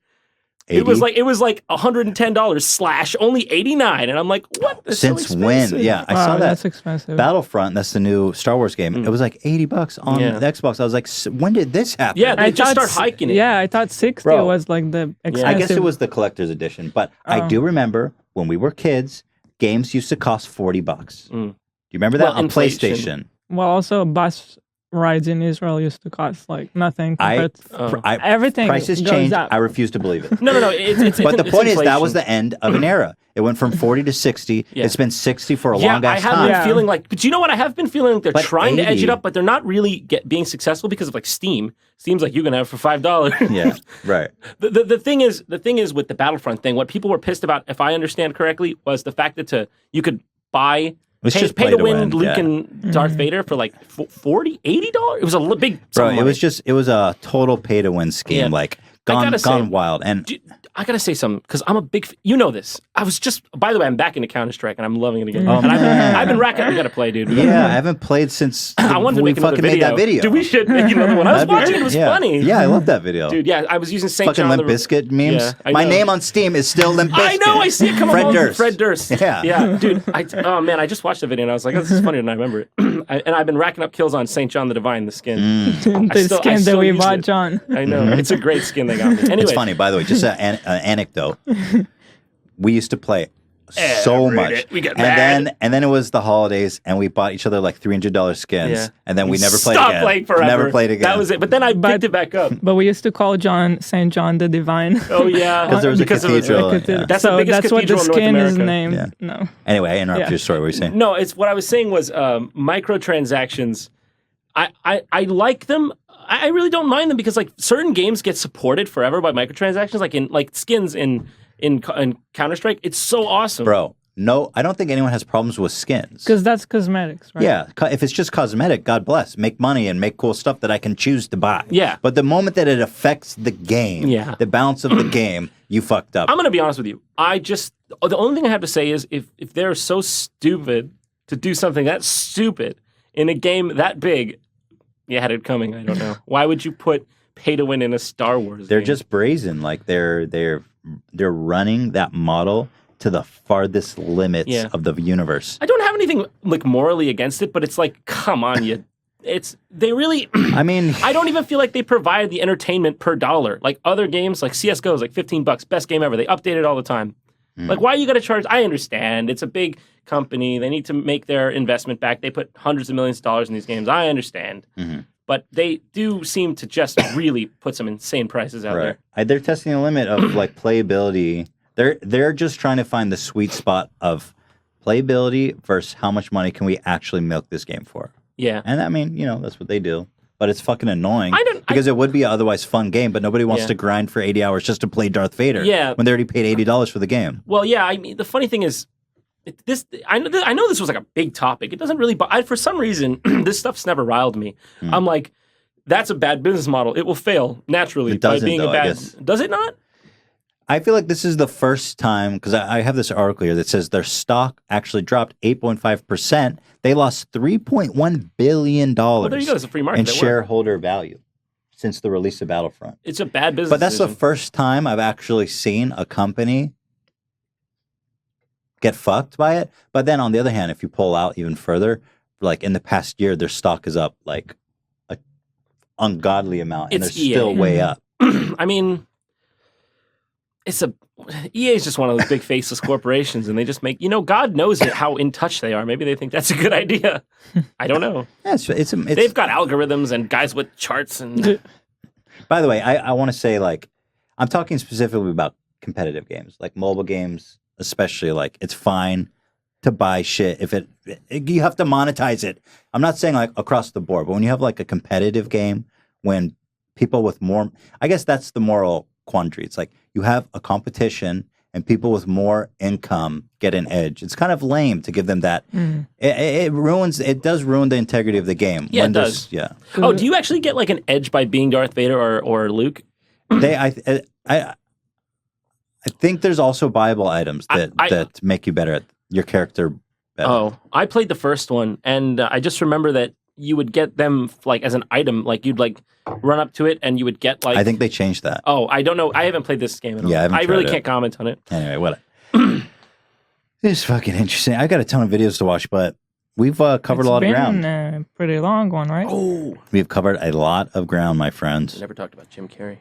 80? It was like $110 / only $89, and I'm like, what? That's so Since when? expensive. Yeah, I Wow, saw that. that's expensive. Battlefront, that's the new Star Wars game. It was like $80 on Yeah. the Xbox. I was like, when did this happen? Yeah, they just thought start hiking it. Yeah, I thought 60 Bro. was like the expensive. I guess it was the collector's edition, but I do remember when we were kids, games used to cost $40. Do you remember that Well, on inflation. PlayStation? Well, also bus rides in Israel used to cost like nothing compared to everything Prices goes changed. up. I refuse to believe it. No. It's But the it's point is, that inflation. was the end of an era. It went from 40 to 60. Yeah. It's been 60 for a Yeah, long I ass have time. been feeling like, but you know what? I have been feeling like they're But trying to edge 80 it up, but they're not really being successful because of like Steam. Steam's like you can have it for $5. Yeah, right. The thing is with the Battlefront thing, what people were pissed about, if I understand correctly, was the fact that you could buy It's just pay play to to win win, Luke yeah. and Darth Vader for like $40, $80. It was a big Bro, sum of it was a total pay to win scheme, Yeah. like I gone gotta say, wild. And money. I gotta say something because I'm a big. You know this. I was just. By the way, I'm back into Counter-Strike and I'm loving it again. Oh, and man. I've been racking. We gotta play, dude. yeah, I haven't played since I wanted to we make another fucking made that video. Dude, we should make another one. I was That'd be watching great. it. It was Yeah. funny. Yeah, I love that video. Dude, yeah, I was using St. Fucking John. Limp Bizkit memes. Yeah, I My know. name on Steam is still Limp Bizkit. I know. I see it come Fred along. Durst. Fred Durst. Yeah. Dude. Oh man, I just watched the video and I was like, oh, this is funnier than I remember it. And I've been racking up kills on St. John the Divine, the skin. the still- I skin that still we use bought, it. John. I know. It's a great skin they got me. Anyway, It's funny, by the way, just an anecdote. We used to play so Every much. day. We get and then it was the holidays and we bought each other like $300 skins. Yeah. And then we never played Stopped again. playing forever. Never played again. That was it. But then I picked it back up. But we used to call John St. John the Divine. Oh yeah, Because there was a cathedral. Yeah. That's the biggest that's what the cathedral in North skin is America. named. Yeah. No. Anyway, I interrupted Yeah. your story. What were you saying? No, it's what I was saying was microtransactions. I like them. I really don't mind them because like certain games get supported forever by microtransactions, like in like skins in Counter-Strike. It's so awesome, Bro, no, I don't think anyone has problems with skins. Because that's cosmetics, right? Yeah, if it's just cosmetic, God bless. Make money and make cool stuff that I can choose to buy. Yeah. But the moment that it affects the game, Yeah. the balance of the game, you fucked up. I'm gonna be honest with you. The only thing I have to say is if they're so stupid to do something that stupid in a game that big, you had it coming. I don't know. Why would you put pay to win in a Star Wars They're game? just brazen. Like they're running that model to the farthest limits Yeah. of the universe. I don't have anything like morally against it, but it's like, come on, they really. I mean, I don't even feel like they provide the entertainment per dollar. Like other games, like CS:GO is like $15, best game ever. They update it all the time. Like, why you got to charge? I understand it's a big company. They need to make their investment back. They put hundreds of millions of dollars in these games. I understand, but they do seem to just really put some insane prices out there. They're testing the limit of like playability. They're just trying to find the sweet spot of playability versus how much money can we actually milk this game for. Yeah, And I mean, that's what they do. But it's fucking annoying I- it would be an otherwise fun game, but nobody wants Yeah. to grind for 80 hours just to play Darth Vader Yeah. when they already paid $80 for the game. Well, yeah. I mean, the funny thing is, I know this was like a big topic. It doesn't really, but for some reason, this stuff's never riled me. I'm like, that's a bad business model. It will fail naturally It by doesn't, being though, a I bad. guess. Does it not? I feel like this is the first time, because I have this article here that says their stock actually dropped 8.5%. They lost $3.1 billion Well, there you go. It's a free market. in That worked. shareholder value. since the release of Battlefront. It's a bad business But that's decision. the first time I've actually seen a company get fucked by it. But then on the other hand, if you pull out even further, like in the past year, their stock is up like an ungodly amount, and It's they're EA. still way up. I mean, EA is just one of those big faceless corporations, and they just make, God knows how in touch they are. Maybe they think that's a good idea. I don't know. Yeah, They've got algorithms and guys with charts and. By the way, I want to say, like, I'm talking specifically about competitive games, like mobile games, especially. Like, it's fine to buy shit if you have to monetize it. I'm not saying like across the board, but when you have like a competitive game, when people with more, I guess that's the moral quandary. It's like you have a competition and people with more income get an edge. It's kind of lame to give them that. It does ruin the integrity of the game. Yeah, it does. Yeah. Oh, do you actually get like an edge by being Darth Vader or Luke? I think there's also buyable items that make you better at your character better. Oh, I played the first one, and I just remember that you would get them like as an item, like you'd like run up to it and you would get like. I think they changed that. Oh, I don't know. I haven't played this game at all. Yeah, I really can't comment on it. Anyway, what? It's fucking interesting. I got a ton of videos to watch, but we've covered a lot of ground. It's been a pretty long one, right? Oh, we've covered a lot of ground, my friends. Never talked about Jim Carrey.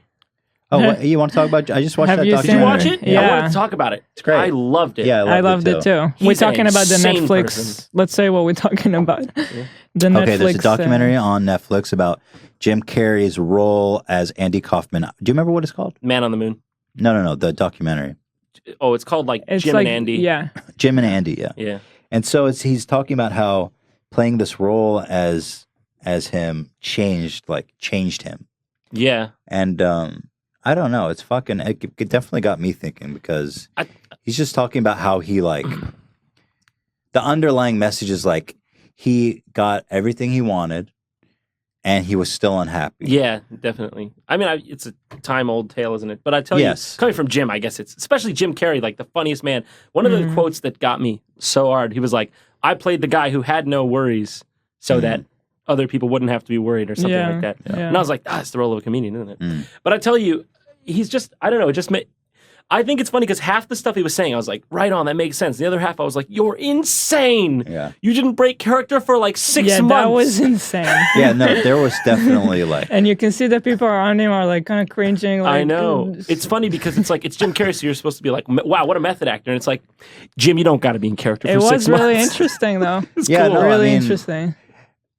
Oh, what, you want to talk about? I just watched Have that you documentary. seen Did you watch it? Yeah. I wanted to talk about it. It's great. I loved it. Yeah, I loved it too. He's We're an talking about the insane Netflix. person. Let's say what we're talking about. The Okay, Netflix, there's a documentary on Netflix about Jim Carrey's role as Andy Kaufman. Do you remember what it's called? Man on the Moon. No, the documentary. Oh, it's called like It's Jim like, and Andy. Yeah. Jim and Andy, yeah. Yeah. And so he's talking about how playing this role as him changed him. Yeah. And I don't know. It's fucking. It definitely got me thinking because he's just talking about how he like the underlying message is like he got everything he wanted, and he was still unhappy. Yeah, definitely. I mean, it's a time-old tale, isn't it? But I tell you, coming from Jim, I guess it's especially Jim Carrey, like the funniest man. One of the quotes that got me so hard, he was like, "I played the guy who had no worries, so that other people wouldn't have to be worried," or something like that. Yeah. And I was like, it's the role of a comedian, isn't it? But I tell you, he's just, I don't know, it just made. I think it's funny because half the stuff he was saying, I was like, right on, that makes sense. The other half, I was like, you're insane. Yeah. You didn't break character for like 6 months. Yeah, that was insane. Yeah, no, there was definitely like. And you can see that people around him are like kind of cringing. Like, I know. It's funny because it's like, it's Jim Carrey, so you're supposed to be like, wow, what a method actor. And it's like, Jim, you don't got to be in character for 6 months. It was really interesting, though. It's Yeah, cool. no, really I mean, interesting.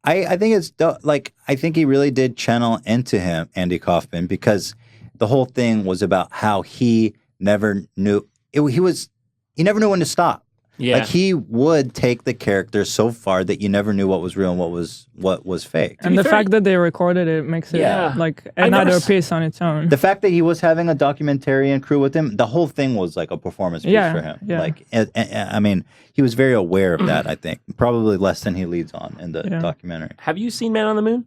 I think it's like I think he really did channel into him, Andy Kaufman, because the whole thing was about how he never knew he never knew when to stop. Yeah. Like he would take the character so far that you never knew what was real and what was fake. And the fact that they recorded it makes it like another piece on its own. The fact that he was having a documentarian crew with him, the whole thing was like a performance piece for him. Yeah. Like, I mean, he was very aware of that. I think probably less than he leads on in the documentary. Have you seen Man on the Moon?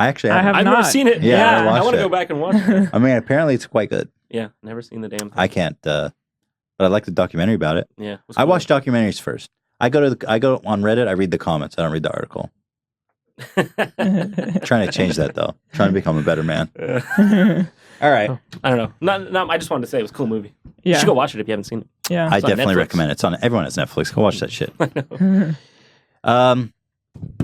I actually I have I've not. never seen it. Yeah, I I want to watched go it. back and watch it. I mean, apparently it's quite good. Yeah, never seen the damn thing. I can't, but I like the documentary about it. Yeah, it was I cool. watch documentaries first. I go on Reddit. I read the comments. I don't read the article. Trying to change that though. Trying to become a better man. All right. I don't know. Not. I just wanted to say it was a cool movie. Yeah. You should go watch it if you haven't seen it. Yeah. I It's on definitely Netflix. recommend it. It's on. Everyone has Netflix. Go watch that shit.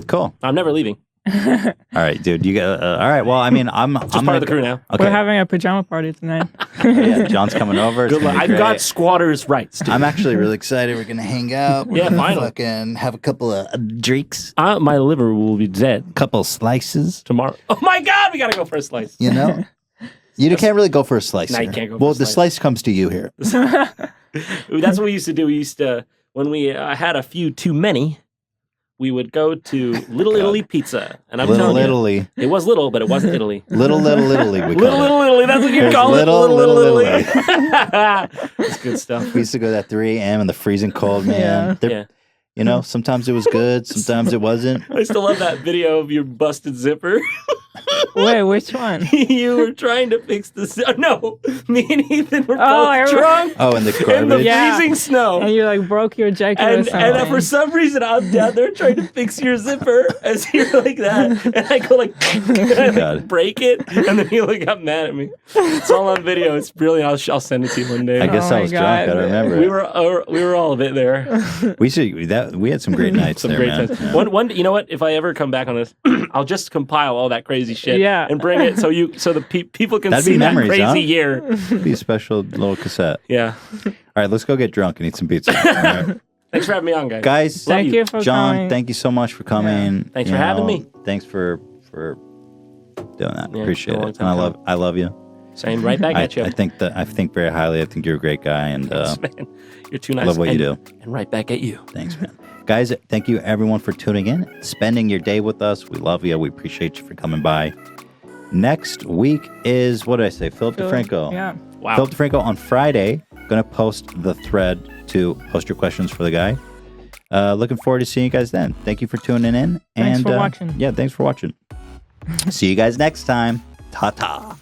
Cool. I'm never leaving. All right, dude. You got. All right. Well, I mean, I'm Just part of the crew now. Okay. We're having a pajama party tonight. Yeah, John's coming over. It's Good gonna luck. be I've got great. squatters' rights. Dude. I'm actually really excited. We're gonna hang out. We're Yeah, gonna finally. fucking have a couple of drinks, My liver will be dead couple slices. tomorrow. Oh my God, we gotta go for a slice. You know, you can't really go for a slice. No, you here. can't go for Well, a the slice. slice comes to you here. That's what we used to do. We used to, when we had a few too many, we would go to Little Italy Pizza. And I'm Little telling Italy, you, it was little, but it wasn't Italy. little Italy. We Little call it. Italy, that's what you There's call it. Little Italy. That's good stuff. We used to go at 3 a.m. in the freezing cold, man. Yeah. They're- Yeah. You know, sometimes it was good, sometimes it wasn't. I still love that video of your busted zipper. Wait, which one? You were trying to fix the no. Me and Ethan were I both remember. drunk Oh, and the in the garbage. Yeah. freezing snow. And you like broke your jacket or And something. for some reason, I'm down there trying to fix your zipper as you're like that. And I go like, and I like break it. And then you like got mad at me. It's all on video. It's brilliant. I'll send it to you one day. I guess I was drunk. I don't remember. We were all a bit there. We had some great nights Some there, great man. times. Yeah. One, you know what? If I ever come back on this, I'll just compile all that crazy shit and bring it so the people can That'd see be memories, that crazy huh? year. Be a special little cassette. Yeah. All right, let's go get drunk and eat some pizza. All right. Thanks for having me on, guys. Guys, Thank you for John, coming. thank you so much for coming. Yeah. Thanks for having me. Thanks for doing that. Yeah, Appreciate long it. time And I love you. Same, right back at you. I think very highly. I think you're a great guy, and Thanks, man. You're too nice. I love what you do. And right back at you. Thanks, man. Guys, thank you everyone for tuning in, spending your day with us. We love you. We appreciate you for coming by. Next week is, what did I say? Philip DeFranco. Yeah. Wow. Philip DeFranco on Friday. Going to post the thread to post your questions for the guy. Looking forward to seeing you guys then. Thank you for tuning in. Thanks for watching. Yeah, thanks for watching. See you guys next time. Ta-ta.